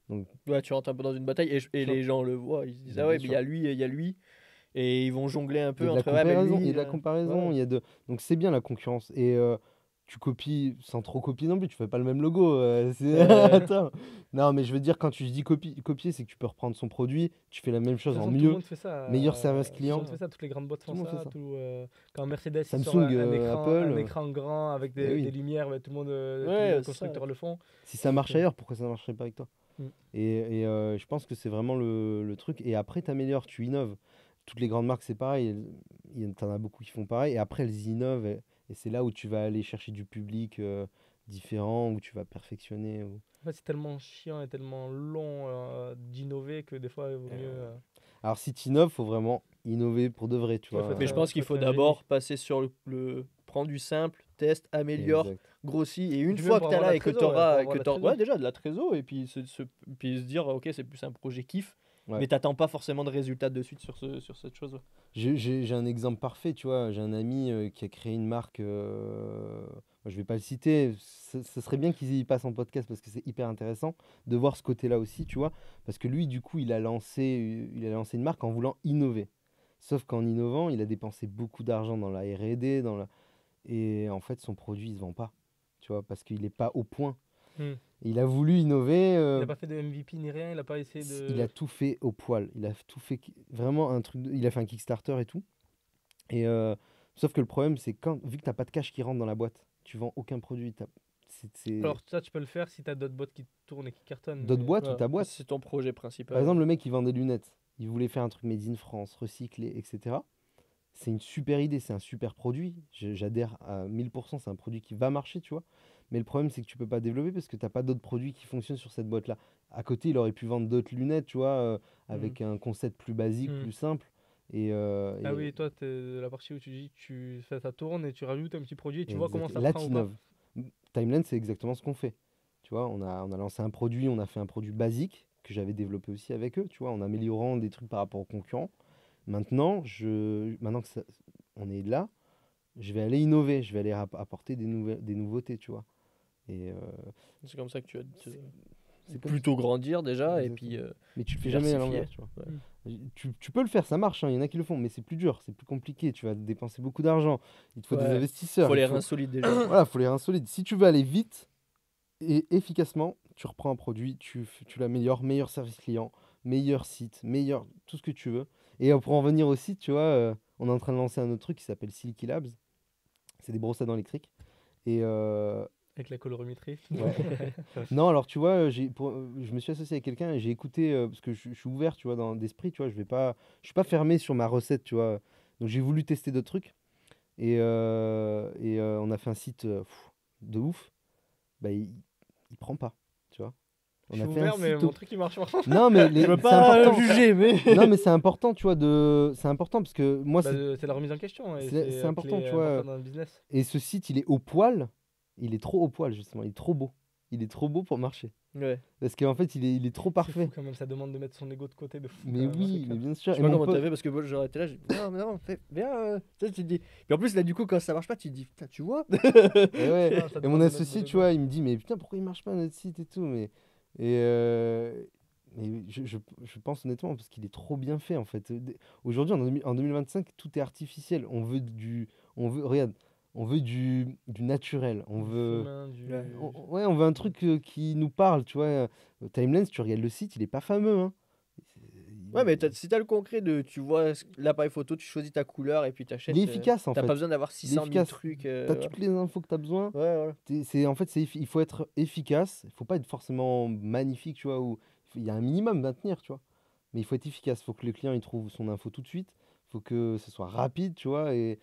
Donc, Ouais, tu rentres un peu dans une bataille et Tu vois. les gens le voient. Ils se disent, Bah, ah ouais, bien mais il sûr. y a lui et il y a lui. Et ils vont jongler un il y a peu de la entre ouais, mais comparaison, lui. il y a de la comparaison, ouais. il y a de... Donc, c'est bien la concurrence. Et tu copies sans trop copier non plus, tu fais pas le même logo. Attends. Non, mais je veux dire, quand tu dis copier, c'est que tu peux reprendre son produit, tu fais la même De chose toute en façon, tout le mieux, monde fait ça. meilleur service Tout le client. monde fait ça, toutes les grandes boîtes Tout font le monde fait ça. ça. Quand Mercedes il sort Samsung, un Apple. écran grand avec Eh des oui. lumières, bah, tout le monde, tous Ouais, les c'est ça. constructeurs le font. Si ça marche Ok. ailleurs, pourquoi ça ne marcherait pas avec toi? Mm. Et je pense que c'est vraiment le truc. Et après, tu améliores, tu innoves. Toutes les grandes marques, c'est pareil. T'en as beaucoup qui font pareil. Et après, elles innovent. Et c'est là où tu vas aller chercher du public différent, où tu vas perfectionner. En fait, c'est tellement chiant et tellement long d'innover que des fois, il vaut mieux. Alors, si tu innoves, faut vraiment innover pour de vrai, tu Ouais, vois. Mais je pense qu'il faut Faut être un d'abord génie. passer sur prendre du simple, teste, améliore, Exact. grossit. Et une Puis fois même que pour tu as avoir là la et que trésor, tu ouais, pour auras. avoir la trésor. Ouais, déjà de la trésor. Et puis puis se dire, ok, c'est plus un projet kiff. Ouais. Mais t'attends pas forcément de résultats de suite sur cette chose. J'ai un exemple parfait, tu vois. J'ai un ami qui a créé une marque. Moi, je vais pas le citer. Ce serait bien qu'il y passe en podcast parce que c'est hyper intéressant de voir ce côté-là aussi, tu vois. Parce que lui, du coup, il a lancé une marque en voulant innover. Sauf qu'en innovant, il a dépensé beaucoup d'argent dans la R&D, et en fait, son produit, il se vend pas, tu vois, parce qu'il n'est pas au point. Hmm. Et il a voulu innover. Il n'a pas fait de MVP ni rien, il n'a pas essayé Il a de. tout fait au poil. Il a tout fait vraiment un truc. Il a fait un Kickstarter et tout. Et sauf que le problème, c'est vu que t'as pas de cash qui rentre dans la boîte, tu vends aucun produit. Alors, ça, tu peux le faire si tu as d'autres boîtes qui tournent et qui cartonnent. D'autres mais- boîtes ou Ouais, ta boîte. c'est ton projet principal. Par exemple, le mec, il vend des lunettes. Il voulait faire un truc made in France, recyclé, etc. C'est une super idée, c'est un super produit. J'adhère à 1000%, c'est un produit qui va marcher, tu vois. Mais le problème, c'est que tu peux pas développer parce que t'as pas d'autres produits qui fonctionnent sur cette boîte-là. À côté, il aurait pu vendre d'autres lunettes, tu vois, avec un concept plus basique, Mm. plus simple. Ah oui, toi, tu es la partie où tu dis ça tourne et tu rajoutes un petit produit et tu vois comment ça Là, prend ou pas. t'innoves. Timeline, c'est exactement ce qu'on fait. Tu vois, on a lancé un produit, on a fait un produit basique que j'avais développé aussi avec eux, tu vois, en améliorant des trucs par rapport aux concurrents. Maintenant que on est là, je vais aller innover, je vais aller apporter des nouveautés, tu vois. Et C'est comme ça que tu vas c'est comme plutôt grandir déjà. Et puis, Exactement. Mais tu le fais jamais à diversifier. l'envers, tu vois. Ouais. Tu peux le faire, ça marche, hein, il y en a qui le font, mais c'est plus dur, c'est plus compliqué, tu vas dépenser beaucoup d'argent, il te faut des Ouais. investisseurs. faut il les faut- reins solides déjà. Voilà, faut les reins solides. Si tu veux aller vite et efficacement, tu reprends un produit, tu l'améliores, meilleur service client, meilleur site, meilleur tout ce que tu veux. Et pour en venir au site, tu vois, on est en train de lancer un autre truc qui s'appelle Silky Labs. C'est des brosses à dents électriques. Et Avec la colorimétrie. ouais. Non, alors tu vois, je me suis associé avec quelqu'un et j'ai écouté parce que je suis ouvert, tu vois, d'esprit, tu vois, je suis pas fermé sur ma recette, tu vois. Donc j'ai voulu tester d'autres trucs et on a fait un site de ouf. Bah il prend pas, tu vois. Je On suis a fait un ouvert, mais site mon truc il marche pas. Non, mais Je veux c'est pas important. juger, mais. Non, mais c'est important, tu vois, c'est important parce que moi, Bah, c'est la remise en question. Et c'est la important, clé tu vois. importante dans le business. Et ce site, il est au poil. Il est trop au poil, justement. Il est trop beau. Il est trop beau pour marcher. Ouais. Parce qu'en fait, il est trop C'est parfait. fou quand même, ça demande de mettre son ego de côté de fou. Mais quand même, hein, c'est oui, mais clair. bien Je sûr. sais Et pas mon comment pote, t'as fait parce que moi j'aurais été là, j'ai dit non, mais non, viens. Tu sais, tu te dis. Puis en plus, là, du coup, quand ça marche pas, tu te dis putain, tu vois. et ouais. Ah, ça Et demande mon de mettre associé, de tu l'ego. vois, il me dit, mais putain, pourquoi il marche pas notre site et tout. Et, euh, mais je pense honnêtement, parce qu'il est trop bien fait, en fait. Aujourd'hui, en 2025, tout est artificiel. Regarde, on veut du naturel. On Du veut. chemin, Ouais. Ouais, on veut un truc qui nous parle, tu vois. Timelens, tu regardes le site, il est pas fameux, hein. Ouais, mais si t'as le concret de tu vois l'appareil photo, tu choisis ta couleur et puis Il t'achètes. est efficace, en T'as fait. pas besoin d'avoir Il est 600 000 efficace. trucs. T'as toutes les infos que t'as besoin. Ouais, voilà. En fait, il faut être efficace. Il faut pas être forcément magnifique, tu vois. Il y a un minimum à tenir, tu vois. Mais il faut être efficace. Il faut que le client il trouve son info tout de suite. Il faut que ce soit rapide, tu vois. Et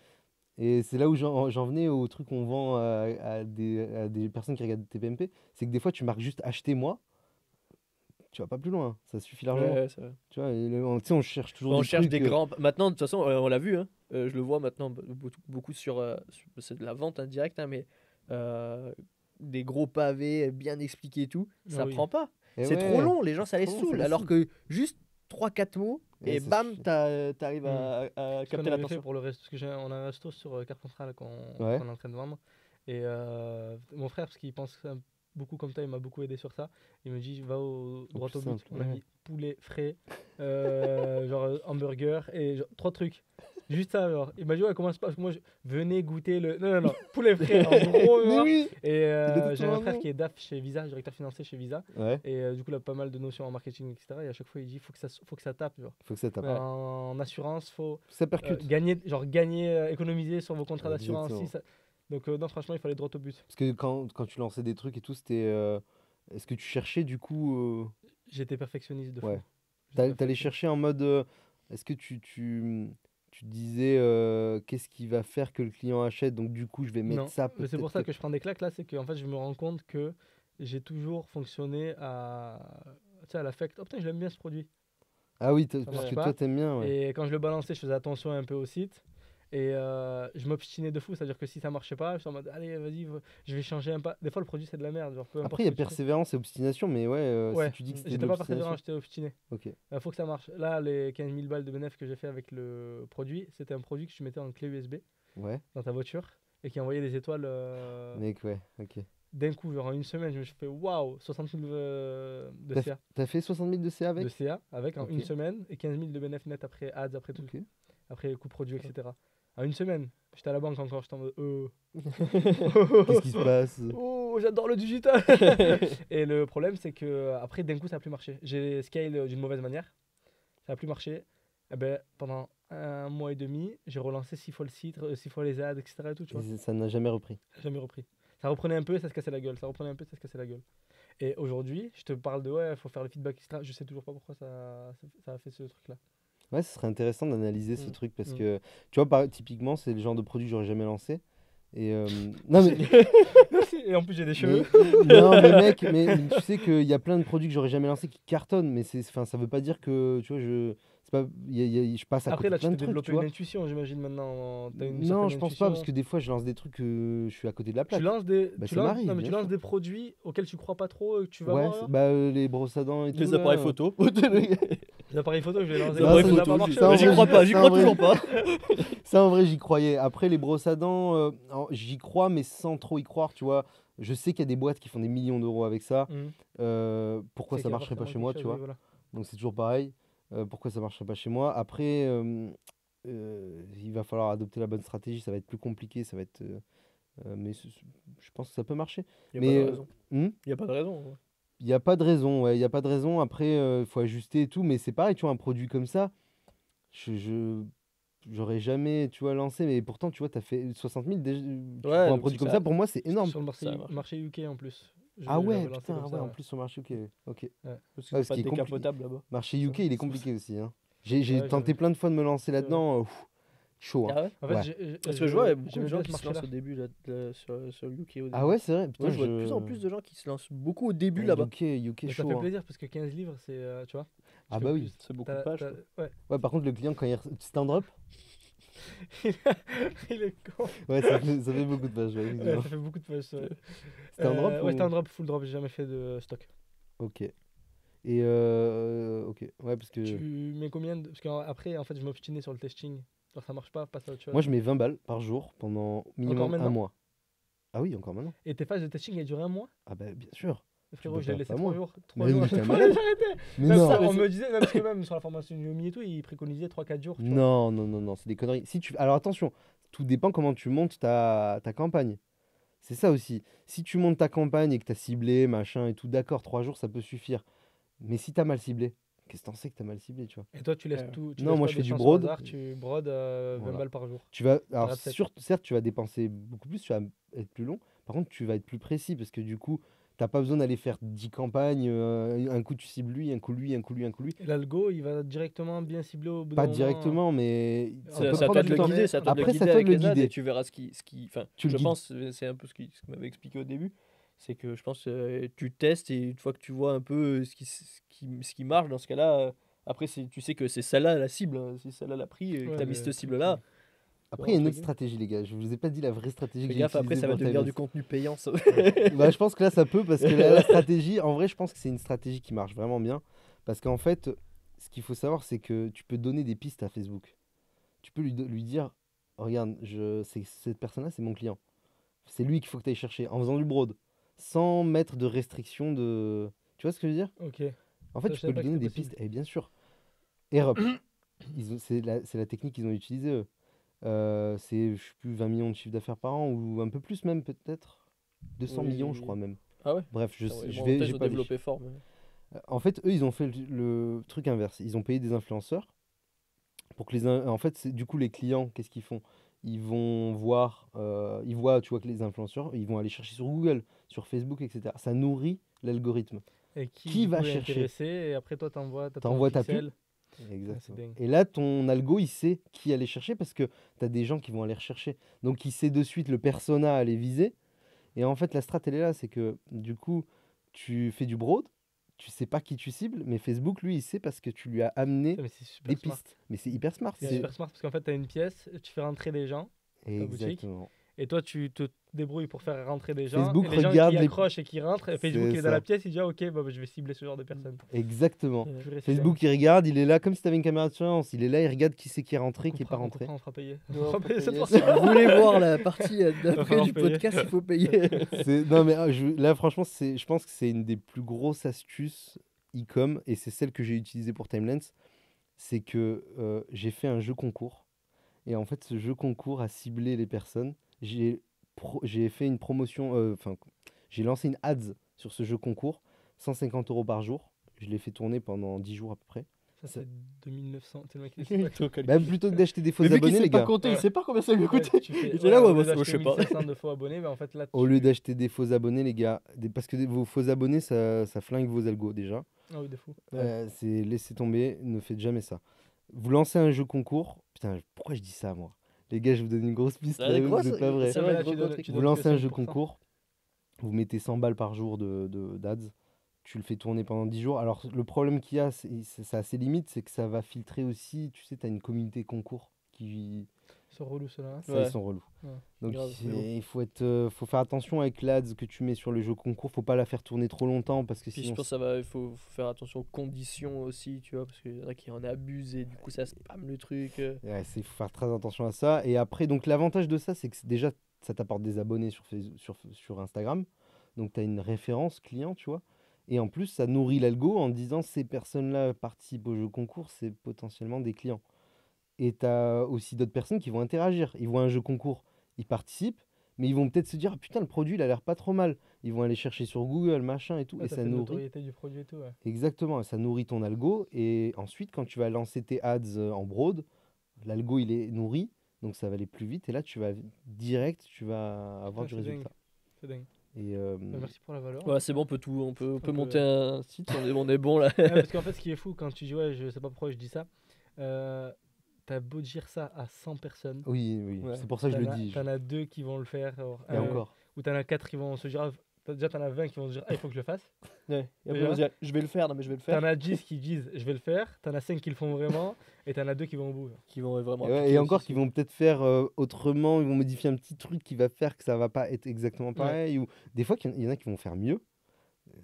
c'est là où j'en venais au truc qu'on vend à des personnes qui regardent TPMP. C'est que des fois, tu marques juste acheter moi. Tu vas pas plus loin. Ça suffit largement. Ouais, c'est vrai. Tu vois, tu sais, on cherche toujours On des cherche trucs. des grands. Maintenant, de toute façon, on l'a vu, hein. Je le vois maintenant beaucoup c'est de la vente indirecte, hein, mais euh, des gros pavés bien expliqués et tout, ça Ah oui. prend pas. Et C'est trop ouais, long, les gens ça les trop long, ça saoule. les Alors saoule. que juste 3-4 mots, Et et ça bam, suffit. t'arrives à Ce qu'on capter avait fait l'attention. pour le resto, parce que on a un resto sur Carte Centrale Ouais. qu'on est en train de vendre. Et mon frère, parce qu'il pense beaucoup comme toi, il m'a beaucoup aidé sur ça. Il me dit, va droit plus au but. simple, On a ouais. mis poulet frais, genre hamburger et genre, 3 trucs. Juste ça, genre. Il m'a dit, ouais, commence pas, parce que moi, venez goûter le. Non, non, non, poulet frais, en gros, Mais genre. oui! Et était j'ai trop un frère bon. qui est DAF chez Visa, directeur financier chez Visa. Ouais, Et du coup, il a pas mal de notions en marketing, etc. Et à chaque fois, il dit, faut que ça tape, genre. faut que ça tape. Ouais. En assurance, faut Faut que ça percute. gagner, économiser sur vos contrats d'assurance. Exactement. Donc, non, franchement, il fallait droit au but. Parce que quand tu lançais des trucs et tout, c'était. Est-ce que tu cherchais du coup. J'étais perfectionniste de fou. Ouais. J'étais T'allais perfectionniste. chercher en mode. Est-ce que tu disais qu'est-ce qui va faire que le client achète, donc du coup je vais mettre Non, ça mais c'est pour peut-être ça que je prends des claques là, c'est qu'en fait, je me rends compte que j'ai toujours fonctionné tu sais, à l'affect. Oh putain, je l'aime bien ce produit. Ah oui, Ça parce marche que pas. toi t'aimes bien, ouais. Et quand je le balançais, je faisais attention un peu au site. Et je m'obstinais de fou, c'est-à-dire que si ça marchait pas, je suis en mode allez, vas-y, je vais changer un pas. Des fois, le produit c'est de la merde, genre peu importe Après il y a ce que tu fais. persévérance et obstination, mais ouais, Ouais, si tu dis que c'était de j'étais pas persévérant, l'obstination. j'étais obstiné. Ok. Faut que ça marche. Là, les 15 000 balles de bénéfice que j'ai fait avec le produit, c'était un produit que tu mettais en clé USB Ouais, dans ta voiture et qui envoyait des étoiles mec, ouais, ok. d'un coup. Genre en une semaine, je me suis fait waouh, 60 000 de T'as CA. t'as fait 60 000 de CA avec? De CA avec en Ok. une semaine et 15 000 de bénéfice net après ads, après tout, Ok. après coût produit, etc. En une semaine, j'étais à la banque encore, j'étais en mode Qu'est-ce qui se passe? Oh, j'adore le digital. Et le problème, c'est que après, d'un coup, ça a plus marché. J'ai scale d'une mauvaise manière. Ça a plus marché. Et ben, pendant 1 mois et demi, j'ai relancé 6 fois le site, 6 fois les ads, etc. Et tout, tu vois. Et ça n'a jamais repris. J'ai jamais repris. Ça reprenait un peu et ça se cassait la gueule. Ça reprenait un peu et ça se cassait la gueule. Et aujourd'hui, je te parle de ouais, faut faire le feedback, etc. Je sais toujours pas pourquoi ça a fait ce truc-là. Ouais, ce serait intéressant d'analyser ce Mm. truc parce Mm. que, tu vois, typiquement, c'est le genre de produit que j'aurais jamais lancé. Et non, mais, Et en plus, j'ai des cheveux. non, mais mec, mais tu sais qu'il y a plein de produits que j'aurais jamais lancé qui cartonnent, mais enfin, ça veut pas dire que, tu vois, c'est pas, je passe à Après, côté de là, tu plein t'es de trucs, développé tu une vois. intuition, j'imagine, maintenant. T'as une Non, certaine je pense pas, parce intuition. que des fois, je lance des trucs que je suis à côté de la Tu plaque. lances des, Bah, tu ça lances, m'arrive, non, mais bien tu lances sûr. des produits auxquels tu crois pas trop et que tu vas Ouais, voir. Là. les brosses à dents et tout. Les là. appareils photo. Les appareils photo, je vais lancer. Les Non, appareils ça, Ça n'a photo, pas marché. ça, en j'y vrai, crois pas, j'y ça, en crois vrai. toujours pas. Ça, en vrai, j'y croyais. Après, les brosses à dents, j'y crois, mais sans trop y croire, tu vois. Je sais qu'il y a des boîtes qui font des millions d'euros avec ça. Pourquoi C'est ça qu'il y a marcherait pas forcément chez moi, quelque tu chose, oui, vois. voilà. Donc c'est toujours pareil. Pourquoi ça marcherait pas chez moi? Après, il va falloir adopter la bonne stratégie. Ça va être plus compliqué. Ça va être, mais je pense que ça peut marcher. Y a Mais pas de raison. hmm, Y a pas de raison. Ouais. il n'y a pas de raison. Ouais, il y a pas de raison. Après, il faut ajuster et tout. Mais c'est pareil, tu vois, un produit comme ça, je j'aurais jamais, tu vois, lancé. Mais pourtant, tu vois, tu as fait 60 000 pour Ouais, un donc produit c'est comme que ça. Pour moi, c'est énorme. Sur le Ça a marché. marché UK en plus. Ah ouais, j'avais lancé putain, comme ouais, ça, en ouais. plus sur le marché UK. Ok. Parce parce que c'est pas qu'il est compliqué. décapotable là-bas. Marché Ça- UK, il est ça- compliqué aussi, hein. J'ai Ouais, tenté j'avais- plein de fois de me lancer c'est vrai. là-dedans. Chaud, hein. Ah ouais? En fait, Ouais. Parce que je vois, il y a beaucoup de j'aimais gens bien qui ce se lancent marché-là. au début sur le UK au début. Ah ouais, c'est vrai. Putain, Ouais, je vois de plus en plus de gens qui se lancent beaucoup au début Ouais, là-bas. UK Mais ça chaud, fait hein. plaisir parce que 15 livres, c'est. Tu vois. Ah tu bah fais oui. plus. C'est beaucoup de pages. quoi. Ouais. Ouais, par contre, le client, quand il stand-up, Il est con. Ouais, ça fait beaucoup de pages. Ouais, Ouais, effectivement. ça fait beaucoup de posts. Ouais. C'était un drop Ouais, ou... c'était un drop, full drop. J'ai jamais fait de stock. Ok. Et ok. Ouais, parce que Tu mets combien de... Parce qu'après, en fait, je m'obstinais sur le testing. Genre, ça marche pas, passe à autre chose. moi, je mets 20 balles par jour pendant minimum un maintenant mois. Ah oui, encore maintenant. Et tes phases de testing, elles duraient un mois? Ah bah bien sûr. Frérot, peux je l'ai pas, laissé pas 3 moi. jours. 3 Mais jours. t'es un J'ai malade. arrêté. Mais Même non. ça, on me disait, même parce que même sur la formation de Yomi et tout, ils préconisaient 3-4 jours. Tu vois. Non, non, non, non, c'est des conneries. Si tu... Alors attention, tout dépend comment tu montes ta campagne. C'est ça aussi. Si tu montes ta campagne et que tu as ciblé, machin et tout, d'accord, 3 jours, ça peut suffire. Mais si tu as mal ciblé, qu'est-ce que t'en sais que tu as mal ciblé, tu vois? Et toi, tu laisses Ouais. tout. Tu Non, laisses moi, pas je de fais du chance au broad. hasard, tu brodes 20 Voilà. balles par jour. Tu vas... Alors, Par upset. certes, tu vas dépenser beaucoup plus, tu vas être plus long. Par contre, tu vas être plus précis parce que du coup, t'as pas besoin d'aller faire 10 campagnes. Un coup, tu cibles lui, un coup lui, un coup lui, un coup lui. Et l'algo, il va directement bien cibler au bout Pas d'un moment. directement, mais ça C'est peut C'est à prendre toi du de le temps. guider, c'est à toi de le Après, c'est à guider toi de avec le les ads guider. et tu verras enfin, Tu le je guides. pense, c'est un peu ce qu'il m'avait expliqué au début, c'est que je pense tu testes et une fois que tu vois un peu ce qui marche dans ce cas-là, après tu sais que c'est celle-là la cible, hein, c'est celle-là la pris, que Ouais, tu as mis le cette truc cible-là. Après, il y a une autre Entre guillemets. stratégie, les gars. Je vous ai pas dit la vraie stratégie que Fais j'ai gaffe, après utilisée ça va pour devenir Timeless. du contenu payant ça. Bah, je pense que là, ça peut, parce que là, la stratégie, en vrai, je pense que c'est une stratégie qui marche vraiment bien. Parce qu'en fait, ce qu'il faut savoir, c'est que tu peux donner des pistes à Facebook. Tu peux lui dire, regarde, cette personne-là, c'est mon client. C'est lui qu'il faut que tu ailles chercher, en faisant du broad. Sans mettre de restriction de... Tu vois ce que je veux dire? Ok. En fait, Ça, tu je peux savais lui pas que donner c'était des possible. pistes. Et bien sûr, Aerops, c'est la technique qu'ils ont utilisée, eux. C'est, je sais plus, 20 millions de chiffre d'affaires par an, ou un peu plus même, peut-être. 200 millions, je crois même. Ah ouais? Bref, Putain, ouais, je bon, en même vais, temps, j'ai ils ont pas les développé fort. Mais... En fait, eux, ils ont fait le truc inverse. Ils ont payé des influenceurs pour que en fait, du coup, les clients, qu'est-ce qu'ils font? Ils vont voir, ils voient, tu vois, que les influenceurs, ils vont aller chercher sur Google, sur Facebook, etc. Ça nourrit l'algorithme. Et qui, Qui du va coup, est chercher? intéressé. Et après, toi, t'as ton T'envoies ta pixel. pub. C'est Exactement. dingue. Et là, ton algo, il sait qui aller chercher parce que tu as des gens qui vont aller rechercher. Donc, il sait de suite le persona à aller viser. Et en fait, la strat, elle est là, c'est que du coup, tu fais du broad, tu sais pas qui tu cibles, mais Facebook, lui, il sait parce que tu lui as amené Putain, mais c'est des super smart. pistes. Mais c'est hyper smart. C'est super smart parce qu'en fait, t'as une pièce, tu fais rentrer des gens, ta boutique, Exactement. et toi, tu te débrouilles pour faire rentrer des gens. Facebook Et les gens regarde qui les- accrochent et qui rentrent, et Facebook, C'est il est dans la ça. pièce, il dit ah, ok, bah, je vais cibler ce genre de personnes. Exactement. Purée, c'est Facebook, il regarde, il est là comme si tu avais une caméra de surveillance. Il est là, il regarde qui c'est qui est rentré, dingue. qui est pas rentré. On fera payer. Non, On fera faut payer cette payer. fois. Si vous voulez voir la partie d'après falloir du payer. podcast, il faut payer. Non, mais là, franchement, je pense que c'est une des plus grosses astuces e-com, et c'est celle que j'ai utilisée pour Timelens. C'est que j'ai fait un jeu concours. Et en fait, ce jeu concours a ciblé les personnes. J'ai fait une promotion, enfin, j'ai lancé une ads sur ce jeu concours, 150 € par jour. Je l'ai fait tourner pendant 10 jours à peu près. Ça, c'est 2900. C'est le mec qui sait pas. Bah, plutôt que d'acheter des faux Mais vu qu'il abonnés, sait les pas gars, compter, il Ouais. sait pas combien ça lui a Ouais, coûté. tu fais- Il était ouais, là, ouais, au moi, lieu je d'acheter sais pas. 1500 de faux abonnés, bah, en fait, là, au tu... lieu d'acheter des faux abonnés, les gars, parce que vos faux abonnés, ça flingue vos algos déjà. Ah oui, de fou. C'est laissez tomber, ne faites jamais ça. Vous lancez un jeu concours. Putain, pourquoi je dis ça, moi? Les gars, je vous donne une grosse piste, Ah, là, des vous grosses- êtes pas vrai. c'est Ouais, vrai, là, gros, tu gros donnes- truc. tu Vous donnes lancez que un jeu 5%. concours, vous mettez 100 balles par jour d'ads, tu le fais tourner pendant 10 jours. Alors, le problème qu'il y a, c'est à ses limites, c'est que ça va filtrer aussi, tu sais, tu as une communauté concours qui, C'est relou, cela. ça, Ouais. ils sont relous. Ouais, Donc, grave, mais bon. il faut faire attention avec l'ads que tu mets sur le jeu concours, faut pas la faire tourner trop longtemps parce que Puis je sinon, pense que ça va, il faut faire attention aux conditions aussi, tu vois, parce qu'il y en a qui en abusent et du coup ça spam le truc. ouais, faut faire très attention à ça. Et après, donc l'avantage de ça, c'est que déjà, ça t'apporte des abonnés sur Instagram. Donc, tu as une référence client, tu vois. Et en plus, ça nourrit l'algo en disant ces personnes-là participent au jeu concours, c'est potentiellement des clients. Et tu as aussi d'autres personnes qui vont interagir. Ils voient un jeu concours, ils participent, mais ils vont peut-être se dire ah, putain, le produit, il a l'air pas trop mal. Ils vont aller chercher sur Google, machin et tout. Ouais, et ça ça fait une nourrit. notoriété du produit et tout, ouais. Exactement, ça nourrit ton algo. Et ensuite, quand tu vas lancer tes ads en broad, l'algo il est nourri, donc ça va aller plus vite. Et là, tu vas direct, tu vas avoir Putain, du c'est résultat. C'est dingue. Et Bah, merci pour la valeur. Ouais, c'est bon, on peut peut- monter un site, on est bon là. Ouais, parce qu'en fait, ce qui est fou, quand tu dis, ouais, je sais pas pourquoi je dis ça, t'as beau dire ça à 100 personnes. oui, Ouais. c'est pour ça que je le dis. T'en as deux qui vont le faire. Et encore. Ou t'en as 4 qui vont se dire, ah, Déjà, t'en as 20 qui vont se dire, ah, il faut que je le fasse. Ouais. Et après, Déjà. on va se dire, je vais le faire, non mais je vais le faire. T'en as 10 qui disent, je vais le faire. T'en as 5 qui le font vraiment. Et t'en as 2 qui vont au bout. Qui vont vraiment Et, ouais, appliquer et aussi encore ce qui que- vont peut-être faire autrement, ils vont modifier un petit truc qui va faire que ça va pas être exactement pareil. Ou des fois, il y en a qui vont faire mieux.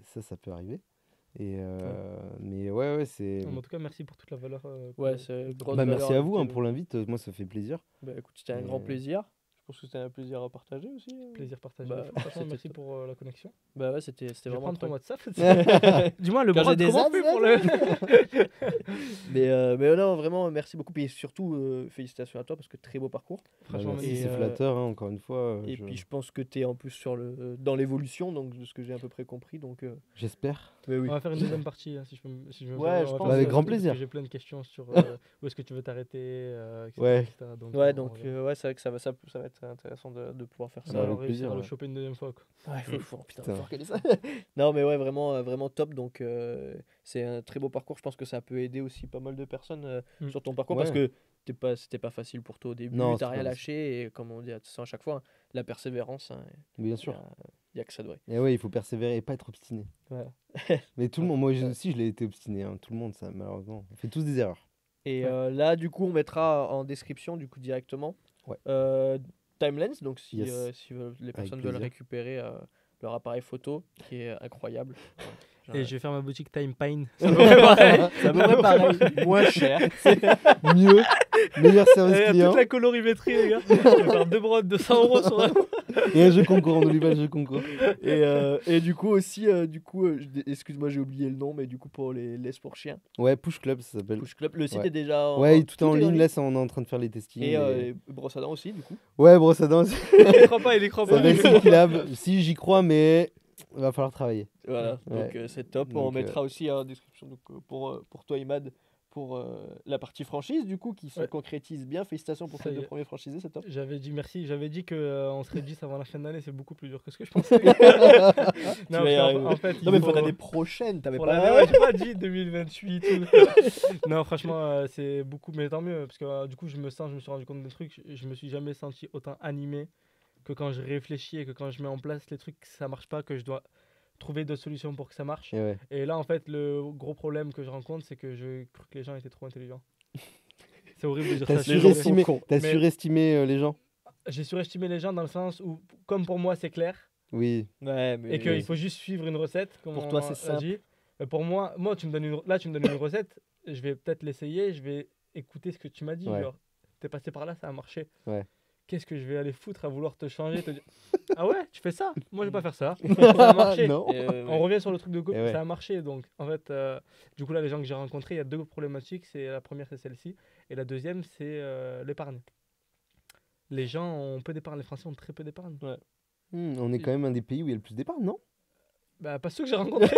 Ça peut arriver. Et mais ouais, c'est. En tout cas, merci pour toute la valeur. Ouais, c'est grosse Bah, valeur merci à vous ajoutée, pour l'invite. Moi, ça fait plaisir. Bah écoute, c'était un Et, grand plaisir. Je pense que c'était un plaisir à partager aussi. Plaisir partagé. Bah, Franchement, c'était merci top. pour la connexion. Bah ouais, c'était Je vais vraiment prendre ton incroyable. WhatsApp. Dis-moi, le Quand bras, j'ai des comment on ads, fait pour le. Mais non, vraiment, merci beaucoup. Et surtout, félicitations à toi parce que très beau parcours. Franchement, merci, Et, c'est flatteur, hein, encore une fois. Et puis je pense que tu es en plus dans l'évolution, donc de ce que j'ai à peu près compris. Donc, J'espère. mais oui. On va faire une deuxième partie, hein, si je me Ouais, permets. je On va pense. faire Avec ça grand aussi, parce que plaisir. J'ai plein de questions sur où est-ce que tu veux t'arrêter, etc., Ouais. etc. Donc, Ouais, on donc revient. ouais, c'est vrai que ça va être intéressant de pouvoir faire On ça. va avec réussir plaisir, à le ouais. choper une deuxième fois. Quoi. Ouais, putain, Putain. faut organiser ça. Non, mais ouais, vraiment, vraiment top. Donc, c'est un très beau parcours. Je pense que ça peut aider aussi pas mal de personnes sur ton parcours parce Ouais. que c'était pas facile pour toi au début. Non, T'as c'est rien pas lâché. Et comme on dit à chaque fois, la persévérance, hein, Bien il sûr. y a que ça de vrai. Et ouais, il faut persévérer et pas être obstiné. Voilà. Mais tout le monde, moi aussi, je l'ai été obstiné. Hein. Tout le monde, ça, malheureusement. On fait tous des erreurs. Et Ouais. là, du coup, on mettra en description du coup directement Ouais. Timelens. Donc, si, Yes. si les personnes veulent plaisir. récupérer leur appareil photo, qui est incroyable. Et je vais faire ma boutique Time Pine. Ça me paraît pareil, moins cher. Mieux, meilleur service client. Toute la colorimétrie, les gars. Je vais faire 2 brodes de 100 € sur un. Et un jeu concours, on n'oublie pas le jeu concours. Et du coup aussi, excuse-moi, j'ai oublié le nom, mais du coup pour les sports chiens, Ouais, Push Club, ça s'appelle. Push Club, le site Ouais. est déjà Ouais, tout est en est ligne. Là, on est en train de faire les testings. Et brosse à dents aussi, du coup. Ouais, brosse à dents, ça Il y croit pas, il y croit pas. va être Silky Si, j'y crois, mais il va falloir travailler. Voilà, Ouais. donc c'est top. On Donc, mettra aussi en description donc, pour toi, Imad, pour la partie franchise, du coup, qui se Ouais. concrétise bien. Félicitations pour Ça tes y 2 est. premiers franchisés, c'est top. J'avais dit merci, j'avais dit qu'on serait 10 avant la fin d'année, c'est beaucoup plus dur que ce que je pensais. Non, vas y parce qu'en- arriver. en fait, Non, mais il pour faut- l'année prochaine, t'avais pour pas. l'année, ouais, j'ai pas dit 2028. Non, franchement, c'est beaucoup, mais tant mieux, parce que du coup, je me suis rendu compte des trucs, je me suis jamais senti autant animé que quand je réfléchis et que quand je mets en place les trucs, ça marche pas, que je dois trouver d'autres solutions pour que ça marche. Et ouais. Et là, en fait, le gros problème que je rencontre, c'est que je crois que les gens étaient trop intelligents. C'est horrible de dire T'as ça. Les gens sont surestimé, cons. t'as Mais- surestimé les gens. J'ai surestimé les gens dans le sens où, comme pour moi, c'est clair, Oui. Ouais, mais et qu'il faut juste suivre une recette. Comme Pour on toi, a c'est simple. dit. Pour moi, tu me donnes tu me donnes une recette, je vais peut-être l'essayer, je vais écouter ce que tu m'as dit. Ouais. Genre, t'es passé par là, ça a marché. Ouais. Qu'est-ce que je vais aller foutre à vouloir te changer, te dire ah ouais, tu fais ça? Moi, je vais pas faire ça. Ça a marché. Non. On revient sur le truc de couple, Et ouais. ça a marché. Donc, en fait, du coup, là, les gens que j'ai rencontrés, il y a 2 problématiques. La première, c'est celle-ci. Et la deuxième, c'est l'épargne. Les gens ont peu d'épargne. Les Français ont très peu d'épargne. On est quand même un des pays où il y a le plus d'épargne, non? Bah, pas ceux que j'ai rencontrés.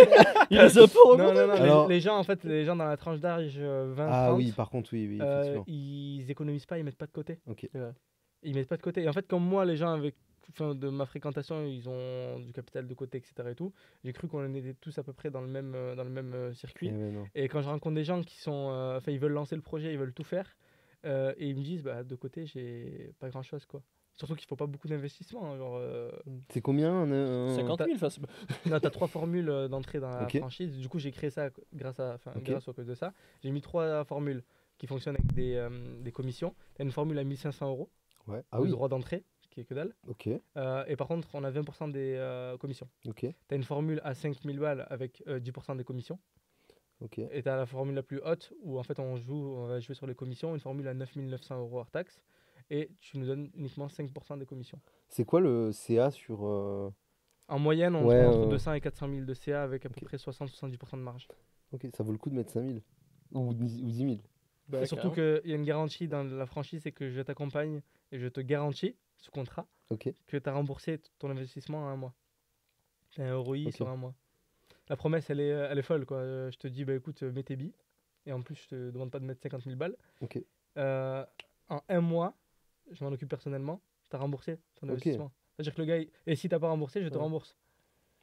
il les a pas non, rencontrés. non, non. Alors- Les gens, en fait, les gens dans la tranche d'âge 20-30, Ah oui, par contre, oui, effectivement. ils économisent pas, ils mettent pas de côté. Ok. Ils mettent pas de côté. Et en fait, comme moi, les gens avec, de ma fréquentation, ils ont du capital de côté, etc. Et tout. J'ai cru qu'on était tous à peu près dans le même circuit. Eh ouais, non. Et quand je rencontre des gens qui sont, ils veulent lancer le projet, ils veulent tout faire, et ils me disent, bah, de côté, j'ai pas grand chose, quoi. Surtout qu'il faut pas beaucoup d'investissement. Hein, genre, C'est combien 50 000, enfin, c'est- non, t'as 3 formules d'entrée dans la Ok. franchise. Du coup, j'ai créé ça grâce Ok. grâce à cause de ça. J'ai mis 3 formules qui fonctionnent avec des commissions. T'as une formule à 1500 €, Ouais. Ah le oui. droit d'entrée, qui est que dalle. Ok. Et par contre, on a 20% des commissions. Ok. T'as une formule à 5000 balles avec 10% des commissions. Ok. Et t'as la formule la plus haute où en fait on va jouer sur les commissions, une formule à 9900 € hors taxe. Et tu nous donnes uniquement 5% des commissions. C'est quoi le CA sur En moyenne, on Ouais, prend entre ouais. 200 et 400 000 de CA avec à peu Ok. près 60-70% de marge. Ok, ça vaut le coup de mettre 5000 ou 10 000. Bah, Et surtout qu'il y a une garantie dans la franchise, c'est que je t'accompagne et je te garantis, sous contrat, Ok. que tu as remboursé ton investissement en un mois. Tu as un ROI Ok. sur un mois. La promesse, elle est folle, quoi. Je te dis, bah écoute, mets tes billes. Et en plus, je te demande pas de mettre 50 000 balles. Ok. En un mois, je m'en occupe personnellement, tu as remboursé ton Ok. investissement. C'est-à-dire que le gars, et si t'as pas remboursé, je te Ouais. rembourse.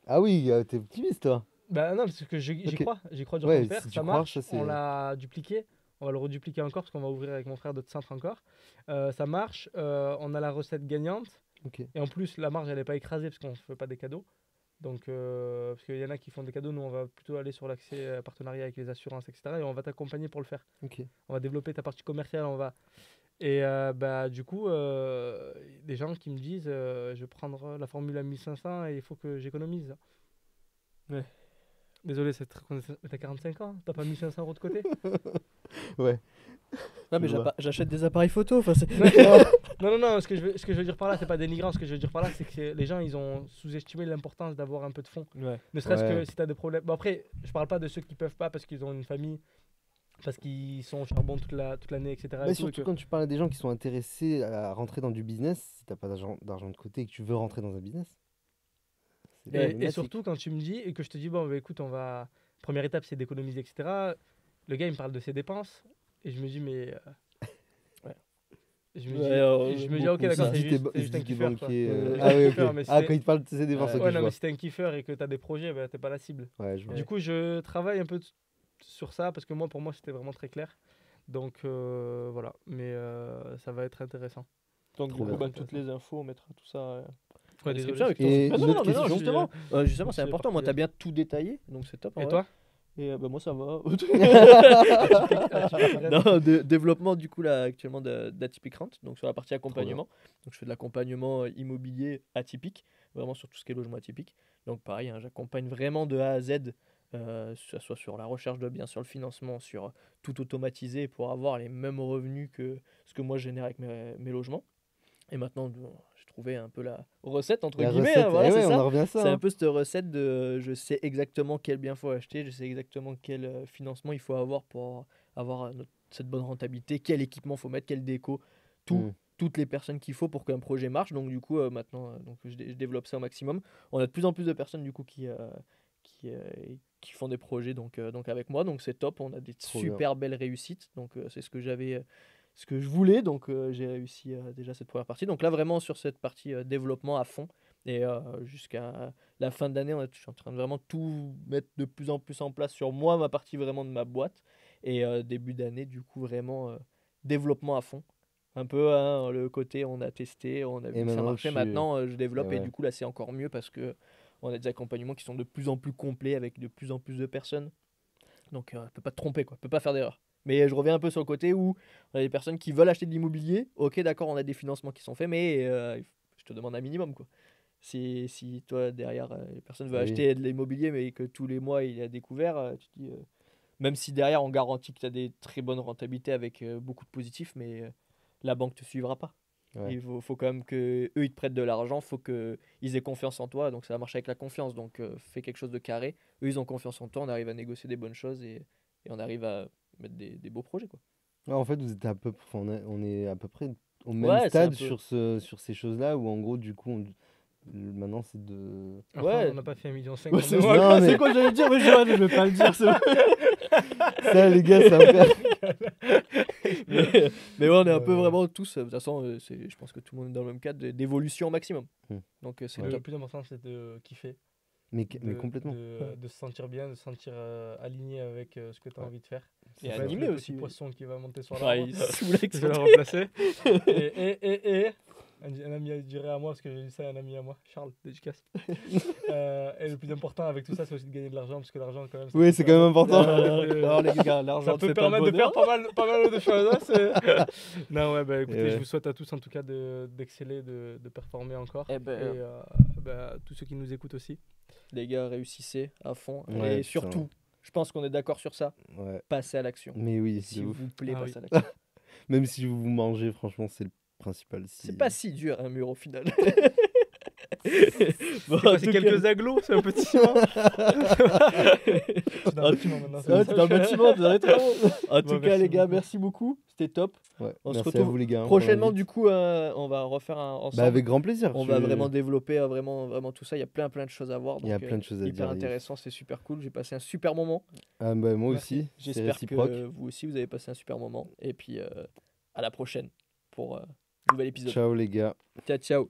Ah oui, t'es optimiste toi. Bah non, parce que j'y Ok. crois dur Ouais, comme fer, si tu ça crois, marche, ça, c'est- on l'a dupliqué, on va le redupliquer encore parce qu'on va ouvrir avec mon frère d'autres centres encore. Ça marche, on a la recette gagnante, Ok. et en plus la marge elle est pas écrasée parce qu'on fait pas des cadeaux. Donc, parce qu'il y en a qui font des cadeaux, nous on va plutôt aller sur l'accès partenariat avec les assurances, etc. Et on va t'accompagner pour le faire. Ok. On va développer ta partie commerciale, on va. Et du coup, des gens qui me disent je vais prendre la formule à 1500 et il faut que j'économise. Ouais. Désolé, t'as 45 ans, t'as pas 1500 € de côté? Ouais. Non, mais Je vois. j'achète des appareils photo. Enfin, Non, ce que je veux dire par là, c'est pas dénigrant. Ce que je veux dire par là, c'est que les gens, ils ont sous-estimé l'importance d'avoir un peu de fonds. Ouais. Ne serait-ce Ouais. que si t'as des problèmes. Bon, après, je parle pas de ceux qui peuvent pas parce qu'ils ont une famille, parce qu'ils sont au charbon toute l'année, etc. Bah, et tout, et surtout que- quand tu parles à des gens qui sont intéressés à rentrer dans du business, si t'as pas d'argent de côté et que tu veux rentrer dans un business, c'est Et problématique. surtout quand tu me dis et que je te dis, bon, bah, écoute, première étape, c'est d'économiser, etc. Le gars, il me parle de ses dépenses et je me dis, mais. Ouais. Je me Ouais, dis, ok, beaucoup, d'accord, ça. c'est Il dit juste un t'es kiffeur, quoi. banquier. Juste Ah un oui, kiffeur, ok. mais Ah, c'était- quand il te parle de ses dépenses, Ouais. ok, Ouais, je non, mais vois. si t'es un kiffeur et que t'as des projets, bah, t'es pas la cible. Ouais, je vois. Ouais. Du coup, je travaille un peu sur ça parce que pour moi, c'était vraiment très clair. Donc voilà, mais ça va être intéressant. Donc, Trop du coup, bien. toutes les infos, on mettra tout ça en Ouais, description. désolé, Avec Et ton... une Mais autre non, question. justement, justement, c'est c'est important. Moi, parti, t'as bien tout détaillé, donc c'est top. en Et vrai. toi? Et moi, ça va. Atypique Non, développement du coup là actuellement d'Atypique Rent, donc sur la partie accompagnement. Donc je fais de l'accompagnement immobilier atypique, vraiment sur tout ce qui est logement atypique. Donc pareil, hein, j'accompagne vraiment de A à Z, que ce soit sur la recherche de biens, sur le financement, sur tout automatisé pour avoir les mêmes revenus que ce que moi je génère avec mes logements. Et maintenant, j'ai trouvé un peu la recette entre La guillemets, recette, hein, voilà, eh c'est ouais, on ça. en revient à ça. C'est un hein. peu cette recette de je sais exactement quel bien faut acheter, je sais exactement quel financement il faut avoir pour avoir cette bonne rentabilité, quel équipement faut mettre, quelle déco, tout, Mm. toutes les personnes qu'il faut pour qu'un projet marche. Donc du coup maintenant donc je développe ça au maximum. On a de plus en plus de personnes du coup qui, euh, qui font des projets donc avec moi, donc c'est top, on a des Trop bien. super belles réussites. Donc c'est ce que je voulais, donc j'ai réussi déjà cette première partie. Donc là, vraiment sur cette partie développement à fond. Et jusqu'à la fin de l'année, je suis en train de vraiment tout mettre de plus en plus en place sur moi, ma partie vraiment de ma boîte. Et début d'année, du coup, vraiment développement à fond. Un peu hein, le côté, on a testé, on a vu Et que ça maintenant, marchait. Maintenant, je développe Eh et ouais. du coup, là, c'est encore mieux parce que on a des accompagnements qui sont de plus en plus complets avec de plus en plus de personnes. Donc, on ne peut pas te tromper, quoi. On peut pas faire d'erreur. Mais je reviens un peu sur le côté où on a des personnes qui veulent acheter de l'immobilier. Ok, d'accord, on a des financements qui sont faits, mais je te demande un minimum, quoi. Si toi, derrière, les personnes veulent Eh oui. acheter de l'immobilier, mais que tous les mois, il a découvert, tu te dis, même si derrière, on garantit que tu as des très bonnes rentabilités avec beaucoup de positifs, mais la banque te suivra pas. Ouais. Il faut quand même que eux ils te prêtent de l'argent, faut que ils aient confiance en toi, donc ça va marcher avec la confiance. Donc fais quelque chose de carré. Eux ils ont confiance en toi, on arrive à négocier des bonnes choses et on arrive à mettre des beaux projets quoi. Ouais, en fait, vous êtes on est à peu près au même Ouais, c'est un stade peu. sur ces choses-là où en gros, du coup, maintenant c'est de. Enfin, Ouais. on n'a pas fait 1,5 million Ouais, en c'est deux Non, mois. mais- c'est quoi j'allais dire, mais je vais pas le dire. Ça, les gars, ça va faire. mais ouais, on est un peu Ouais. vraiment tous. De toute façon, je pense que tout le monde est dans le même cadre d'évolution au maximum. Hmm. Donc c'est Le top. plus important, c'est de kiffer. Mais complètement. De se sentir bien, de se sentir aligné avec ce que tu as Ouais. envie de faire. Et Ça peut être animé le aussi, petit oui. poisson qui va monter sur la Ouais, route. il saoule avec Je son vais le truc. remplacer. Et un ami dirait à moi, parce que j'ai dit ça à un ami à moi, Charles, dédicace. Et le plus important avec tout ça, c'est aussi de gagner de l'argent, parce que l'argent, quand même. ça Oui, peut c'est quand même permettre- important. Alors les gars, l'argent Ça te peut fait pas le permettre de bonheur. faire pas mal de choses. Hein, non, ouais, bah écoutez, ouais. je vous souhaite à tous en tout cas d'exceller, de performer encore. Eh ben, Et tous ceux qui nous écoutent aussi. les gars, réussissez à fond. Ouais, et surtout, je pense qu'on est d'accord sur ça, Ouais. passez à l'action. Mais oui, S'il de ouf. vous plaît, Ah passez oui. à l'action. Même si vous mangez, franchement, c'est le principal. C'est pas si dur un mur au final. Bon, C'est en quoi, c'est tout quelques agglos, c'est un petit ciment. C'est dans Ah, le bâtiment maintenant. c'est Ouais, ça, t'es dans le je- bâtiment, t'es dans les travaux. En tout Bon, cas, merci les gars, beaucoup. merci beaucoup. C'était top. Ouais. On se Merci à retrouve vous, les gars. hein, pour Prochainement, l'invite. du coup, on va refaire un ensemble. Bah, avec grand plaisir. On va vraiment développer vraiment tout ça. Il y a plein de choses à voir. Il y a donc, plein de choses à hyper dire, Yves. intéressant, c'est super cool. J'ai passé un super moment. Ah, bah, moi Merci. aussi. C'est J'espère réciproque. que vous aussi, vous avez passé un super moment. Et puis, à la prochaine pour un nouvel épisode. Ciao, les gars. Ciao, ciao.